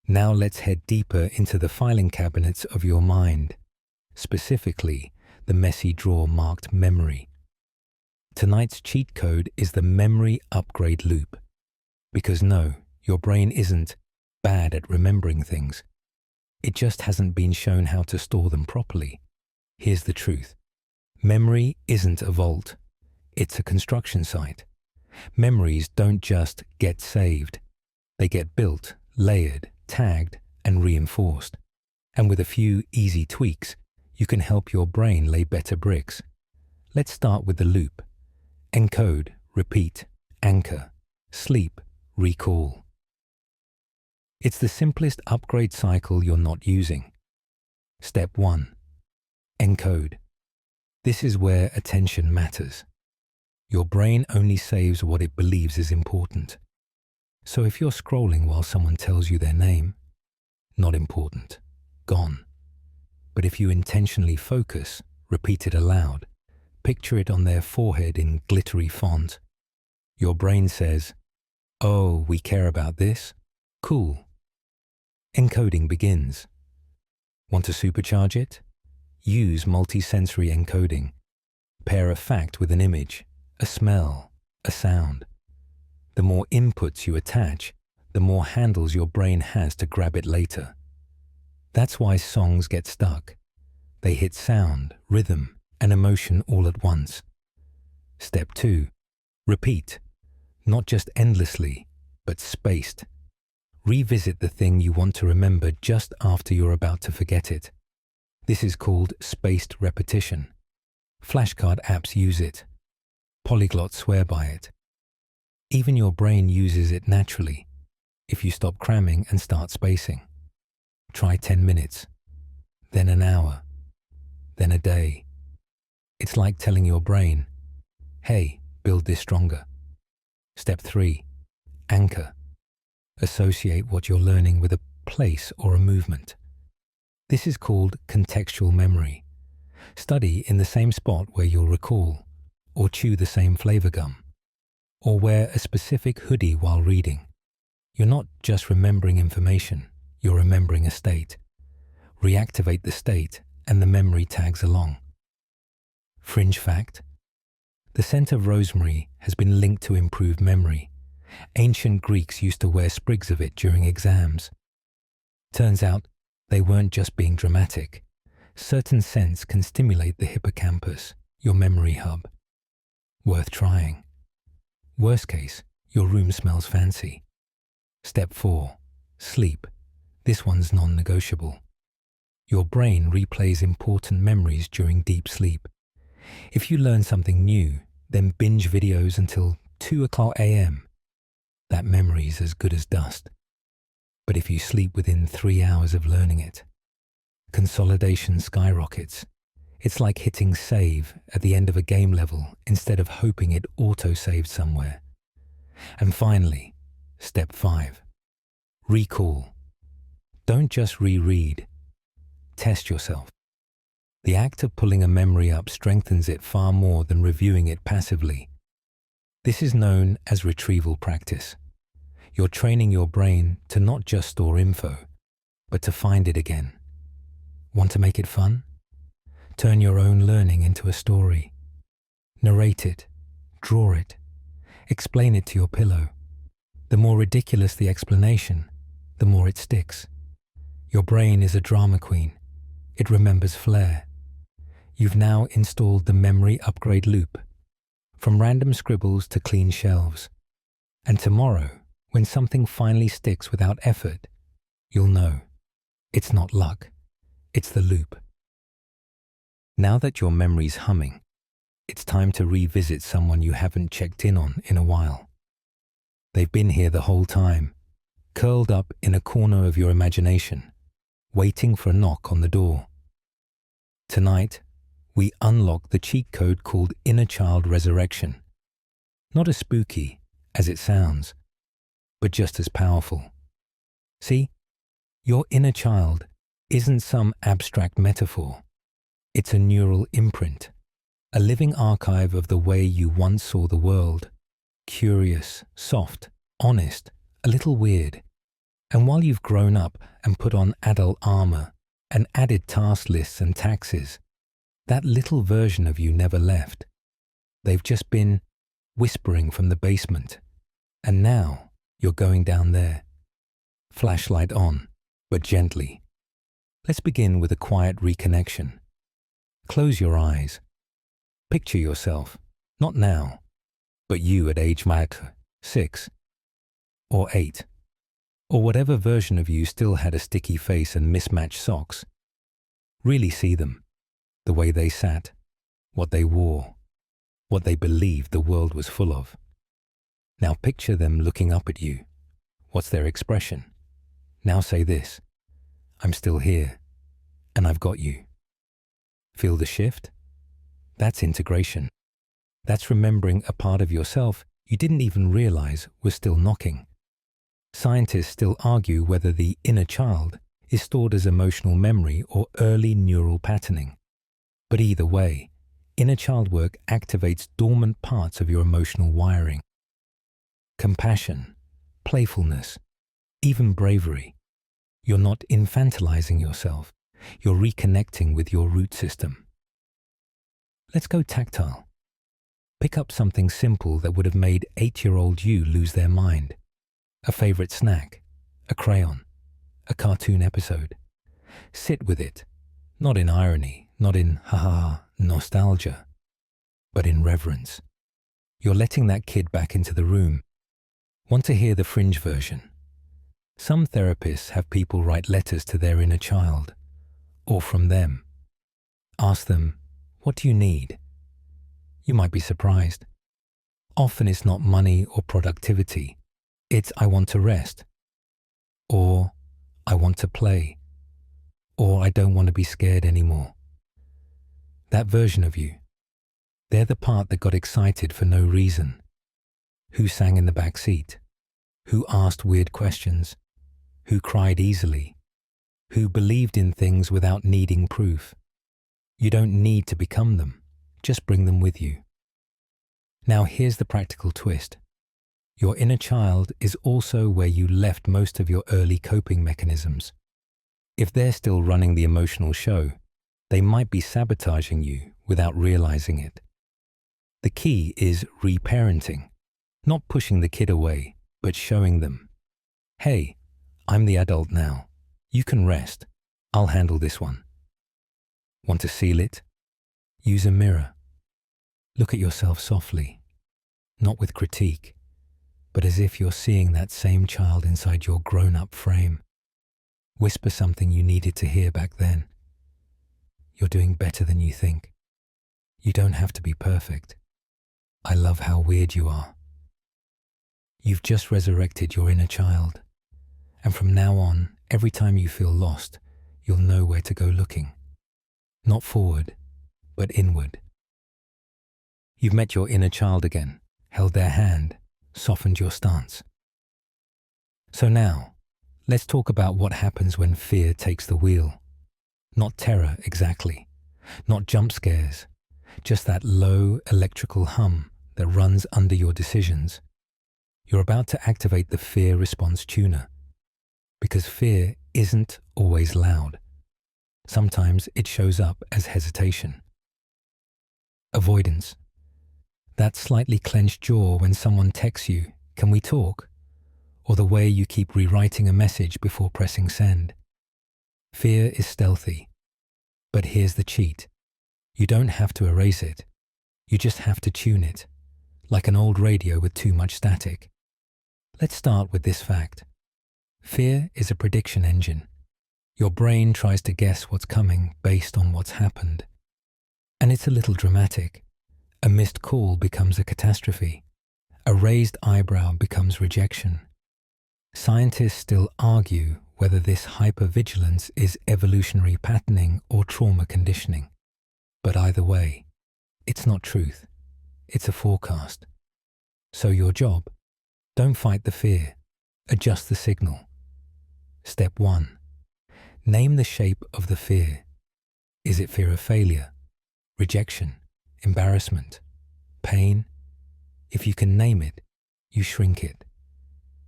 Now let's head deeper into the filing cabinets of your mind, specifically the messy drawer marked memory. Tonight's cheat code is the memory upgrade loop. Because no, your brain isn't bad at remembering things. It just hasn't been shown how to store them properly. Here's the truth. Memory isn't a vault. It's a construction site. Memories don't just get saved. They get built, layered, tagged, and reinforced. And with a few easy tweaks, you can help your brain lay better bricks. Let's start with the loop. Encode, repeat, anchor, sleep, recall. It's the simplest upgrade cycle you're not using. Step 1. Encode. This is where attention matters. Your brain only saves what it believes is important. So if you're scrolling while someone tells you their name, not important, gone. But if you intentionally focus, repeat it aloud, picture it on their forehead in glittery font, your brain says, "Oh, we care about this? Cool." Encoding begins. Want to supercharge it? Use multisensory encoding. Pair a fact with an image, a smell, a sound. The more inputs you attach, the more handles your brain has to grab it later. That's why songs get stuck. They hit sound, rhythm, and emotion all at once. Step 2. Repeat. Not just endlessly, but spaced. Revisit the thing you want to remember just after you're about to forget it. This is called spaced repetition. Flashcard apps use it. Polyglots swear by it. Even your brain uses it naturally, if you stop cramming and start spacing. Try 10 minutes, then an hour, then a day. It's like telling your brain, "Hey, build this stronger." Step 3. Anchor. Associate what you're learning with a place or a movement. This is called contextual memory. Study in the same spot where you'll recall, or chew the same flavor gum, or wear a specific hoodie while reading. You're not just remembering information, you're remembering a state. Reactivate the state and the memory tags along. Fringe fact: the scent of rosemary has been linked to improved memory. Ancient Greeks used to wear sprigs of it during exams. Turns out they weren't just being dramatic. Certain scents can stimulate the hippocampus, your memory hub. Worth trying. Worst case, Your room smells fancy. Step 4. Sleep. This one's non-negotiable. Your brain replays important memories during deep sleep. If you learn something new, then binge videos until 2 o'clock a.m., that memory's as good as dust. But if you sleep within 3 hours of learning it, consolidation skyrockets. It's like hitting save at the end of a game level instead of hoping it auto-saved somewhere. And finally, step 5. Recall. Don't just reread. Test yourself. The act of pulling a memory up strengthens it far more than reviewing it passively. This is known as retrieval practice. You're training your brain to not just store info, but to find it again. Want to make it fun? Turn your own learning into a story. Narrate it, draw it, explain it to your pillow. The more ridiculous the explanation, the more it sticks. Your brain is a drama queen. It remembers flair. You've now installed the memory upgrade loop, from random scribbles to clean shelves. And tomorrow, when something finally sticks without effort, you'll know. It's not luck. It's the loop. Now that your memory's humming, it's time to revisit someone you haven't checked in on in a while. They've been here the whole time, curled up in a corner of your imagination, waiting for a knock on the door. Tonight, we unlock the cheat code called Inner Child Resurrection. Not as spooky as it sounds, but just as powerful. See, your inner child isn't some abstract metaphor. It's a neural imprint, a living archive of the way you once saw the world. Curious, soft, honest, a little weird. And while you've grown up and put on adult armor and added task lists and taxes, that little version of you never left. They've just been whispering from the basement. And now you're going down there. Flashlight on, but gently. Let's begin with a quiet reconnection. Close your eyes. Picture yourself, not now, but you at age 6 or 8, or whatever version of you still had a sticky face and mismatched socks. Really see them, the way they sat, what they wore, what they believed the world was full of. Now picture them looking up at you. What's their expression? Now say this: I'm still here, and I've got you. Feel the shift? That's integration. That's remembering a part of yourself you didn't even realize was still knocking. Scientists still argue whether the inner child is stored as emotional memory or early neural patterning. But either way, inner child work activates dormant parts of your emotional wiring. Compassion, playfulness, even bravery. You're not infantilizing yourself. You're reconnecting with your root system. Let's go tactile. Pick up something simple that would have made 8-year-old you lose their mind. A favorite snack, a crayon, a cartoon episode. Sit with it, not in irony, not in ha-ha nostalgia, but in reverence. You're letting that kid back into the room. Want to hear the fringe version? Some therapists have people write letters to their inner child, or from them. Ask them, what do you need? You might be surprised. Often it's not money or productivity. It's I want to rest, or I want to play, or I don't want to be scared anymore. That version of you, they're the part that got excited for no reason. Who sang in the back seat? Who asked weird questions? Who cried easily? Who believed in things without needing proof? You don't need to become them, just bring them with you. Now here's the practical twist. Your inner child is also where you left most of your early coping mechanisms. If they're still running the emotional show, they might be sabotaging you without realizing it. The key is reparenting, not pushing the kid away, but showing them, hey, I'm the adult now. You can rest. I'll handle this one. Want to seal it? Use a mirror. Look at yourself softly, not with critique, but as if you're seeing that same child inside your grown-up frame. Whisper something you needed to hear back then. You're doing better than you think. You don't have to be perfect. I love how weird you are. You've just resurrected your inner child. And from now on, every time you feel lost, you'll know where to go looking. Not forward, but inward. You've met your inner child again, held their hand, softened your stance. So now, let's talk about what happens when fear takes the wheel. Not terror exactly, not jump scares, just that low electrical hum that runs under your decisions. You're about to activate the fear response tuner, because fear isn't always loud. Sometimes it shows up as hesitation. Avoidance. That slightly clenched jaw when someone texts you, "Can we talk?" Or the way you keep rewriting a message before pressing send. Fear is stealthy. But here's the cheat. You don't have to erase it. You just have to tune it, like an old radio with too much static. Let's start with this fact. Fear is a prediction engine. Your brain tries to guess what's coming based on what's happened. And it's a little dramatic. A missed call becomes a catastrophe. A raised eyebrow becomes rejection. Scientists still argue whether this hypervigilance is evolutionary patterning or trauma conditioning. But either way, it's not truth. It's a forecast. So your job, don't fight the fear. Adjust the signal. Step 1. Name the shape of the fear. Is it fear of failure, rejection, embarrassment, pain? If you can name it, you shrink it.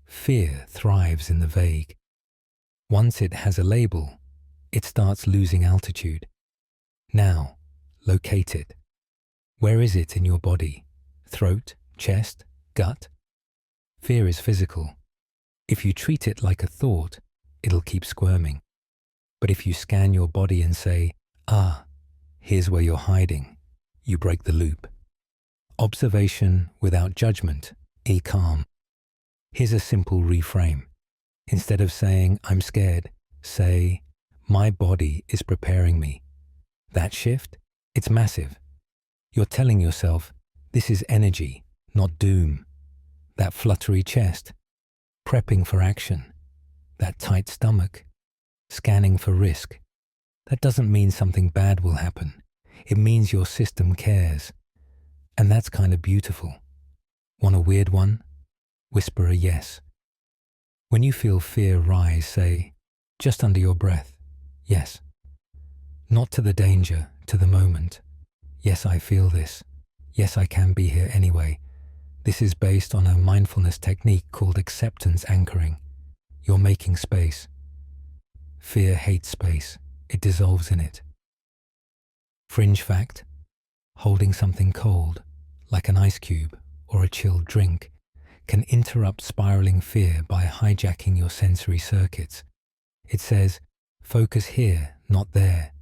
Fear thrives in the vague. Once it has a label, it starts losing altitude. Now, locate it. Where is it in your body? Throat, chest, gut? Fear is physical. If you treat it like a thought, it'll keep squirming. But if you scan your body and say, here's where you're hiding, you break the loop. Observation without judgment, calm. Here's a simple reframe. Instead of saying, "I'm scared," say, "My body is preparing me." That shift, it's massive. You're telling yourself, this is energy, not doom. That fluttery chest, prepping for action. That tight stomach, scanning for risk. That doesn't mean something bad will happen. It means your system cares. And that's kind of beautiful. Want a weird one? Whisper a yes. When you feel fear rise, say, just under your breath, yes. Not to the danger, to the moment. Yes, I feel this. Yes, I can be here anyway. This is based on a mindfulness technique called acceptance anchoring. You're making space. Fear hates space. It dissolves in it. Fringe fact: holding something cold, like an ice cube or a chilled drink, can interrupt spiraling fear by hijacking your sensory circuits. It says, focus here, not there.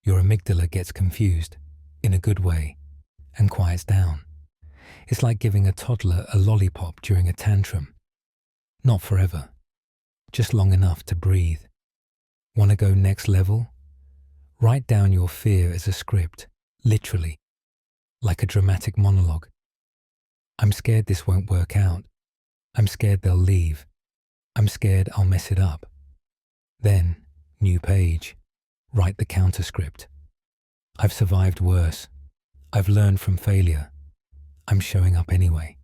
Your amygdala gets confused, in a good way, and quiets down. It's like giving a toddler a lollipop during a tantrum. Not forever, just long enough to breathe. Want to go next level? Write down your fear as a script, literally, like a dramatic monologue. I'm scared this won't work out. I'm scared they'll leave. I'm scared I'll mess it up. Then, new page, write the counterscript. I've survived worse. I've learned from failure. I'm showing up anyway.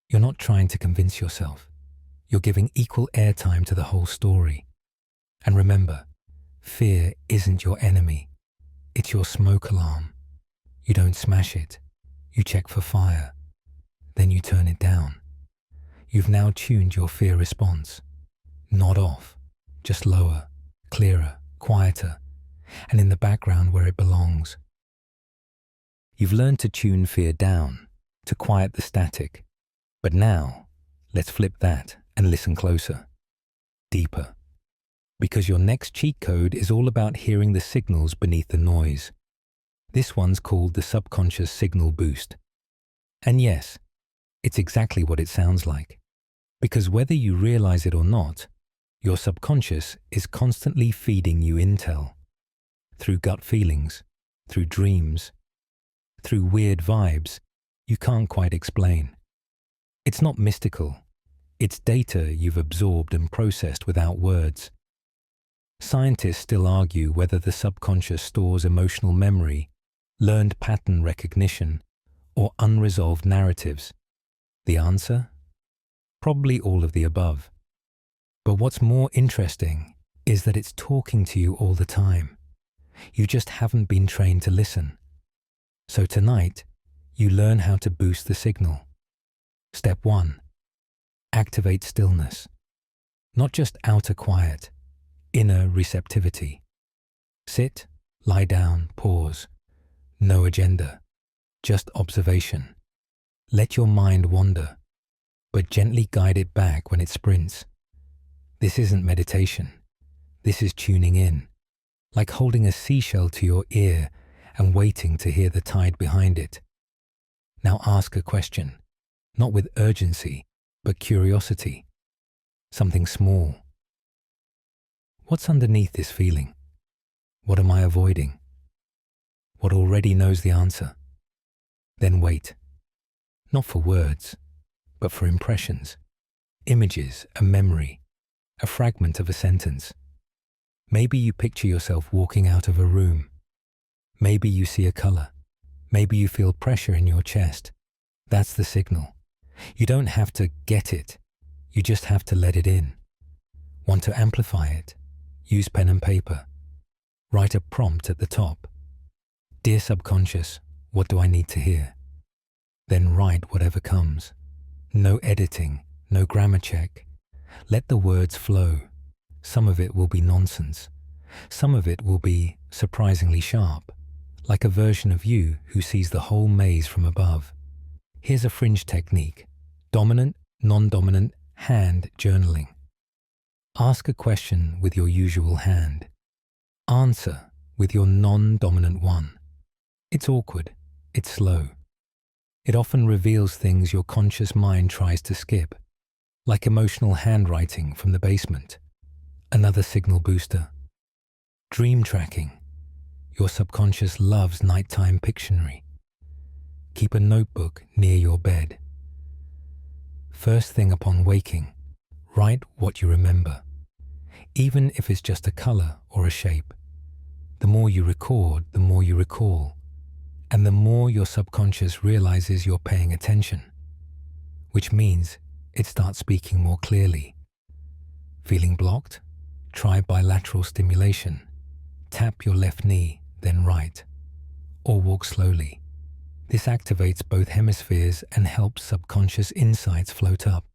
You're not trying to convince yourself. You're giving equal airtime to the whole story. And remember, fear isn't your enemy. It's your smoke alarm. You don't smash it. You check for fire. Then you turn it down. You've now tuned your fear response. Not off, just lower, clearer, quieter, and in the background where it belongs. You've learned to tune fear down, to quiet the static. But now, let's flip that and listen closer, deeper. Because your next cheat code is all about hearing the signals beneath the noise. This one's called the subconscious signal boost. And yes, It's exactly what it sounds like. Because whether you realize it or not, your subconscious is constantly feeding you intel. Through gut feelings, through dreams, through weird vibes you can't quite explain. It's not mystical. It's data you've absorbed and processed without words. Scientists still argue whether the subconscious stores emotional memory, learned pattern recognition, or unresolved narratives. The answer? Probably all of the above. But what's more interesting is that it's talking to you all the time. You just haven't been trained to listen. So tonight, you learn how to boost the signal. Step 1. Activate stillness. Not just outer quiet, inner receptivity. Sit, lie down, pause. No agenda, just observation. Let your mind wander, but gently guide it back when it sprints. This isn't meditation. This is tuning in, like holding a seashell to your ear and waiting to hear the tide behind it. Now ask a question, not with urgency, but curiosity. Something small. What's underneath this feeling? What am I avoiding? What already knows the answer? Then wait. Not for words, but for impressions, images, a memory, a fragment of a sentence. Maybe you picture yourself walking out of a room. Maybe you see a color. Maybe you feel pressure in your chest. That's the signal. You don't have to get it. You just have to let it in. Want to amplify it? Use pen and paper. Write a prompt at the top. Dear subconscious, what do I need to hear? Then write whatever comes. No editing, no grammar check. Let the words flow. Some of it will be nonsense. Some of it will be surprisingly sharp, like a version of you who sees the whole maze from above. Here's a fringe technique. Dominant, non-dominant, hand journaling. Ask a question with your usual hand. Answer with your non-dominant one. It's awkward. It's slow. It often reveals things your conscious mind tries to skip, like emotional handwriting from the basement. Another signal booster. Dream tracking. Your subconscious loves nighttime Pictionary. Keep a notebook near your bed. First thing upon waking, write what you remember, even if it's just a color or a shape. The more you record, the more you recall, and the more your subconscious realizes you're paying attention, which means it starts speaking more clearly. Feeling blocked? Try bilateral stimulation. Tap your left knee, then right, or walk slowly. This activates both hemispheres and helps subconscious insights float up.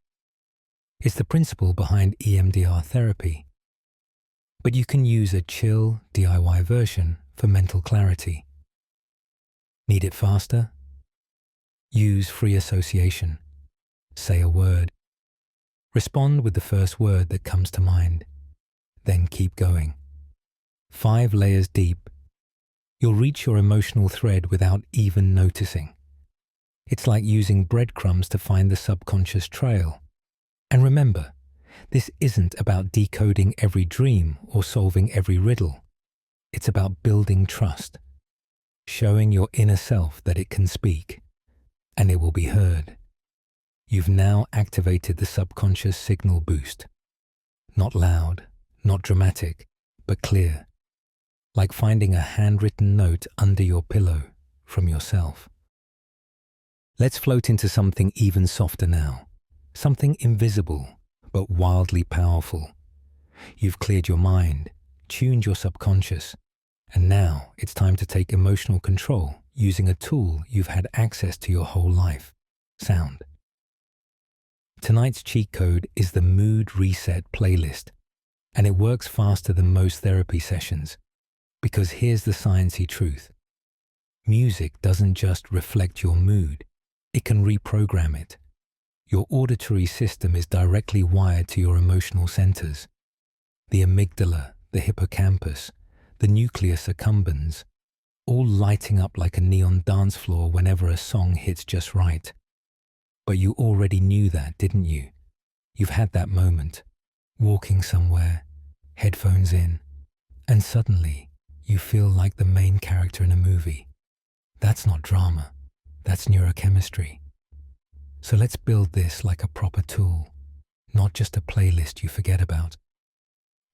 It's the principle behind EMDR therapy. But you can use a chill DIY version for mental clarity. Need it faster? Use free association. Say a word. Respond with the first word that comes to mind. Then keep going. 5 layers deep. You'll reach your emotional thread without even noticing. It's like using breadcrumbs to find the subconscious trail. And remember, this isn't about decoding every dream or solving every riddle. It's about building trust, showing your inner self that it can speak, and it will be heard. You've now activated the subconscious signal boost. Not loud, not dramatic, but clear. Like finding a handwritten note under your pillow from yourself. Let's float into something even softer now. Something invisible, but wildly powerful. You've cleared your mind, tuned your subconscious, and now it's time to take emotional control using a tool you've had access to your whole life: sound. Tonight's cheat code is the Mood Reset playlist, and it works faster than most therapy sessions. Because here's the sciencey truth. Music doesn't just reflect your mood, it can reprogram it. Your auditory system is directly wired to your emotional centers. The amygdala, the hippocampus, the nucleus accumbens, all lighting up like a neon dance floor whenever a song hits just right. But you already knew that, didn't you? You've had that moment, walking somewhere, headphones in, and suddenly you feel like the main character in a movie. That's not drama, that's neurochemistry. So let's build this like a proper tool, not just a playlist you forget about.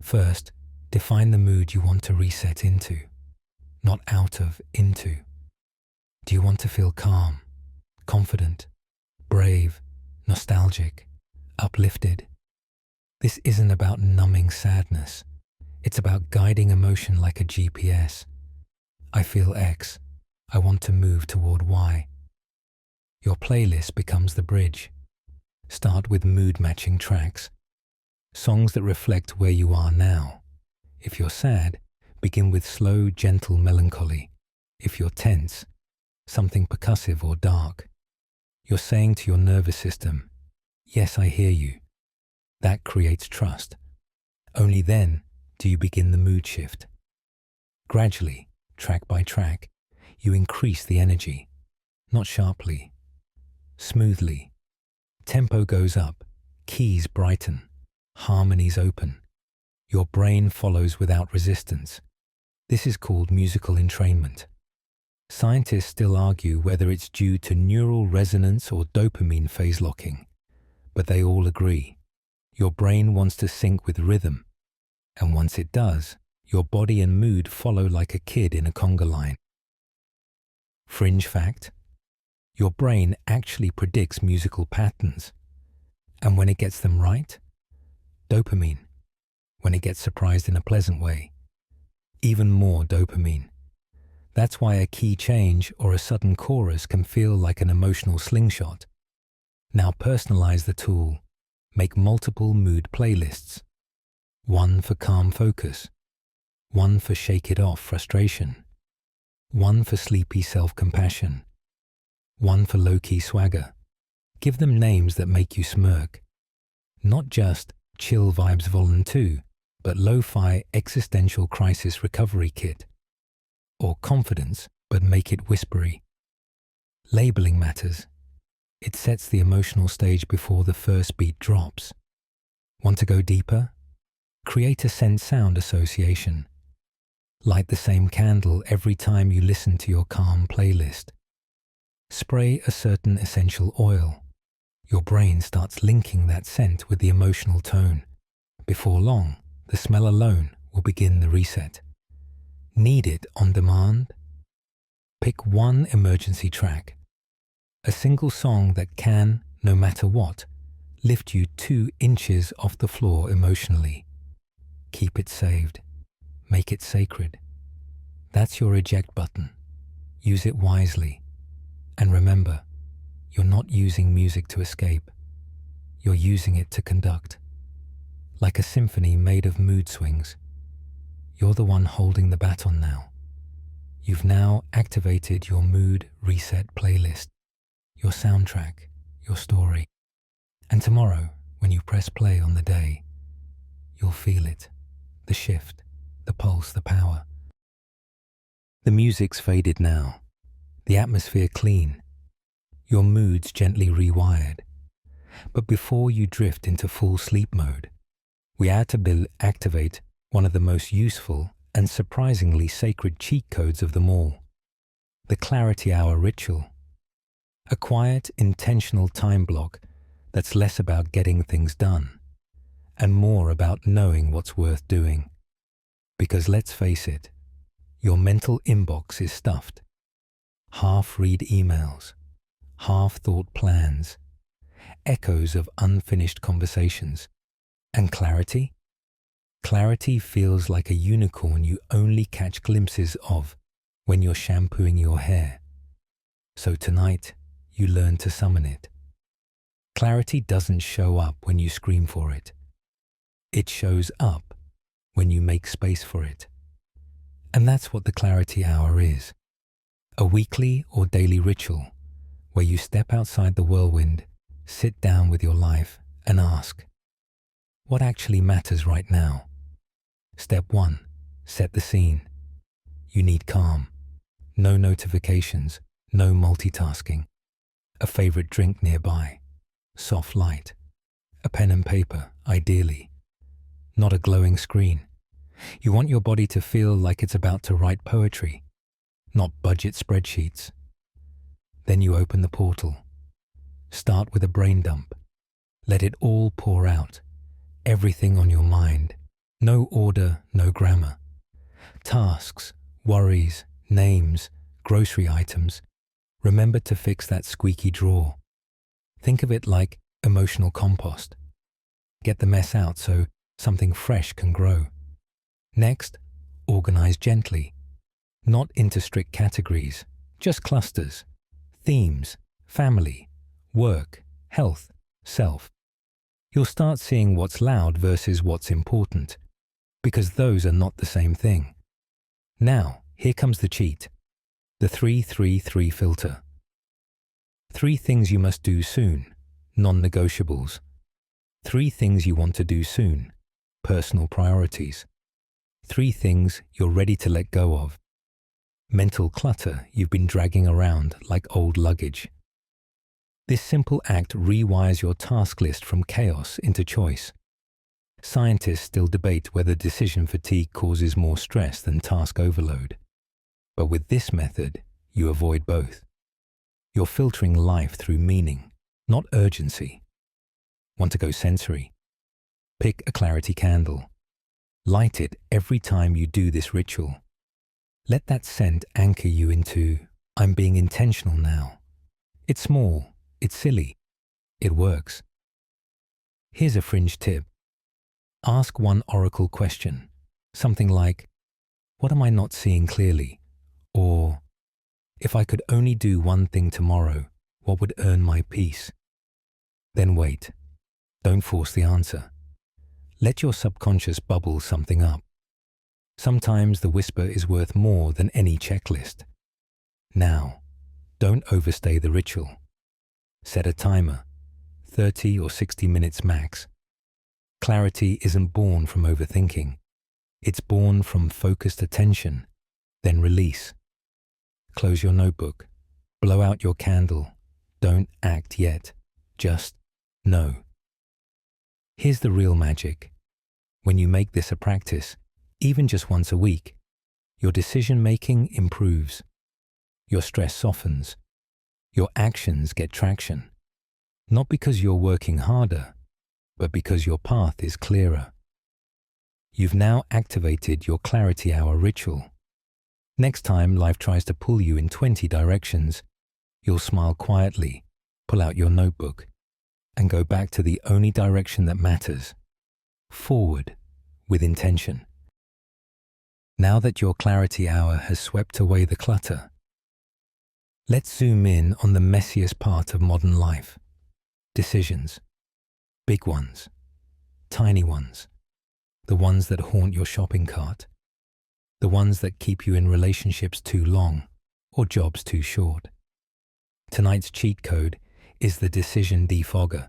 First, define the mood you want to reset into, not out of, into. Do you want to feel calm, confident, brave, nostalgic, uplifted? This isn't about numbing sadness. It's about guiding emotion like a GPS. I feel X. I want to move toward Y. Your playlist becomes the bridge. Start with mood-matching tracks. Songs that reflect where you are now. If you're sad, begin with slow, gentle melancholy. If you're tense, something percussive or dark. You're saying to your nervous system, "Yes, I hear you." That creates trust. Only then do you begin the mood shift. Gradually, track by track, you increase the energy, not sharply, smoothly. Tempo goes up, keys brighten, harmonies open. Your brain follows without resistance. This is called musical entrainment. Scientists still argue whether it's due to neural resonance or dopamine phase locking, but they all agree. Your brain wants to sync with rhythm, and once it does, your body and mood follow like a kid in a conga line. Fringe fact: your brain actually predicts musical patterns, and when it gets them right, dopamine. When it gets surprised in a pleasant way, even more dopamine. That's why a key change or a sudden chorus can feel like an emotional slingshot. Now personalize the tool. Make multiple mood playlists. One for calm focus. One for shake it off frustration. One for sleepy self-compassion. One for low-key swagger. Give them names that make you smirk. Not just Chill Vibes Volume 2, but Lo-Fi Existential Crisis Recovery Kit. Or Confidence, but make it whispery. Labeling matters. It sets the emotional stage before the first beat drops. Want to go deeper? Create a scent-sound association. Light the same candle every time you listen to your calm playlist. Spray a certain essential oil. Your brain starts linking that scent with the emotional tone. Before long, the smell alone will begin the reset. Need it on demand? Pick one emergency track. A single song that can, no matter what, lift you 2 inches off the floor emotionally. Keep it saved. Make it sacred. That's your eject button. Use it wisely. And remember, you're not using music to escape. You're using it to conduct. Like a symphony made of mood swings. You're the one holding the baton now. You've now activated your mood reset playlist. Your soundtrack, your story. And tomorrow, when you press play on the day, you'll feel it, the shift, the pulse, the power. The music's faded now, the atmosphere clean, your mood's gently rewired. But before you drift into full sleep mode, we had to activate one of the most useful and surprisingly sacred cheat codes of them all, the Clarity Hour ritual. A quiet, intentional time block that's less about getting things done and more about knowing what's worth doing. Because let's face it, your mental inbox is stuffed. Half-read emails, half-thought plans, echoes of unfinished conversations. And clarity? Clarity feels like a unicorn you only catch glimpses of when you're shampooing your hair. So tonight, you learn to summon it. Clarity doesn't show up when you scream for it. It shows up when you make space for it. And that's what the Clarity Hour is. A weekly or daily ritual where you step outside the whirlwind, sit down with your life and ask, what actually matters right now? Step 1, set the scene. You need calm. No notifications, no multitasking. A favorite drink nearby, soft light, a pen and paper, ideally, not a glowing screen. You want your body to feel like it's about to write poetry, not budget spreadsheets. Then you open the portal. Start with a brain dump. Let it all pour out. Everything on your mind. No order, no grammar. Tasks, worries, names, grocery items. Remember to fix that squeaky drawer. Think of it like emotional compost. Get the mess out so something fresh can grow. Next, organize gently. Not into strict categories, just clusters. Themes, family, work, health, self. You'll start seeing what's loud versus what's important, because those are not the same thing. Now, here comes the cheat. The 3-3-3 filter. 3 things you must do soon, non-negotiables. 3 things you want to do soon, personal priorities. 3 things you're ready to let go of. Mental clutter you've been dragging around like old luggage. This simple act rewires your task list from chaos into choice. Scientists still debate whether decision fatigue causes more stress than task overload. But with this method, you avoid both. You're filtering life through meaning, not urgency. Want to go sensory? Pick a clarity candle. Light it every time you do this ritual. Let that scent anchor you into, I'm being intentional now. It's small, it's silly, it works. Here's a fringe tip. Ask one oracle question, something like, what am I not seeing clearly? Or, if I could only do one thing tomorrow, what would earn my peace? Then wait. Don't force the answer. Let your subconscious bubble something up. Sometimes the whisper is worth more than any checklist. Now, don't overstay the ritual. Set a timer, 30 or 60 minutes max. Clarity isn't born from overthinking. It's born from focused attention, then release. Close your notebook. Blow out your candle. Don't act yet. Just know. Here's the real magic. When you make this a practice, even just once a week, your decision-making improves. Your stress softens. Your actions get traction. Not because you're working harder, but because your path is clearer. You've now activated your clarity hour ritual. Next time life tries to pull you in 20 directions, you'll smile quietly, pull out your notebook, and go back to the only direction that matters, forward with intention. Now that your clarity hour has swept away the clutter, let's zoom in on the messiest part of modern life. Decisions. Big ones, tiny ones, the ones that haunt your shopping cart, the ones that keep you in relationships too long or jobs too short. Tonight's cheat code is the decision defogger,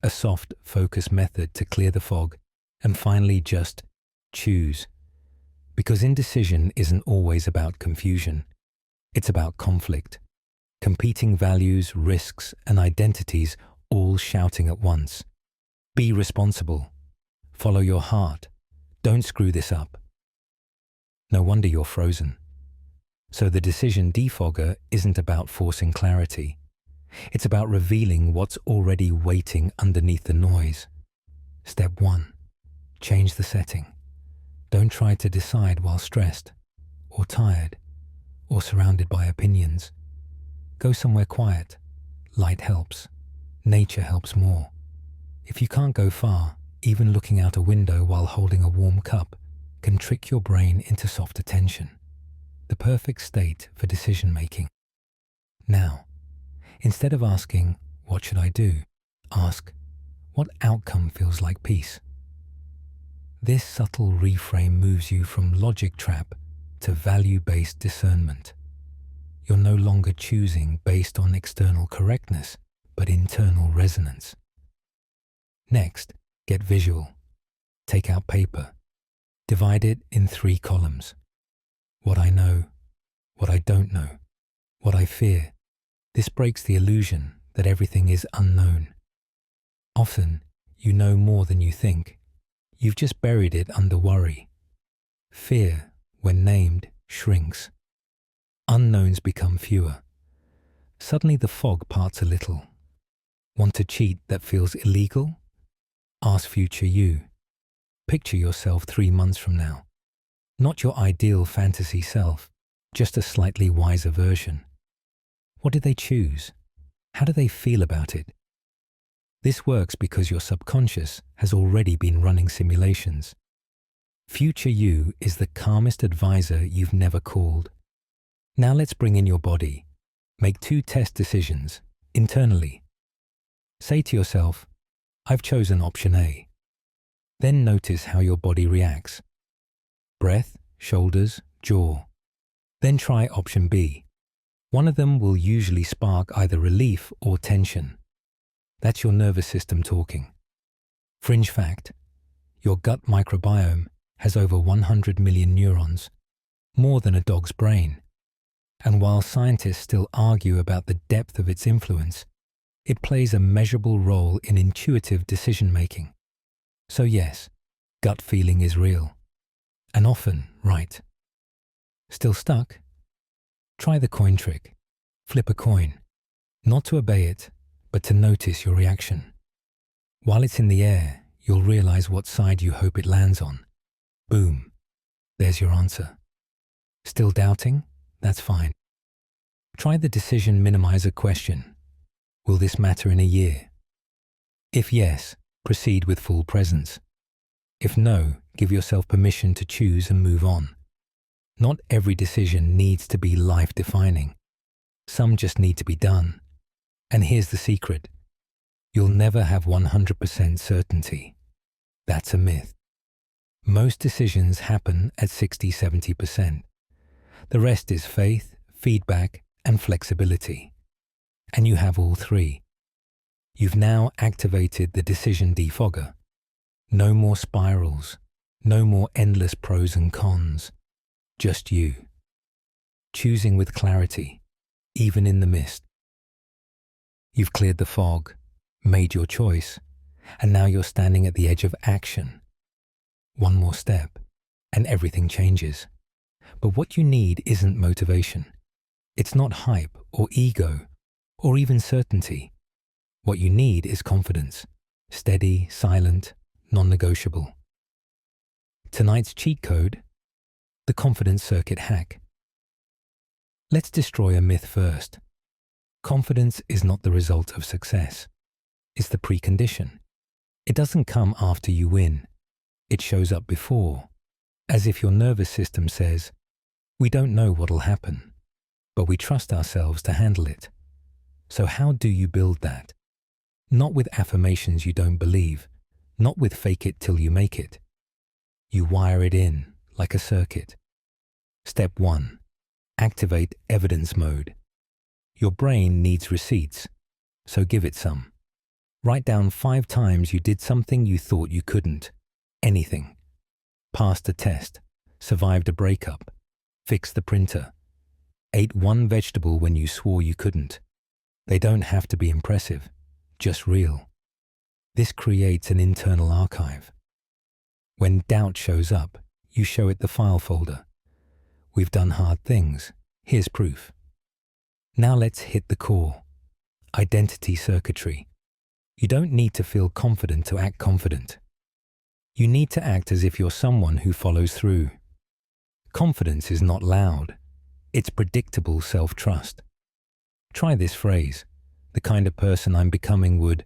a soft, focused method to clear the fog and finally just choose. Because indecision isn't always about confusion. It's about conflict, competing values, risks, and identities all shouting at once. Be responsible. Follow your heart. Don't screw this up. No wonder you're frozen. So the decision defogger isn't about forcing clarity. It's about revealing what's already waiting underneath the noise. Step 1. Change the setting. Don't try to decide while stressed, or tired, or surrounded by opinions. Go somewhere quiet. Light helps. Nature helps more. If you can't go far, even looking out a window while holding a warm cup can trick your brain into soft attention, the perfect state for decision-making. Now, instead of asking, what should I do? Ask, what outcome feels like peace? This subtle reframe moves you from logic trap to value-based discernment. You're no longer choosing based on external correctness, but internal resonance. Next, get visual. Take out paper. Divide it in 3 columns. What I know, what I don't know, what I fear. This breaks the illusion that everything is unknown. Often, you know more than you think. You've just buried it under worry. Fear, when named, shrinks. Unknowns become fewer. Suddenly the fog parts a little. Want to cheat that feels illegal? Ask future you. Picture yourself 3 months from now. Not your ideal fantasy self, just a slightly wiser version. What did they choose? How do they feel about it? This works because your subconscious has already been running simulations. Future you is the calmest advisor you've never called. Now let's bring in your body. Make 2 test decisions, internally. Say to yourself, I've chosen option A. Then notice how your body reacts. Breath, shoulders, jaw. Then try option B. One of them will usually spark either relief or tension. That's your nervous system talking. Fringe fact, your gut microbiome has over 100 million neurons, more than a dog's brain. And while scientists still argue about the depth of its influence, it plays a measurable role in intuitive decision-making. So yes, gut feeling is real, and often right. Still stuck? Try the coin trick. Flip a coin, not to obey it, but to notice your reaction. While it's in the air, you'll realize what side you hope it lands on. Boom, there's your answer. Still doubting? That's fine. Try the decision minimizer question. Will this matter in a year? If yes, proceed with full presence. If no, give yourself permission to choose and move on. Not every decision needs to be life-defining. Some just need to be done. And here's the secret. You'll never have 100% certainty. That's a myth. Most decisions happen at 60-70%. The rest is faith, feedback, and flexibility. And you have all 3. You've now activated the decision defogger. No more spirals, no more endless pros and cons. Just you. Choosing with clarity, even in the mist. You've cleared the fog, made your choice, and now you're standing at the edge of action. One more step, and everything changes. But what you need isn't motivation. It's not hype or ego, or even certainty. What you need is confidence, steady, silent, non-negotiable. Tonight's cheat code, the confidence circuit hack. Let's destroy a myth first. Confidence is not the result of success. It's the precondition. It doesn't come after you win. It shows up before, as if your nervous system says, we don't know what'll happen, but we trust ourselves to handle it. So how do you build that? Not with affirmations you don't believe, not with fake it till you make it. You wire it in like a circuit. Step 1. Activate evidence mode. Your brain needs receipts, so give it some. Write down 5 times you did something you thought you couldn't. Anything. Passed a test, survived a breakup, fixed the printer, ate 1 vegetable when you swore you couldn't. They don't have to be impressive, just real. This creates an internal archive. When doubt shows up, you show it the file folder. We've done hard things. Here's proof. Now let's hit the core. Identity circuitry. You don't need to feel confident to act confident. You need to act as if you're someone who follows through. Confidence is not loud. It's predictable self-trust. Try this phrase. The kind of person I'm becoming would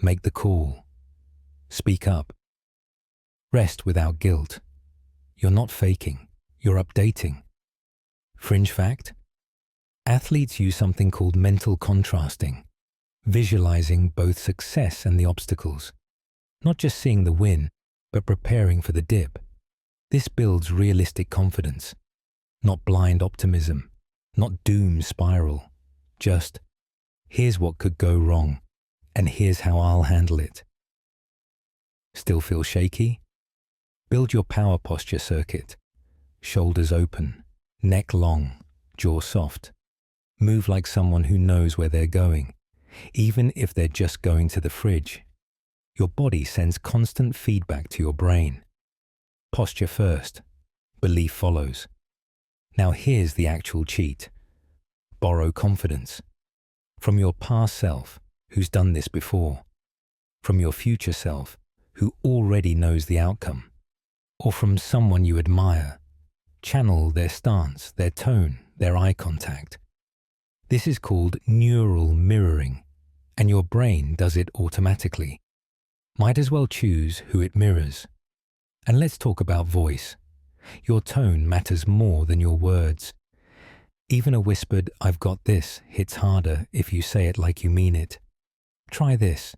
make the call. Speak up. Rest without guilt. You're not faking. You're updating. Fringe fact? Athletes use something called mental contrasting, visualizing both success and the obstacles. Not just seeing the win, but preparing for the dip. This builds realistic confidence, not blind optimism, not doom spiral. Just, here's what could go wrong, and here's how I'll handle it. Still feel shaky? Build your power posture circuit. Shoulders open, neck long, jaw soft. Move like someone who knows where they're going, even if they're just going to the fridge. Your body sends constant feedback to your brain. Posture first, belief follows. Now here's the actual cheat. Borrow confidence. From your past self, who's done this before. From your future self, who already knows the outcome. Or from someone you admire. Channel their stance, their tone, their eye contact. This is called neural mirroring, and your brain does it automatically. Might as well choose who it mirrors. And let's talk about voice. Your tone matters more than your words. Even a whispered, "I've got this," hits harder if you say it like you mean it. Try this.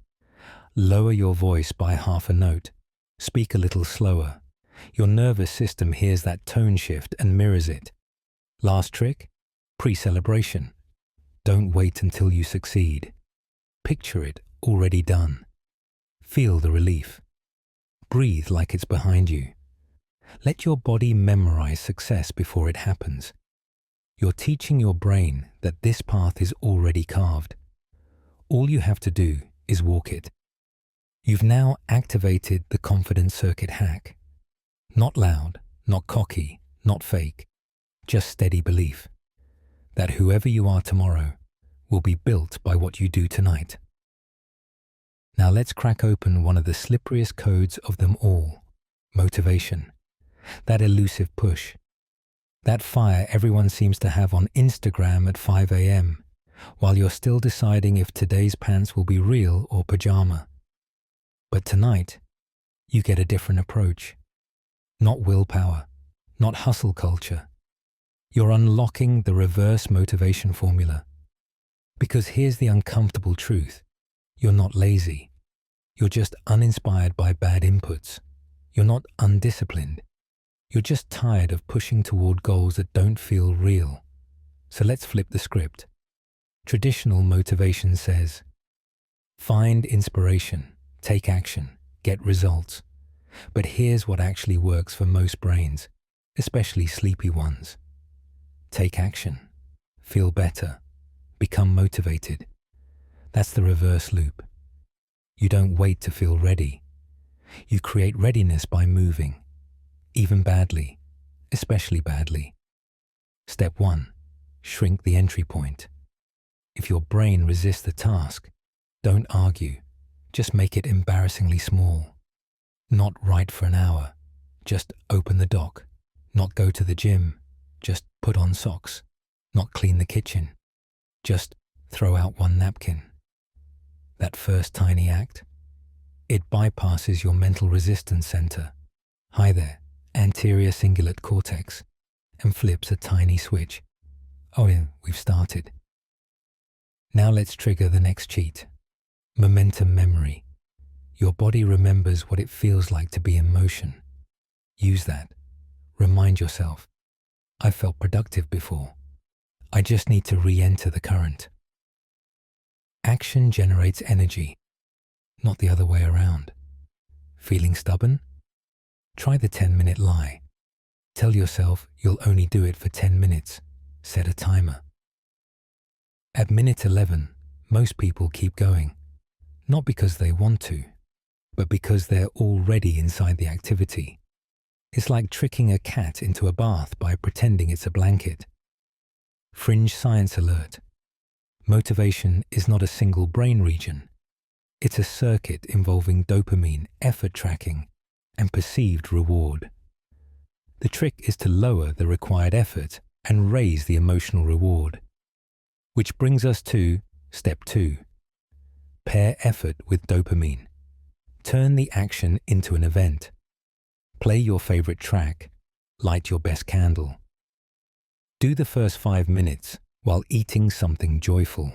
Lower your voice by half a note. Speak a little slower. Your nervous system hears that tone shift and mirrors it. Last trick? Pre-celebration. Don't wait until you succeed. Picture it already done. Feel the relief. Breathe like it's behind you. Let your body memorize success before it happens. You're teaching your brain that this path is already carved. All you have to do is walk it. You've now activated the confidence circuit hack. Not loud, not cocky, not fake, just steady belief that whoever you are tomorrow will be built by what you do tonight. Now let's crack open one of the slipperiest codes of them all, motivation. That elusive push. That fire everyone seems to have on Instagram at 5 a.m. while you're still deciding if today's pants will be real or pajama. But tonight, you get a different approach. Not willpower, not hustle culture. You're unlocking the reverse motivation formula. Because here's the uncomfortable truth. You're not lazy. You're just uninspired by bad inputs. You're not undisciplined. You're just tired of pushing toward goals that don't feel real. So let's flip the script. Traditional motivation says, find inspiration, take action, get results. But here's what actually works for most brains, especially sleepy ones. Take action, feel better, become motivated. That's the reverse loop. You don't wait to feel ready. You create readiness by moving, even badly, especially badly. Step 1, shrink the entry point. If your brain resists the task, don't argue, just make it embarrassingly small. Not write for an hour, just open the dock. Not go to the gym, just put on socks. Not clean the kitchen, just throw out one napkin. That first tiny act, it bypasses your mental resistance center. Hi there, anterior cingulate cortex, and flips a tiny switch. Oh yeah, we've started. Now let's trigger the next cheat. Momentum memory. Your body remembers what it feels like to be in motion. Use that. Remind yourself, I felt productive before. I just need to re-enter the current. Action generates energy, not the other way around. Feeling stubborn? Try the 10-minute lie. Tell yourself you'll only do it for 10 minutes. Set a timer. At minute 11, most people keep going, not because they want to, but because they're already inside the activity. It's like tricking a cat into a bath by pretending it's a blanket. Fringe science alert. Motivation is not a single brain region. It's a circuit involving dopamine, effort tracking, and perceived reward. The trick is to lower the required effort and raise the emotional reward. Which brings us to step 2. Pair effort with dopamine. Turn the action into an event. Play your favorite track. Light your best candle. Do the first 5 minutes while eating something joyful.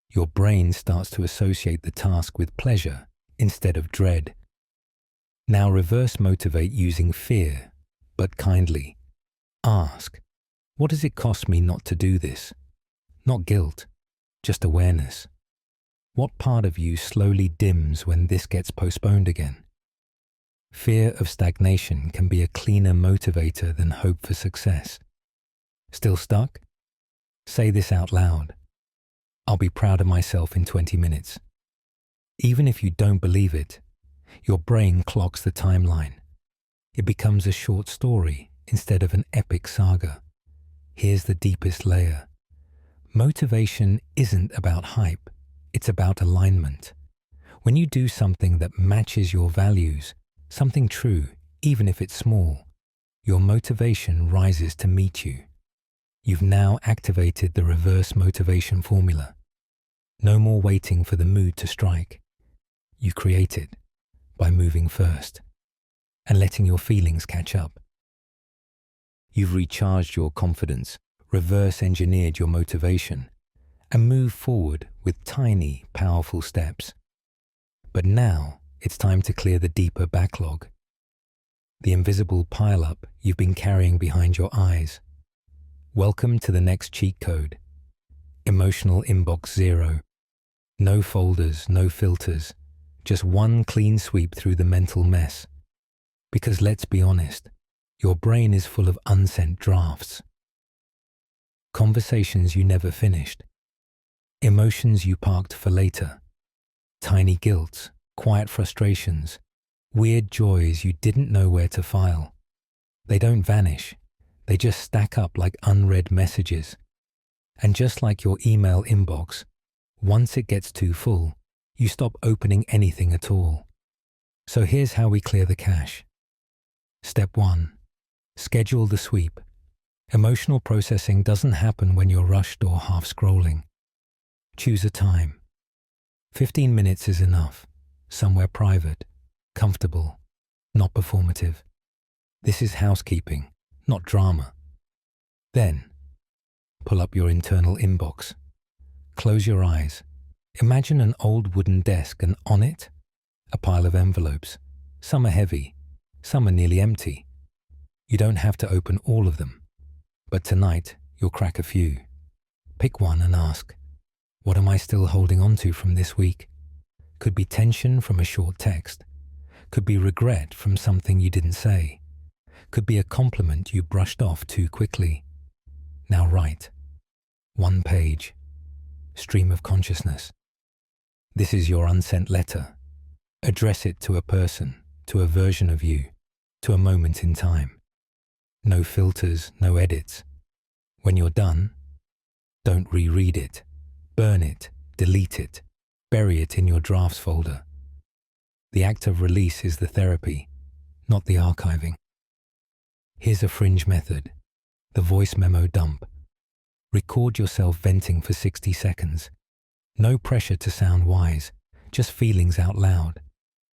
Your brain starts to associate the task with pleasure instead of dread. Now reverse motivate using fear, but kindly. Ask, what does it cost me not to do this? Not guilt, just awareness. What part of you slowly dims when this gets postponed again? Fear of stagnation can be a cleaner motivator than hope for success. Still stuck? Say this out loud. I'll be proud of myself in 20 minutes. Even if you don't believe it, your brain clocks the timeline. It becomes a short story instead of an epic saga. Here's the deepest layer. Motivation isn't about hype, it's about alignment. When you do something that matches your values, something true, even if it's small, your motivation rises to meet you. You've now activated the reverse motivation formula. No more waiting for the mood to strike. You create it by moving first and letting your feelings catch up. You've recharged your confidence, reverse engineered your motivation, and moved forward with tiny, powerful steps. But now it's time to clear the deeper backlog. The invisible pile-up you've been carrying behind your eyes. Welcome to the next cheat code. Emotional inbox 0. No folders, no filters, just one clean sweep through the mental mess. Because let's be honest, your brain is full of unsent drafts. Conversations you never finished. Emotions you parked for later. Tiny guilts, quiet frustrations, weird joys you didn't know where to file. They don't vanish. They just stack up like unread messages. And just like your email inbox, once it gets too full, you stop opening anything at all. So here's how we clear the cache. Step 1. Schedule the sweep. Emotional processing doesn't happen when you're rushed or half scrolling. Choose a time. 15 minutes is enough. Somewhere private, comfortable, not performative. This is housekeeping, not drama. Then, pull up your internal inbox. Close your eyes. Imagine an old wooden desk and on it, a pile of envelopes. Some are heavy, some are nearly empty. You don't have to open all of them. But tonight, you'll crack a few. Pick one and ask, what am I still holding on to from this week? Could be tension from a short text. Could be regret from something you didn't say. Could be a compliment you brushed off too quickly. Now write. 1 page. Stream of consciousness. This is your unsent letter. Address it to a person, to a version of you, to a moment in time. No filters, no edits. When you're done, don't reread it. Burn it, delete it, bury it in your drafts folder. The act of release is the therapy, not the archiving. Here's a fringe method, the voice memo dump. Record yourself venting for 60 seconds. No pressure to sound wise, just feelings out loud.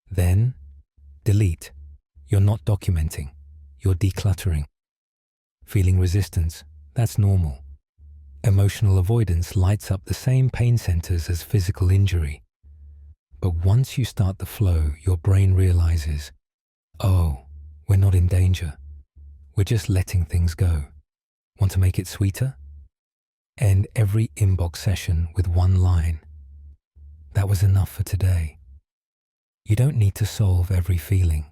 Then, delete. You're not documenting, you're decluttering. Feeling resistance, that's normal. Emotional avoidance lights up the same pain centers as physical injury. But once you start the flow, your brain realizes, oh, we're not in danger. We're just letting things go. Want to make it sweeter? End every inbox session with one line. That was enough for today. You don't need to solve every feeling.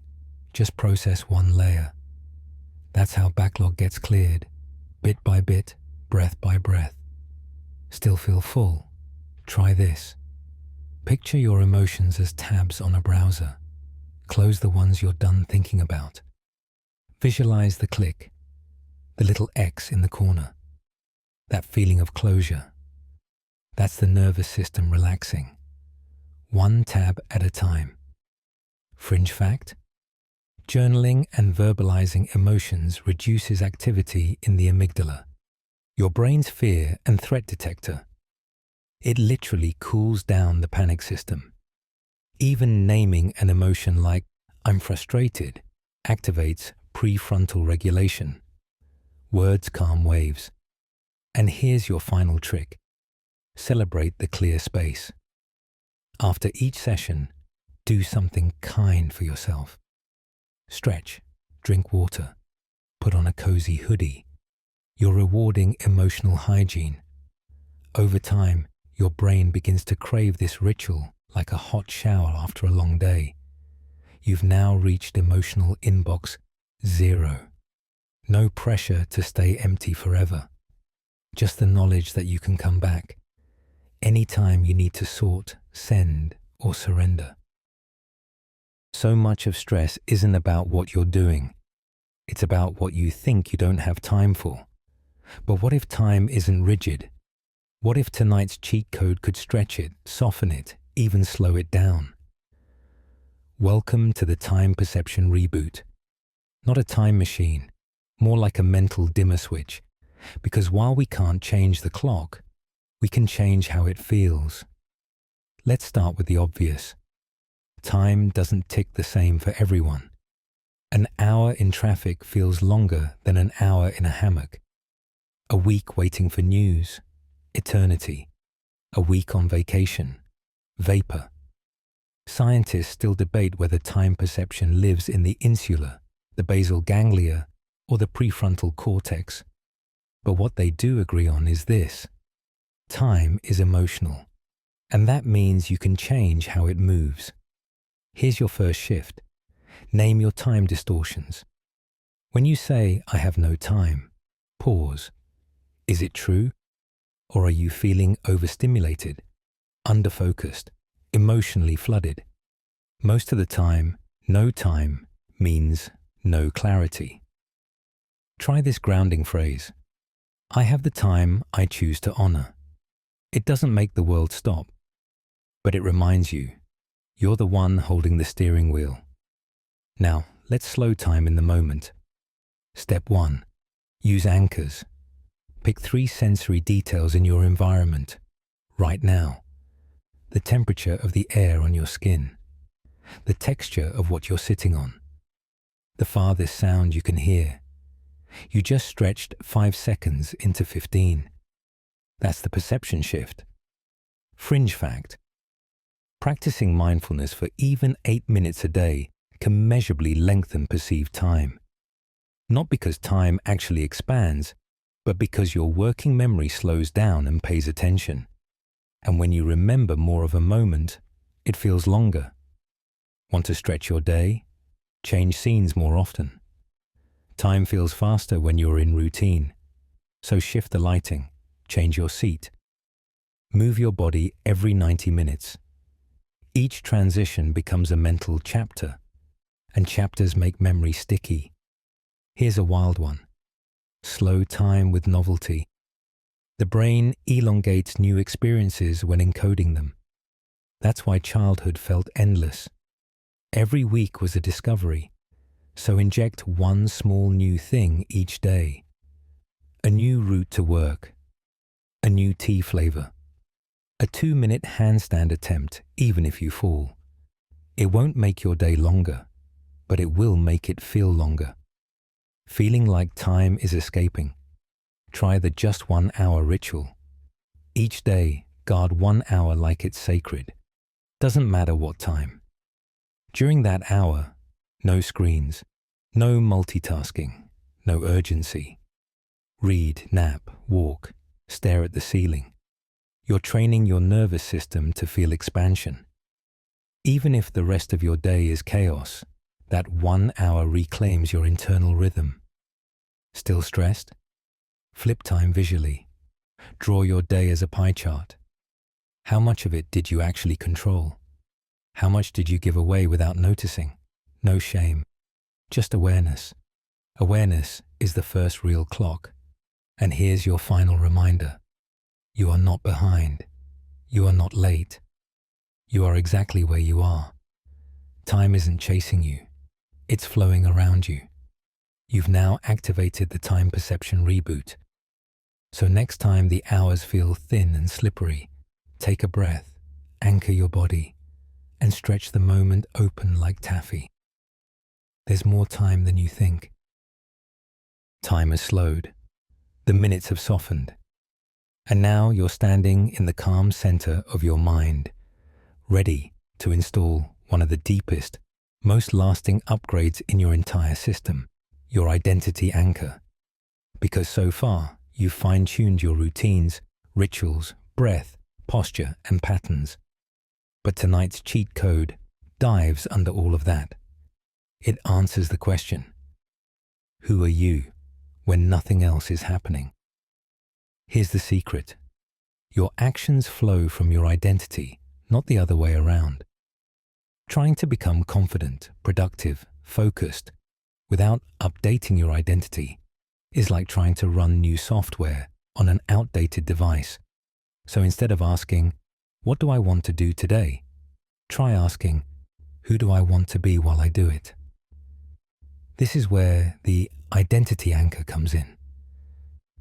Just process one layer. That's how backlog gets cleared, bit by bit, breath by breath. Still feel full? Try this. Picture your emotions as tabs on a browser. Close the ones you're done thinking about. Visualize the click, the little X in the corner. That feeling of closure. That's the nervous system relaxing. One tab at a time. Fringe fact: journaling and verbalizing emotions reduces activity in the amygdala, your brain's fear and threat detector. It literally cools down the panic system. Even naming an emotion like, I'm frustrated, activates prefrontal regulation. Words calm waves. And here's your final trick. Celebrate the clear space. After each session, do something kind for yourself. Stretch, drink water, put on a cozy hoodie. You're rewarding emotional hygiene. Over time, your brain begins to crave this ritual like a hot shower after a long day. You've now reached emotional inbox 0. No pressure to stay empty forever. Just the knowledge that you can come back. anytime you need to sort, send, or surrender. So much of stress isn't about what you're doing. It's about what you think you don't have time for. But what if time isn't rigid? What if tonight's cheat code could stretch it, soften it, even slow it down? Welcome to the time perception reboot. Not a time machine, more like a mental dimmer switch. Because while we can't change the clock, we can change how it feels. Let's start with the obvious. Time doesn't tick the same for everyone. An hour in traffic feels longer than an hour in a hammock. A week waiting for news, eternity. A week on vacation, vapor. Scientists still debate whether time perception lives in the insula, the basal ganglia, or the prefrontal cortex. But what they do agree on is this. Time is emotional, and that means you can change how it moves. Here's your first shift. Name your time distortions. When you say, "I have no time," pause. Is it true? Or are you feeling overstimulated, underfocused, emotionally flooded? Most of the time, no time means no clarity. Try this grounding phrase. I have the time I choose to honor. It doesn't make the world stop, but it reminds you, you're the one holding the steering wheel. Now, let's slow time in the moment. Step 1. Use anchors. Pick 3 sensory details in your environment, right now. The temperature of the air on your skin. The texture of what you're sitting on. The farthest sound you can hear. You just stretched 5 seconds into 15. That's the perception shift. Fringe fact. Practicing mindfulness for even 8 minutes a day can measurably lengthen perceived time. Not because time actually expands, but because your working memory slows down and pays attention. And when you remember more of a moment, it feels longer. Want to stretch your day? Change scenes more often. Time feels faster when you're in routine. So shift the lighting, change your seat. Move your body every 90 minutes. Each transition becomes a mental chapter, and chapters make memory sticky. Here's a wild one. Slow time with novelty. The brain elongates new experiences when encoding them. That's why childhood felt endless. Every week was a discovery, so inject one small new thing each day. A new route to work, a new tea flavor, a 2-minute handstand attempt even if you fall. It won't make your day longer, but it will make it feel longer. Feeling like time is escaping? Try the just 1 hour ritual. Each day, guard 1 hour like it's sacred. Doesn't matter what time. During that hour, no screens, no multitasking, no urgency. Read, nap, walk, stare at the ceiling. You're training your nervous system to feel expansion. Even if the rest of your day is chaos, that 1 hour reclaims your internal rhythm. Still stressed? Flip time visually. Draw your day as a pie chart. How much of it did you actually control? How much did you give away without noticing? No shame, just awareness. Awareness is the first real clock. And here's your final reminder. You are not behind. You are not late. You are exactly where you are. Time isn't chasing you. It's flowing around you. You've now activated the time perception reboot. So next time the hours feel thin and slippery, take a breath, anchor your body, and stretch the moment open like taffy. There's more time than you think. Time has slowed. The minutes have softened. And now you're standing in the calm center of your mind, ready to install one of the deepest, most lasting upgrades in your entire system, your identity anchor. Because so far, you've fine-tuned your routines, rituals, breath, posture, and patterns. But tonight's cheat code dives under all of that. It answers the question, who are you when nothing else is happening? Here's the secret. Your actions flow from your identity, not the other way around. Trying to become confident, productive, focused, without updating your identity is like trying to run new software on an outdated device. So instead of asking, what do I want to do today? Try asking, who do I want to be while I do it? This is where the identity anchor comes in.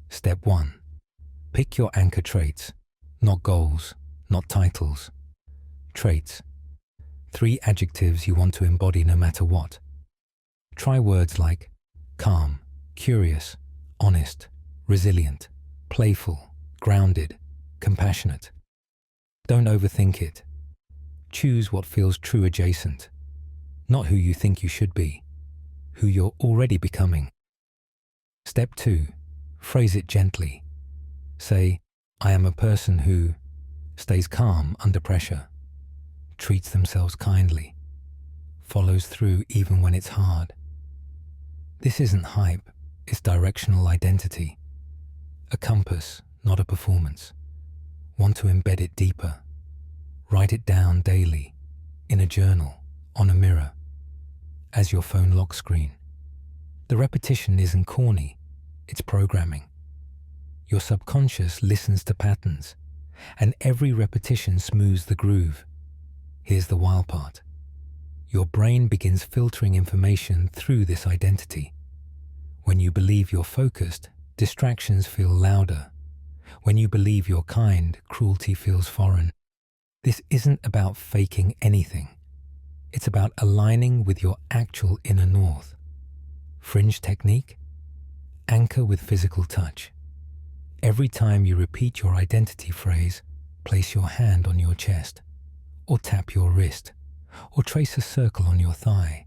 Step 1. Pick your anchor traits, not goals, not titles. Traits. 3 adjectives you want to embody no matter what. Try words like calm, curious, honest, resilient, playful, grounded, compassionate. Don't overthink it. Choose what feels true adjacent, not who you think you should be, who you're already becoming. Step 2. Phrase it gently. Say, I am a person who stays calm under pressure, treats themselves kindly, follows through even when it's hard. This isn't hype, it's directional identity. A compass, not a performance. Want to embed it deeper? Write it down daily, in a journal, on a mirror, as your phone lock screen. The repetition isn't corny, it's programming. Your subconscious listens to patterns, and every repetition smooths the groove. Here's the wild part. Your brain begins filtering information through this identity. When you believe you're focused, distractions feel louder. When you believe you're kind, cruelty feels foreign. This isn't about faking anything. It's about aligning with your actual inner north. Fringe technique? Anchor with physical touch. Every time you repeat your identity phrase, place your hand on your chest, or tap your wrist, or trace a circle on your thigh.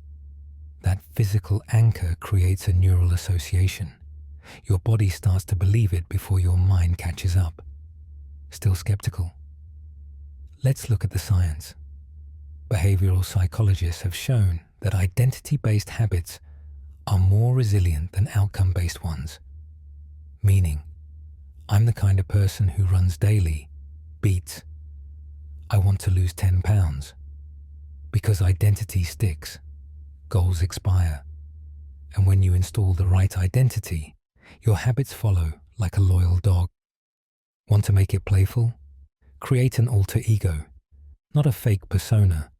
That physical anchor creates a neural association. Your body starts to believe it before your mind catches up. Still skeptical? Let's look at the science. Behavioral psychologists have shown that identity-based habits are more resilient than outcome-based ones. Meaning, I'm the kind of person who runs daily, beats, I want to lose 10 pounds. Because identity sticks, goals expire. And when you install the right identity, your habits follow like a loyal dog. Want to make it playful? Create an alter ego, not a fake persona,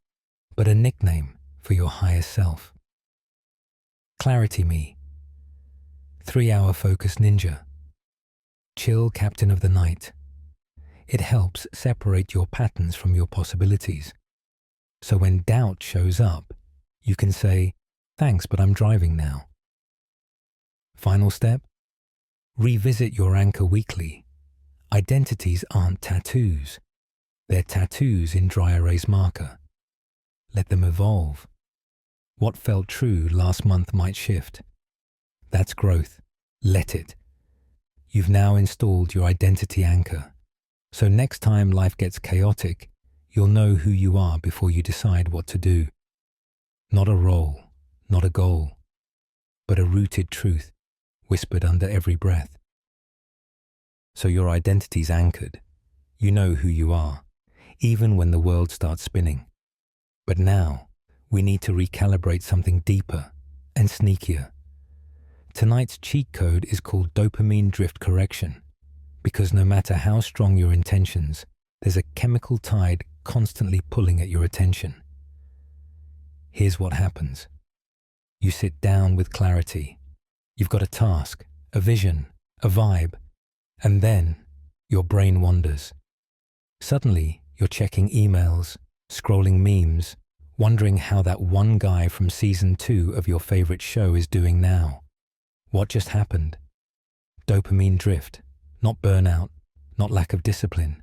but a nickname for your higher self. Clarity Me. 3-hour focus ninja. Chill captain of the night. It helps separate your patterns from your possibilities. So when doubt shows up, you can say, thanks, but I'm driving now. Final step. Revisit your anchor weekly. Identities aren't tattoos. They're tattoos in dry erase marker. Let them evolve. What felt true last month might shift. That's growth. Let it. You've now installed your identity anchor. So next time life gets chaotic, you'll know who you are before you decide what to do. Not a role, not a goal, but a rooted truth, whispered under every breath. So your identity's anchored. You know who you are, even when the world starts spinning. But now, we need to recalibrate something deeper and sneakier. Tonight's cheat code is called dopamine drift correction, because no matter how strong your intentions, there's a chemical tide constantly pulling at your attention. Here's what happens. You sit down with clarity. You've got a task, a vision, a vibe, and then your brain wanders. Suddenly, you're checking emails, scrolling memes, wondering how that one guy from season 2 of your favorite show is doing now. What just happened? Dopamine drift, not burnout, not lack of discipline.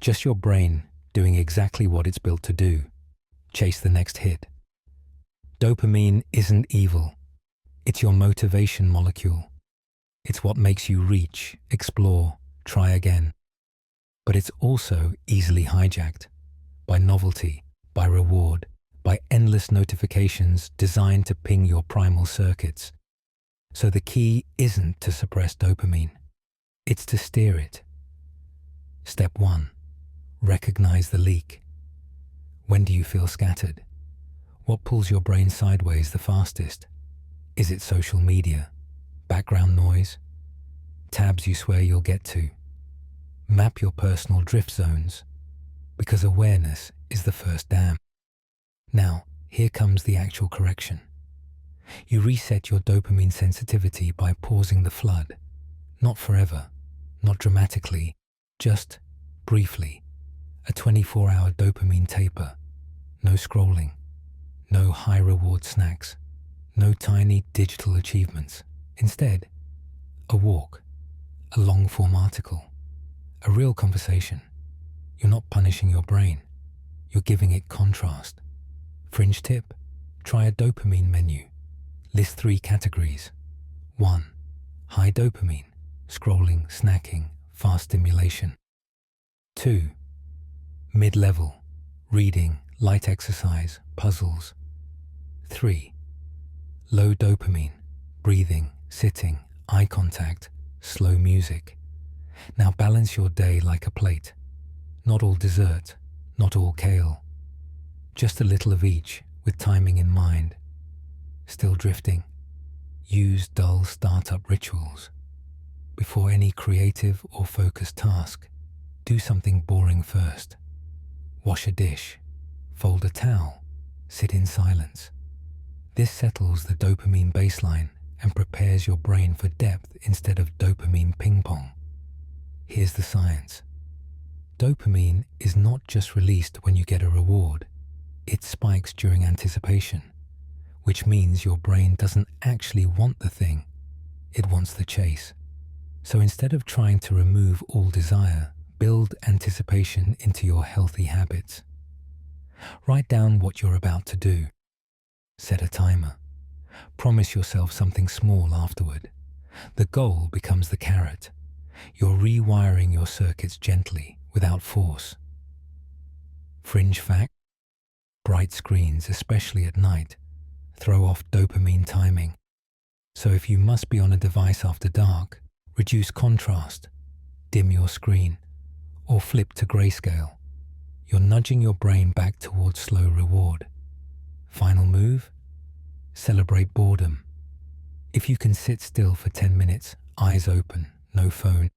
Just your brain doing exactly what it's built to do. Chase the next hit. Dopamine isn't evil. It's your motivation molecule. It's what makes you reach, explore, try again. But it's also easily hijacked by novelty, by reward, by endless notifications designed to ping your primal circuits. So the key isn't to suppress dopamine. It's to steer it. Step 1. Recognize the leak. When do you feel scattered? What pulls your brain sideways the fastest? Is it social media? Background noise? Tabs you swear you'll get to? Map your personal drift zones, because awareness is the first dam. Now, here comes the actual correction. You reset your dopamine sensitivity by pausing the flood. Not forever, not dramatically, just briefly. A 24-hour dopamine taper. No scrolling. No high-reward snacks. No tiny digital achievements. Instead, a walk. A long-form article. A real conversation. You're not punishing your brain. You're giving it contrast. Fringe tip: try a dopamine menu. List 3 categories. 1. High dopamine, scrolling, snacking, fast stimulation. 2. Mid-level, reading, light exercise, puzzles. 3. Low dopamine, breathing, sitting, eye contact, slow music. Now balance your day like a plate. Not all dessert, not all kale. Just a little of each, with timing in mind. Still drifting? Use dull startup rituals. Before any creative or focused task, do something boring first. Wash a dish, fold a towel, sit in silence. This settles the dopamine baseline and prepares your brain for depth instead of dopamine ping pong. Here's the science. Dopamine is not just released when you get a reward. It spikes during anticipation, which means your brain doesn't actually want the thing. It wants the chase. So instead of trying to remove all desire, build anticipation into your healthy habits. Write down what you're about to do. Set a timer. Promise yourself something small afterward. The goal becomes the carrot. You're rewiring your circuits gently, without force. Fringe fact: bright screens, especially at night, throw off dopamine timing. So if you must be on a device after dark, reduce contrast, dim your screen, or flip to grayscale. You're nudging your brain back towards slow reward. Final move? Celebrate boredom. If you can sit still for 10 minutes, eyes open, no phone,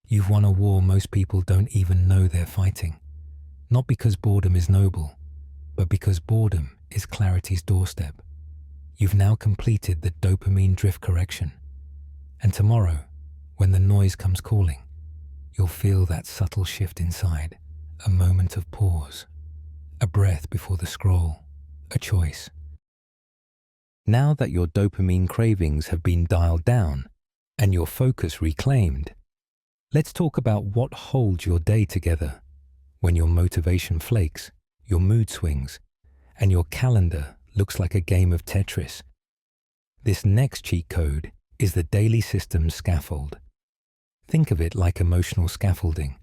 you've won a war most people don't even know they're fighting. Not because boredom is noble, but because boredom is clarity's doorstep. You've now completed the dopamine drift correction. And tomorrow, when the noise comes calling, you'll feel that subtle shift inside, a moment of pause, a breath before the scroll, a choice. Now that your dopamine cravings have been dialed down and your focus reclaimed, let's talk about what holds your day together when your motivation flakes, your mood swings, and your calendar looks like a game of Tetris. This next cheat code is the daily system's scaffold. Think of it like emotional scaffolding.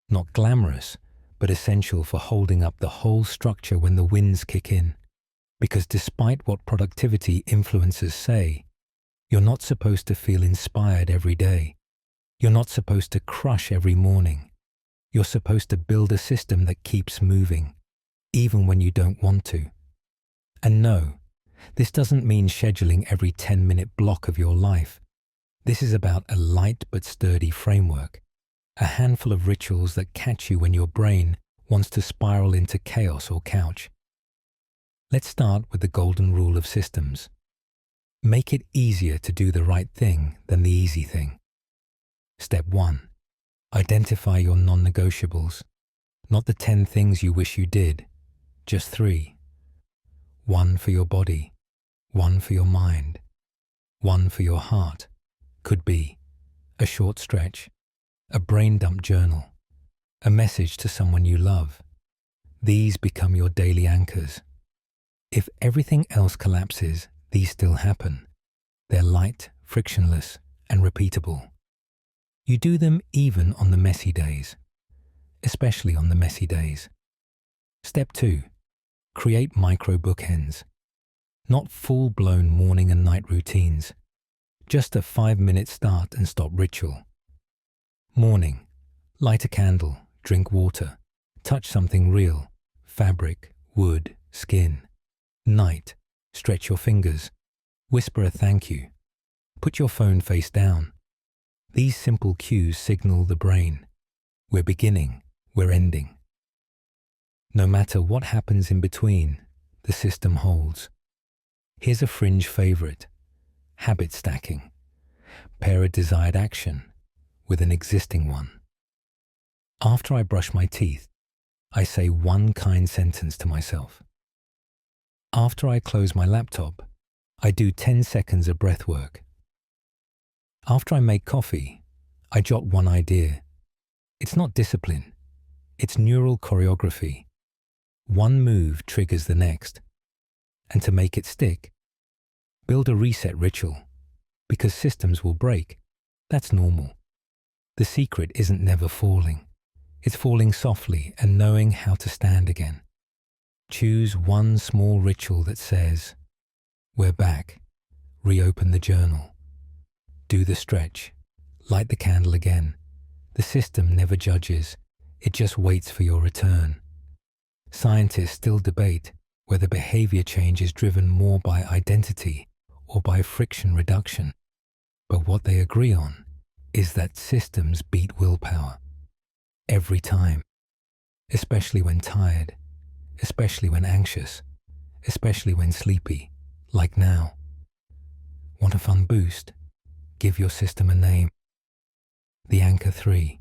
Not glamorous, but essential for holding up the whole structure when the winds kick in. Because despite what productivity influencers say, you're not supposed to feel inspired every day. You're not supposed to crush every morning. You're supposed to build a system that keeps moving, even when you don't want to. And no, this doesn't mean scheduling every 10-minute block of your life. This is about a light but sturdy framework, a handful of rituals that catch you when your brain wants to spiral into chaos or couch. Let's start with the golden rule of systems. Make it easier to do the right thing than the easy thing. Step 1. Identify your non-negotiables. Not the 10 things you wish you did, just 3. 1 for your body, 1 for your mind, 1 for your heart. Could be a short stretch, a brain dump journal, a message to someone you love. These become your daily anchors. If everything else collapses, these still happen. They're light, frictionless, and repeatable. You do them even on the messy days, especially on the messy days. Step 2. Create micro bookends. Not full-blown morning and night routines, just a 5-minute start and stop ritual. Morning, Light a candle, drink water, touch something real, fabric, wood, skin. Night, stretch your fingers, whisper a thank you, put your phone face down. These simple cues signal the brain. We're beginning, we're ending. No matter what happens in between, the system holds. Here's a fringe favorite: habit stacking. Pair a desired action with an existing one. After I brush my teeth, I say one kind sentence to myself. After I close my laptop, I do 10 seconds of breath work. After I make coffee, I jot one idea. It's not discipline, it's neural choreography. One move triggers the next. And to make it stick, build a reset ritual, because systems will break. That's normal. The secret isn't never falling. It's falling softly and knowing how to stand again. Choose one small ritual that says, we're back. Reopen the journal. Do the stretch. Light the candle again. The system never judges. It just waits for your return. Scientists still debate whether behavior change is driven more by identity or by friction reduction. But what they agree on is that systems beat willpower. Every time. Especially when tired. Especially when anxious. Especially when sleepy. Like now. Want a fun boost? Give your system a name. The Anchor 3.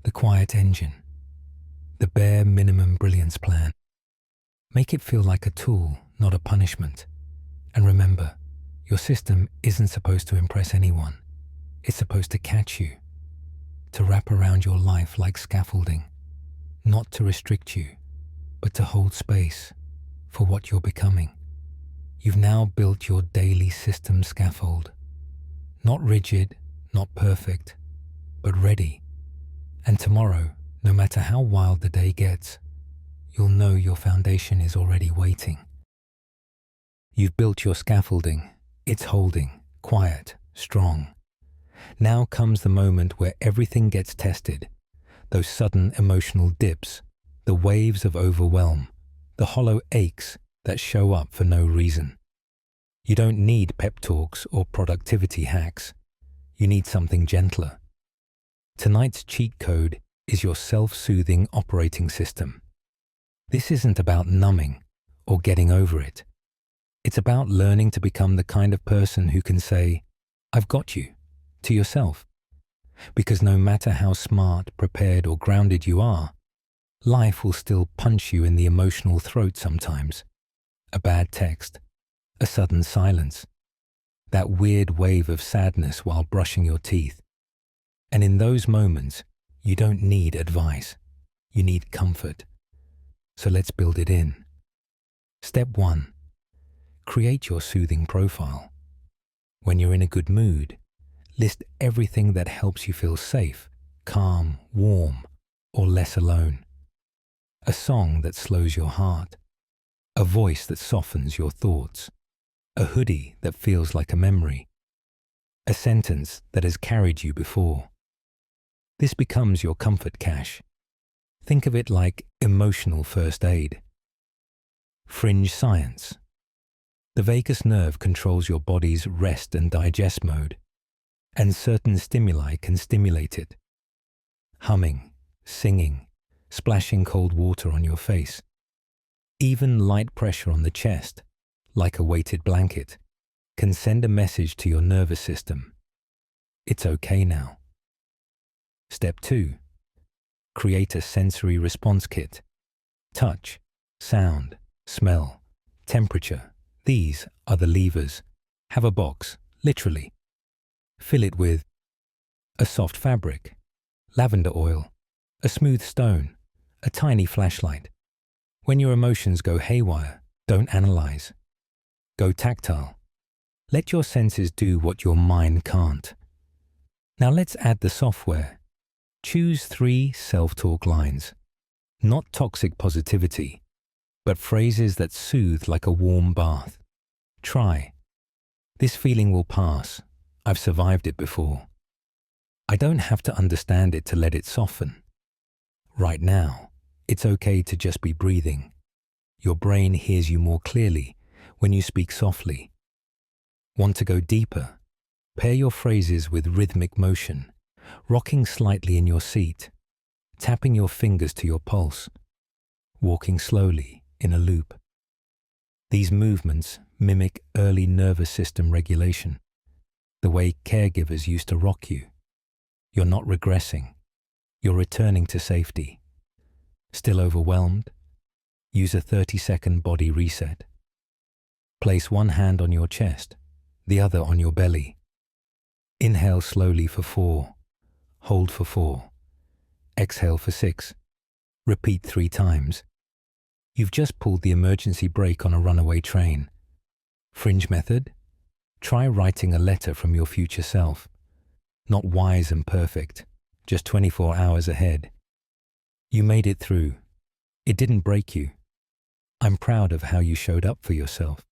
The Quiet Engine. The bare minimum brilliance plan. Make it feel like a tool, not a punishment. And remember, your system isn't supposed to impress anyone. It's supposed to catch you, to wrap around your life like scaffolding, not to restrict you, but to hold space for what you're becoming. You've now built your daily system scaffold. Not rigid, not perfect, but ready. And tomorrow, no matter how wild the day gets, you'll know your foundation is already waiting. You've built your scaffolding. It's holding, quiet, strong. Now comes the moment where everything gets tested. Those sudden emotional dips, the waves of overwhelm, the hollow aches that show up for no reason. You don't need pep talks or productivity hacks. You need something gentler. Tonight's cheat code is your self-soothing operating system. This isn't about numbing or getting over it. It's about learning to become the kind of person who can say, I've got you, to yourself. Because no matter how smart, prepared, or grounded you are, life will still punch you in the emotional throat sometimes. A bad text, a sudden silence, that weird wave of sadness while brushing your teeth. And in those moments, you don't need advice. You need comfort. So let's build it in. Step 1. Create your soothing profile. When you're in a good mood, list everything that helps you feel safe, calm, warm, or less alone. A song that slows your heart. A voice that softens your thoughts. A hoodie that feels like a memory. A sentence that has carried you before. This becomes your comfort cache. Think of it like emotional first aid. Fringe science. The vagus nerve controls your body's rest and digest mode, and certain stimuli can stimulate it. Humming, singing, splashing cold water on your face. Even light pressure on the chest, like a weighted blanket, can send a message to your nervous system. It's okay now. Step 2. Create a sensory response kit. Touch, sound, smell, temperature. These are the levers. Have a box, literally. Fill it with a soft fabric, lavender oil, a smooth stone, a tiny flashlight. When your emotions go haywire, don't analyze. Go tactile. Let your senses do what your mind can't. Now let's add the software. Choose 3 self-talk lines. Not toxic positivity, but phrases that soothe like a warm bath. Try. This feeling will pass. I've survived it before. I don't have to understand it to let it soften. Right now, it's okay to just be breathing. Your brain hears you more clearly when you speak softly. Want to go deeper? Pair your phrases with rhythmic motion, rocking slightly in your seat, tapping your fingers to your pulse, walking slowly in a loop. These movements mimic early nervous system regulation, the way caregivers used to rock you. You're not regressing. You're returning to safety. Still overwhelmed? Use a 30-second body reset. Place one hand on your chest, the other on your belly. Inhale slowly for 4. Hold for 4. Exhale for 6. Repeat 3 times. You've just pulled the emergency brake on a runaway train. Fringe method? Try writing a letter from your future self. Not wise and perfect, just 24 hours ahead. You made it through. It didn't break you. I'm proud of how you showed up for yourself.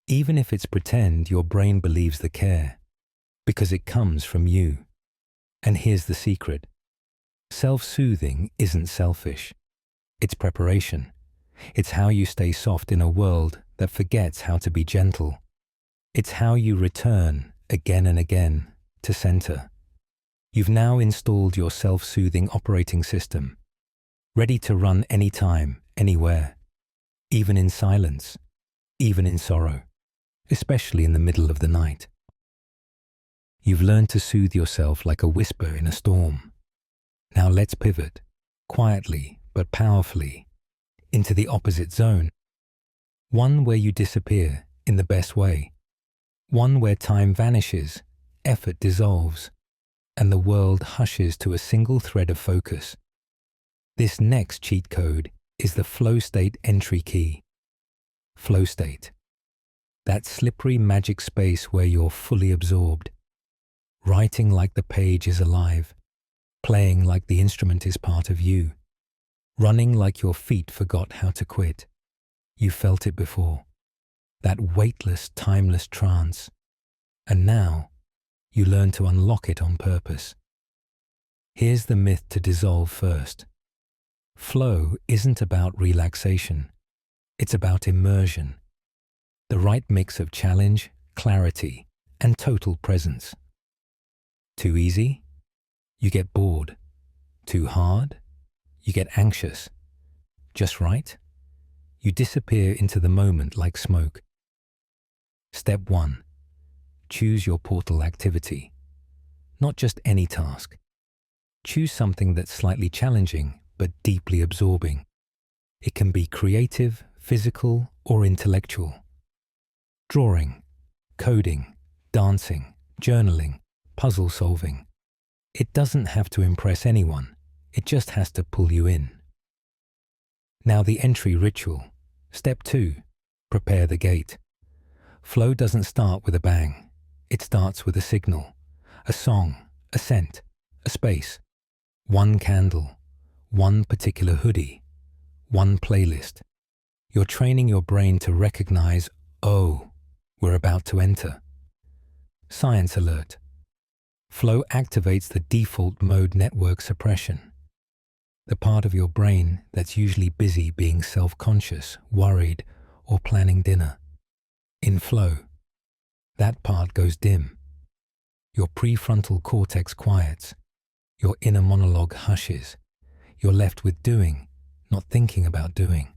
Even if it's pretend, your brain believes the care, because it comes from you. And here's the secret. Self-soothing isn't selfish. It's preparation. It's how you stay soft in a world that forgets how to be gentle. It's how you return again and again to center. You've now installed your self-soothing operating system, ready to run anytime, anywhere, even in silence, even in sorrow, especially in the middle of the night. You've learned to soothe yourself like a whisper in a storm. Now let's pivot, quietly but powerfully, into the opposite zone. One where you disappear in the best way. One where time vanishes, effort dissolves, and the world hushes to a single thread of focus. This next cheat code is the flow state entry key. Flow state. That slippery magic space where you're fully absorbed, writing like the page is alive, playing like the instrument is part of you, running like your feet forgot how to quit. You felt it before. That weightless, timeless trance. And now, you learn to unlock it on purpose. Here's the myth to dissolve first. Flow isn't about relaxation. It's about immersion. The right mix of challenge, clarity, and total presence. Too easy? You get bored. Too hard? You get anxious. Just right? You disappear into the moment like smoke. Step 1. Choose your portal activity. Not just any task. Choose something that's slightly challenging but deeply absorbing. It can be creative, physical, or intellectual. Drawing, coding, dancing, journaling, puzzle solving. It doesn't have to impress anyone. It just has to pull you in. Now the entry ritual. Step 2. Prepare the gate. Flow doesn't start with a bang. It starts with a signal, a song, a scent, a space. One candle, one particular hoodie, one playlist. You're training your brain to recognize, oh, we're about to enter. Science alert. Flow activates the default mode network suppression. The part of your brain that's usually busy being self-conscious, worried, or planning dinner. In flow, that part goes dim. Your prefrontal cortex quiets. Your inner monologue hushes. You're left with doing, not thinking about doing.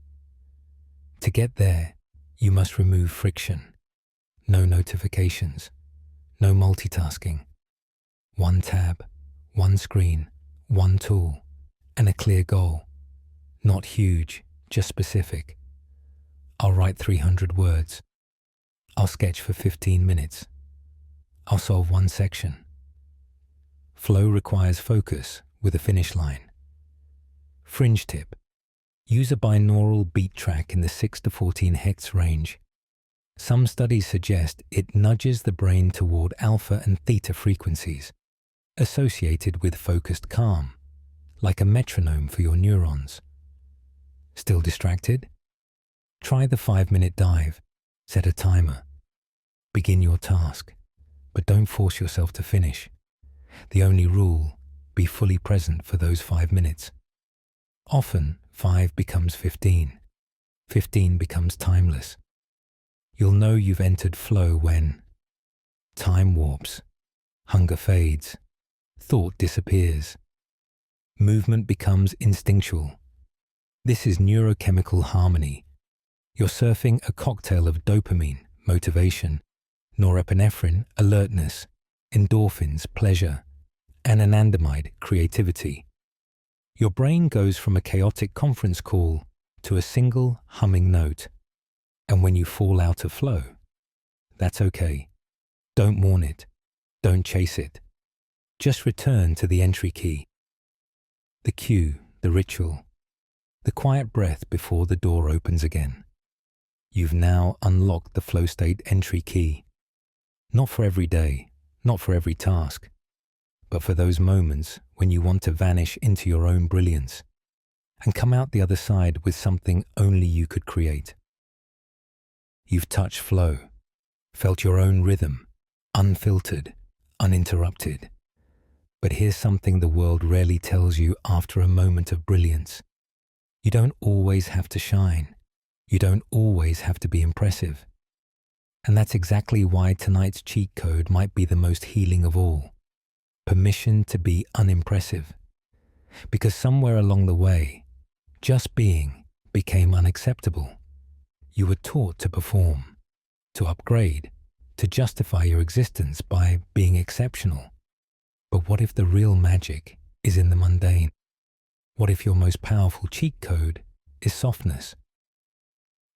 To get there, you must remove friction. No notifications. No multitasking. One tab, one screen, one tool, and a clear goal. Not huge, just specific. I'll write 300 words. I'll sketch for 15 minutes. I'll solve one section. Flow requires focus with a finish line. Fringe tip. Use a binaural beat track in the 6 to 14 Hz range. Some studies suggest it nudges the brain toward alpha and theta frequencies, associated with focused calm, like a metronome for your neurons. Still distracted? Try the 5-minute dive. Set a timer. Begin your task, but don't force yourself to finish. The only rule, be fully present for those 5 minutes. Often, 5 becomes 15. 15 becomes timeless. You'll know you've entered flow when time warps, hunger fades, thought disappears, movement becomes instinctual. This is neurochemical harmony. You're surfing a cocktail of dopamine, motivation, norepinephrine, alertness, endorphins, pleasure, and anandamide, creativity. Your brain goes from a chaotic conference call to a single humming note. And when you fall out of flow, that's okay. Don't mourn it. Don't chase it. Just return to the entry key. The cue, the ritual, the quiet breath before the door opens again. You've now unlocked the flow state entry key. Not for every day, not for every task, but for those moments when you want to vanish into your own brilliance and come out the other side with something only you could create. You've touched flow, felt your own rhythm, unfiltered, uninterrupted. But here's something the world rarely tells you after a moment of brilliance. You don't always have to shine. You don't always have to be impressive. And that's exactly why tonight's cheat code might be the most healing of all. Permission to be unimpressive. Because somewhere along the way, just being became unacceptable. You were taught to perform, to upgrade, to justify your existence by being exceptional. But what if the real magic is in the mundane? What if your most powerful cheat code is softness?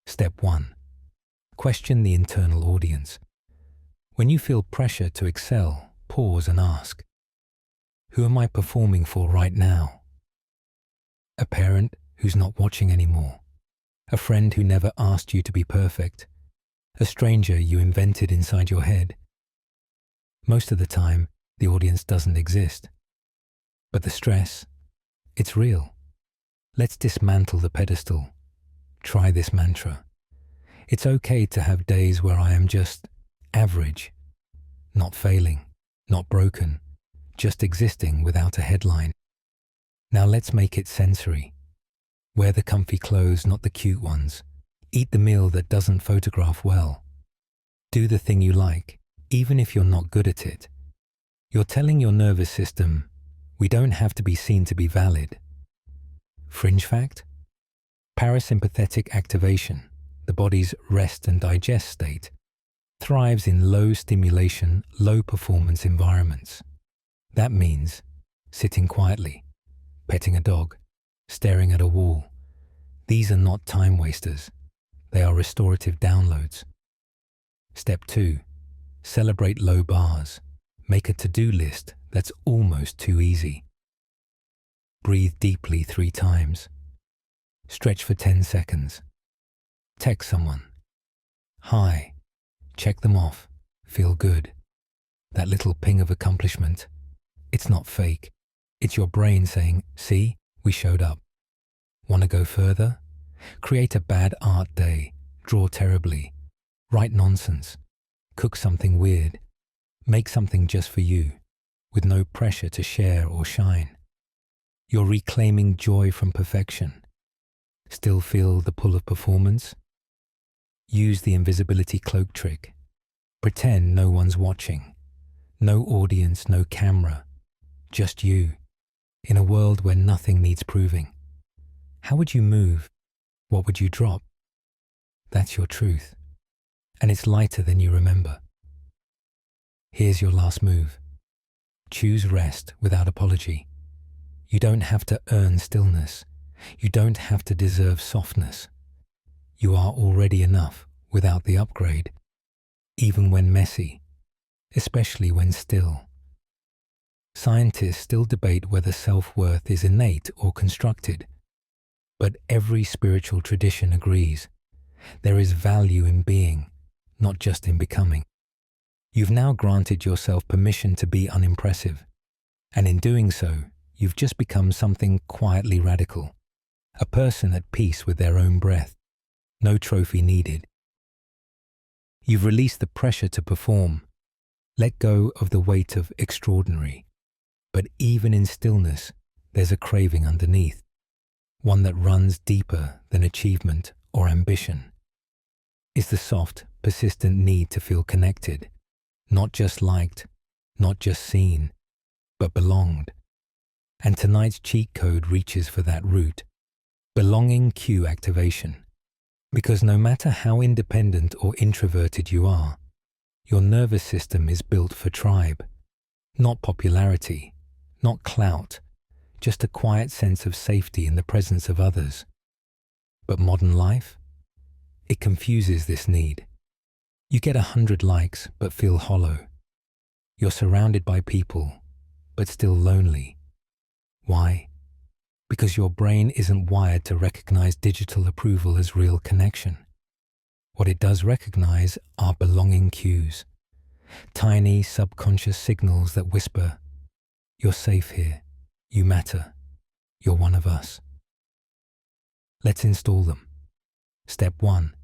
Step 1. Question the internal audience. When you feel pressure to excel, pause and ask, who am I performing for right now? A parent who's not watching anymore. A friend who never asked you to be perfect. A stranger you invented inside your head. Most of the time, the audience doesn't exist. But the stress, it's real. Let's dismantle the pedestal. Try this mantra. It's okay to have days where I am just average, not failing, not broken, just existing without a headline. Now let's make it sensory. Wear the comfy clothes, not the cute ones. Eat the meal that doesn't photograph well. Do the thing you like, even if you're not good at it. You're telling your nervous system, we don't have to be seen to be valid. Fringe fact? Parasympathetic activation, the body's rest and digest state, thrives in low stimulation, low performance environments. That means sitting quietly, petting a dog, staring at a wall. These are not time wasters. They are restorative downloads. Step 2. Celebrate low bars. Make a to-do list that's almost too easy. Breathe deeply 3 times. Stretch for 10 seconds. Text someone. Hi. Check them off. Feel good. That little ping of accomplishment. It's not fake. It's your brain saying, see, we showed up. Want to go further? Create a bad art day. Draw terribly. Write nonsense. Cook something weird. Make something just for you, with no pressure to share or shine. You're reclaiming joy from perfection. Still feel the pull of performance? Use the invisibility cloak trick. Pretend no one's watching. No audience, no camera. Just you, in a world where nothing needs proving. How would you move? What would you drop? That's your truth. And it's lighter than you remember. Here's your last move. Choose rest without apology. You don't have to earn stillness. You don't have to deserve softness. You are already enough without the upgrade, even when messy, especially when still. Scientists still debate whether self-worth is innate or constructed, but every spiritual tradition agrees there is value in being, not just in becoming. You've now granted yourself permission to be unimpressive, and in doing so, you've just become something quietly radical, a person at peace with their own breath, no trophy needed. You've released the pressure to perform, let go of the weight of extraordinary, But even in stillness, there's a craving underneath, one that runs deeper than achievement or ambition. It's the soft, persistent need to feel connected, not just liked, not just seen, but belonged. And tonight's cheat code reaches for that root, belonging cue activation. Because no matter how independent or introverted you are, your nervous system is built for tribe, not popularity, not clout, just a quiet sense of safety in the presence of others. But modern life? It confuses this need. You get 100 likes but feel hollow. You're surrounded by people but still lonely. Why? Because your brain isn't wired to recognize digital approval as real connection. What it does recognize are belonging cues, tiny subconscious signals that whisper, "You're safe here, you matter, you're one of us." Let's install them. Step 1.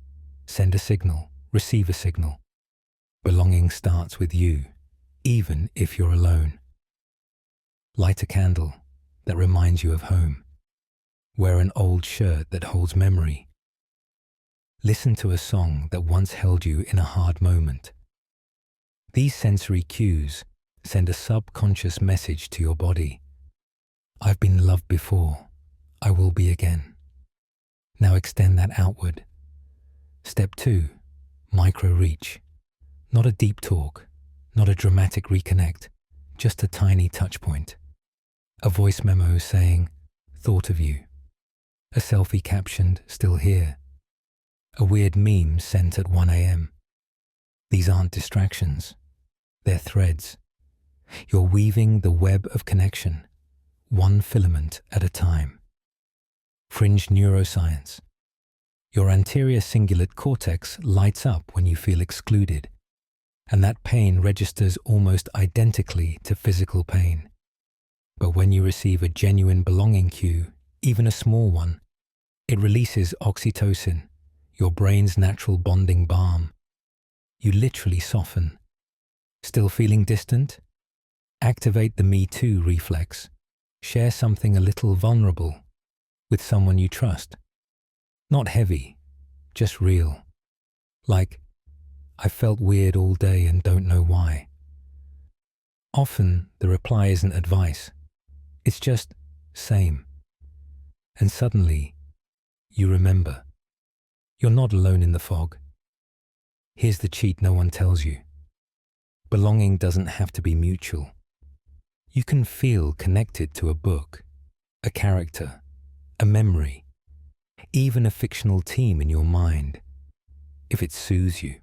Send a signal, receive a signal. Belonging starts with you, even if you're alone. Light a candle that reminds you of home. Wear an old shirt that holds memory. Listen to a song that once held you in a hard moment. These sensory cues send a subconscious message to your body. I've been loved before, I will be again. Now extend that outward. Step 2, micro reach. Not a deep talk, not a dramatic reconnect, just a tiny touch point. A voice memo saying, "Thought of you." A selfie captioned, "Still here." A weird meme sent at 1 a.m. These aren't distractions, they're threads. You're weaving the web of connection, one filament at a time. Fringe neuroscience. Your anterior cingulate cortex lights up when you feel excluded, and that pain registers almost identically to physical pain. But when you receive a genuine belonging cue, even a small one, it releases oxytocin, your brain's natural bonding balm. You literally soften. Still feeling distant? Activate the Me Too reflex. Share something a little vulnerable with someone you trust. Not heavy, just real. Like, "I felt weird all day and don't know why." Often the reply isn't advice. It's just, "Same." And suddenly, you remember. You're not alone in the fog. Here's the cheat no one tells you. Belonging doesn't have to be mutual. You can feel connected to a book, a character, a memory, even a fictional team in your mind. If it soothes you,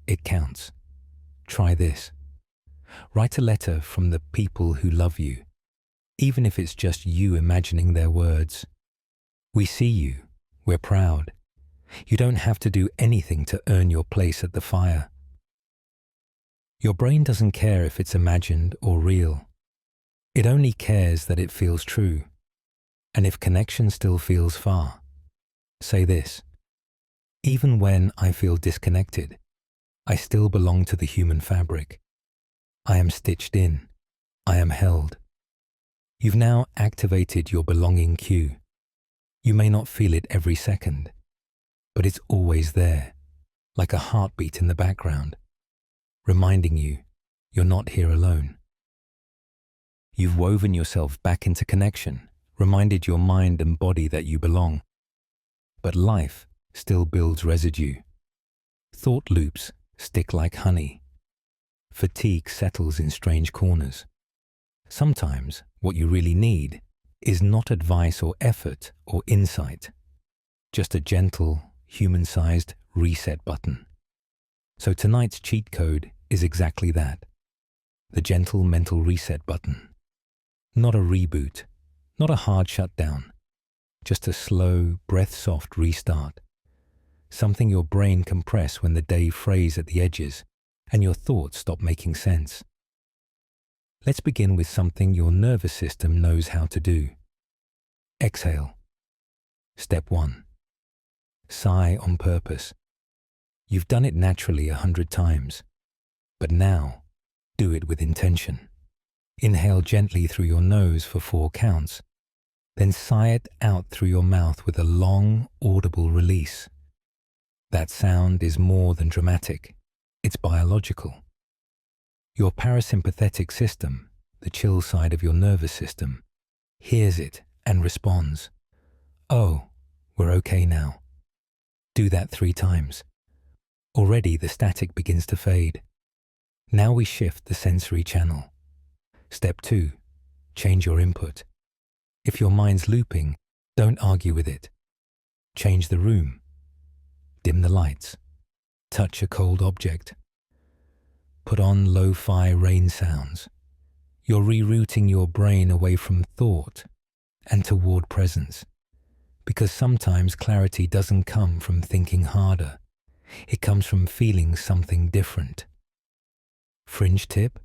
it counts. Try this. Write a letter from the people who love you, even if it's just you imagining their words. "We see you. We're proud." You don't have to do anything to earn your place at the fire. Your brain doesn't care if it's imagined or real. It only cares that it feels true. And if connection still feels far, say this: "Even when I feel disconnected, I still belong to the human fabric. I am stitched in. I am held." You've now activated your belonging cue. You may not feel it every second, but it's always there, like a heartbeat in the background, reminding you you're not here alone. You've woven yourself back into connection, reminded your mind and body that you belong. But life still builds residue. Thought loops stick like honey. Fatigue settles in strange corners. Sometimes what you really need is not advice or effort or insight, just a gentle, human-sized reset button. So tonight's cheat code is exactly that, the gentle mental reset button. Not a reboot, not a hard shutdown, just a slow, breath-soft restart. Something your brain can press when the day frays at the edges and your thoughts stop making sense. Let's begin with something your nervous system knows how to do. Exhale. Step 1. Sigh on purpose. You've done it naturally 100 times, but now do it with intention. Inhale gently through your nose for 4 counts. Then sigh it out through your mouth with a long, audible release. That sound is more than dramatic. It's biological. Your parasympathetic system, the chill side of your nervous system, hears it and responds. Oh, we're okay now. Do that 3 times. Already the static begins to fade. Now we shift the sensory channel. Step 2, change your input. If your mind's looping, don't argue with it. Change the room. Dim the lights. Touch a cold object. Put on lo-fi rain sounds. You're rerouting your brain away from thought and toward presence. Because sometimes clarity doesn't come from thinking harder. It comes from feeling something different. Fringe tip: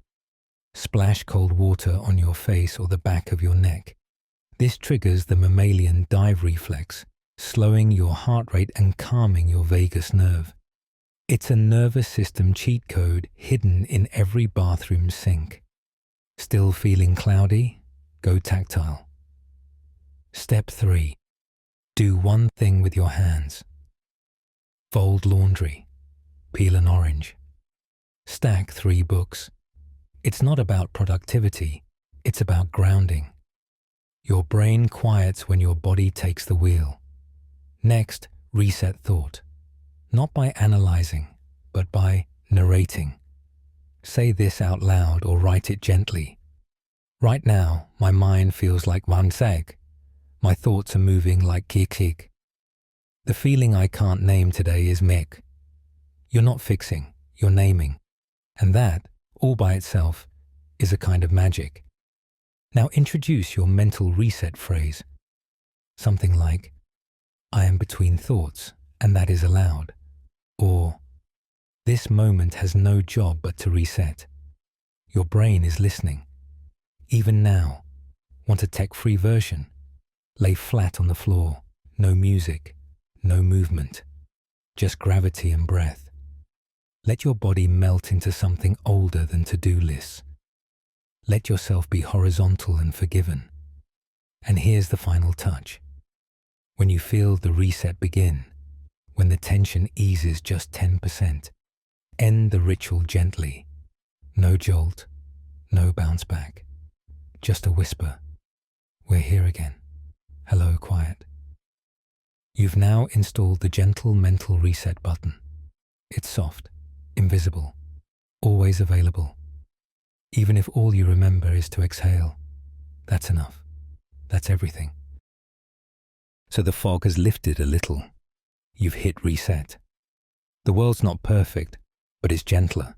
splash cold water on your face or the back of your neck. This triggers the mammalian dive reflex, slowing your heart rate and calming your vagus nerve. It's a nervous system cheat code hidden in every bathroom sink. Still feeling cloudy? Go tactile. Step 3. Do one thing with your hands. Fold laundry. Peel an orange. Stack 3 books. It's not about productivity, it's about grounding. Your brain quiets when your body takes the wheel. Next, reset thought. Not by analyzing, but by narrating. Say this out loud or write it gently. Right now, my mind feels like wansag. My thoughts are moving like kik. The feeling I can't name today is mek. You're not fixing, you're naming. And that, all by itself, is a kind of magic. Now introduce your mental reset phrase. Something like, I am between thoughts, and that is allowed. Or, this moment has no job but to reset. Your brain is listening. Even now, want a tech-free version? Lay flat on the floor, no music, no movement, just gravity and breath. Let your body melt into something older than to-do lists. Let yourself be horizontal and forgiven. And here's the final touch. When you feel the reset begin, when the tension eases just 10%, end the ritual gently. No jolt, no bounce back. Just a whisper. We're here again. Hello, quiet. You've now installed the gentle mental reset button. It's soft, invisible, always available. Even if all you remember is to exhale, that's enough. That's everything. So the fog has lifted a little. You've hit reset. The world's not perfect, but it's gentler.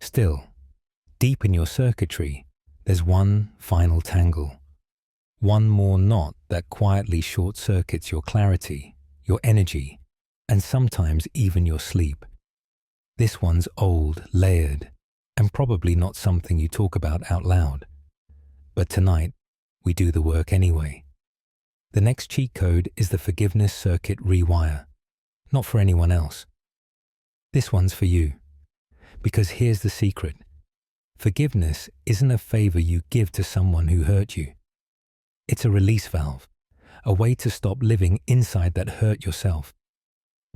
Still, deep in your circuitry, there's one final tangle. One more knot that quietly short-circuits your clarity, your energy, and sometimes even your sleep. This one's old, layered, and probably not something you talk about out loud. But tonight, we do the work anyway. The next cheat code is the forgiveness circuit rewire. Not for anyone else. This one's for you. Because here's the secret. Forgiveness isn't a favor you give to someone who hurt you. It's a release valve, a way to stop living inside that hurt yourself.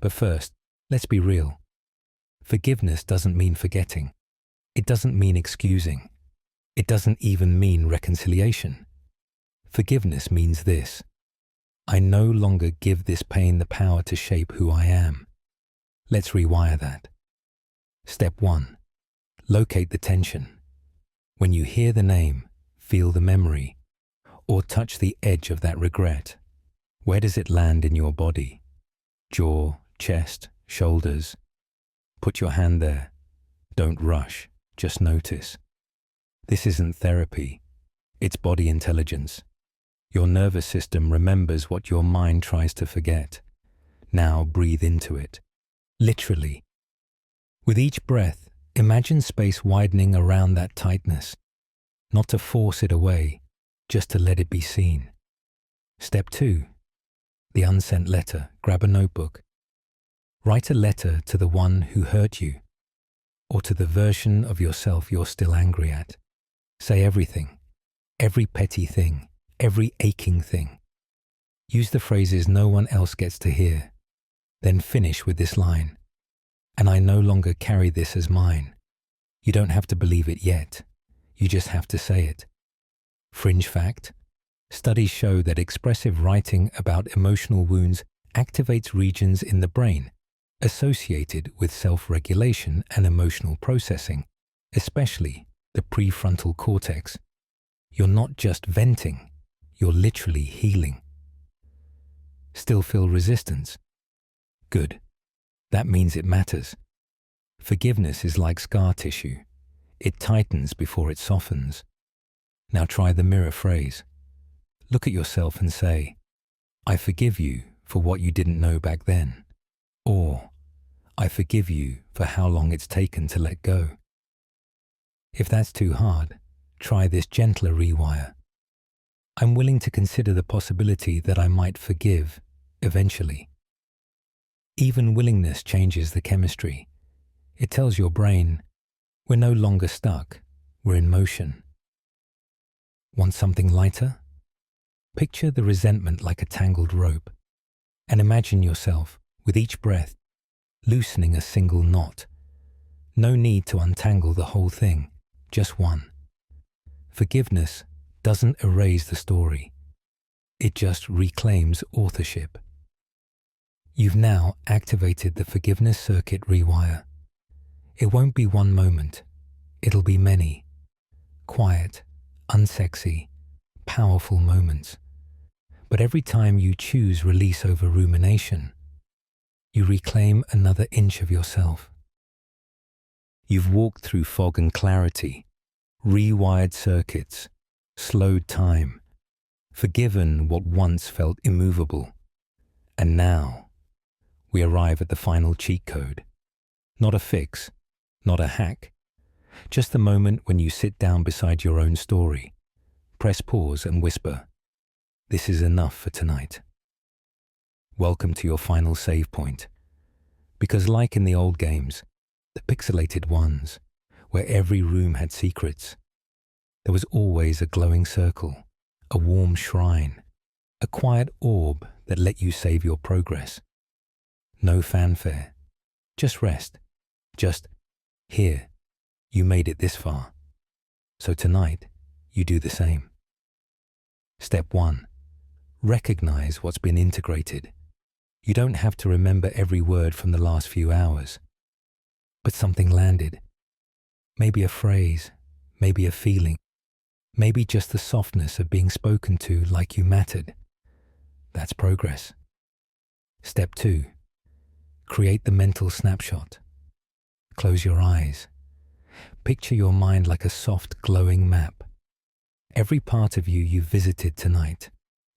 But first, let's be real. Forgiveness doesn't mean forgetting. It doesn't mean excusing. It doesn't even mean reconciliation. Forgiveness means this. I no longer give this pain the power to shape who I am. Let's rewire that. Step 1. Locate the tension. When you hear the name, feel the memory, or touch the edge of that regret. Where does it land in your body? Jaw, chest, shoulders. Put your hand there. Don't rush, just notice. This isn't therapy. It's body intelligence. Your nervous system remembers what your mind tries to forget. Now breathe into it. Literally. With each breath, imagine space widening around that tightness. Not to force it away, just to let it be seen. Step 2. The unsent letter. Grab a notebook. Write a letter to the one who hurt you, or to the version of yourself you're still angry at. Say everything, every petty thing, every aching thing. Use the phrases no one else gets to hear. Then finish with this line: "And I no longer carry this as mine." You don't have to believe it yet. You just have to say it. Fringe fact: studies show that expressive writing about emotional wounds activates regions in the brain associated with self-regulation and emotional processing, especially the prefrontal cortex. You're not just venting, you're literally healing. Still feel resistance? Good. That means it matters. Forgiveness is like scar tissue. It tightens before it softens. Now try the mirror phrase. Look at yourself and say, "I forgive you for what you didn't know back then." Or, "I forgive you for how long it's taken to let go." If that's too hard, try this gentler rewire. I'm willing to consider the possibility that I might forgive eventually. Even willingness changes the chemistry. It tells your brain, we're no longer stuck, we're in motion. Want something lighter? Picture the resentment like a tangled rope, and imagine yourself, with each breath, loosening a single knot. No need to untangle the whole thing, just one. Forgiveness doesn't erase the story. It just reclaims authorship. You've now activated the forgiveness circuit rewire. It won't be one moment. It'll be many. Quiet, unsexy, powerful moments. But every time you choose release over rumination, you reclaim another inch of yourself. You've walked through fog and clarity, rewired circuits, slowed time, forgiven what once felt immovable. And now, we arrive at the final cheat code. Not a fix, not a hack, just the moment when you sit down beside your own story, press pause and whisper, "This is enough for tonight." Welcome to your final save point. Because like in the old games, the pixelated ones, where every room had secrets, there was always a glowing circle, a warm shrine, a quiet orb that let you save your progress. No fanfare, just rest, just, "Here, you made it this far." So tonight, you do the same. Step 1. Recognize what's been integrated. You don't have to remember every word from the last few hours. But something landed. Maybe a phrase, maybe a feeling, maybe just the softness of being spoken to like you mattered. That's progress. Step 2. Create the mental snapshot. Close your eyes. Picture your mind like a soft, glowing map. Every part of you visited tonight,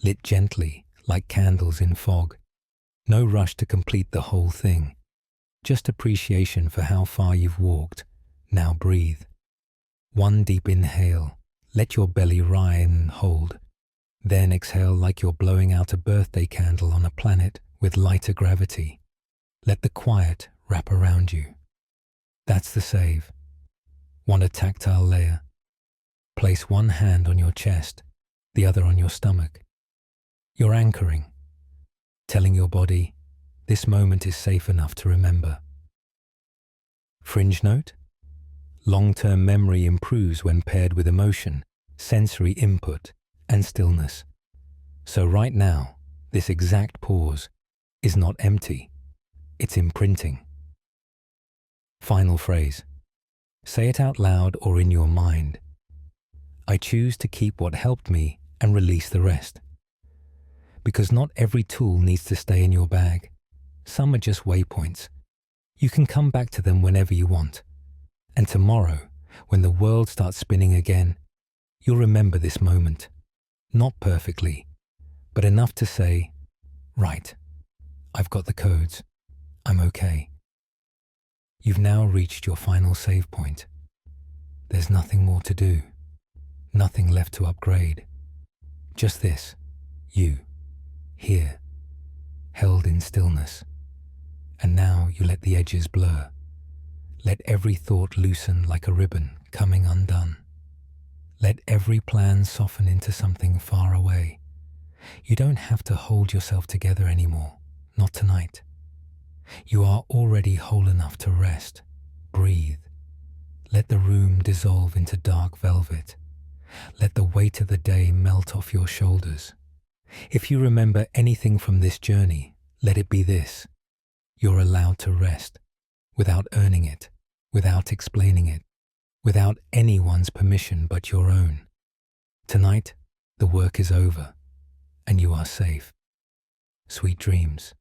lit gently like candles in fog. No rush to complete the whole thing. Just appreciation for how far you've walked. Now breathe. One deep inhale. Let your belly rise and hold. Then exhale like you're blowing out a birthday candle on a planet with lighter gravity. Let the quiet wrap around you. That's the save. Want a tactile layer? Place one hand on your chest, the other on your stomach. You're anchoring, telling your body, this moment is safe enough to remember. Fringe note? Long-term memory improves when paired with emotion, sensory input, and stillness. So right now, this exact pause is not empty, it's imprinting. Final phrase. Say it out loud or in your mind. I choose to keep what helped me and release the rest. Because not every tool needs to stay in your bag. Some are just waypoints. You can come back to them whenever you want. And tomorrow, when the world starts spinning again, you'll remember this moment. Not perfectly, but enough to say, right, I've got the codes. I'm okay. You've now reached your final save point. There's nothing more to do. Nothing left to upgrade. Just this, you, here, held in stillness. And now you let the edges blur. Let every thought loosen like a ribbon coming undone. Let every plan soften into something far away. You don't have to hold yourself together anymore, not tonight. You are already whole enough to rest. Breathe. Let the room dissolve into dark velvet. Let the weight of the day melt off your shoulders. If you remember anything from this journey, let it be this. You're allowed to rest, without earning it, without explaining it, without anyone's permission but your own. Tonight, the work is over, and you are safe. Sweet dreams.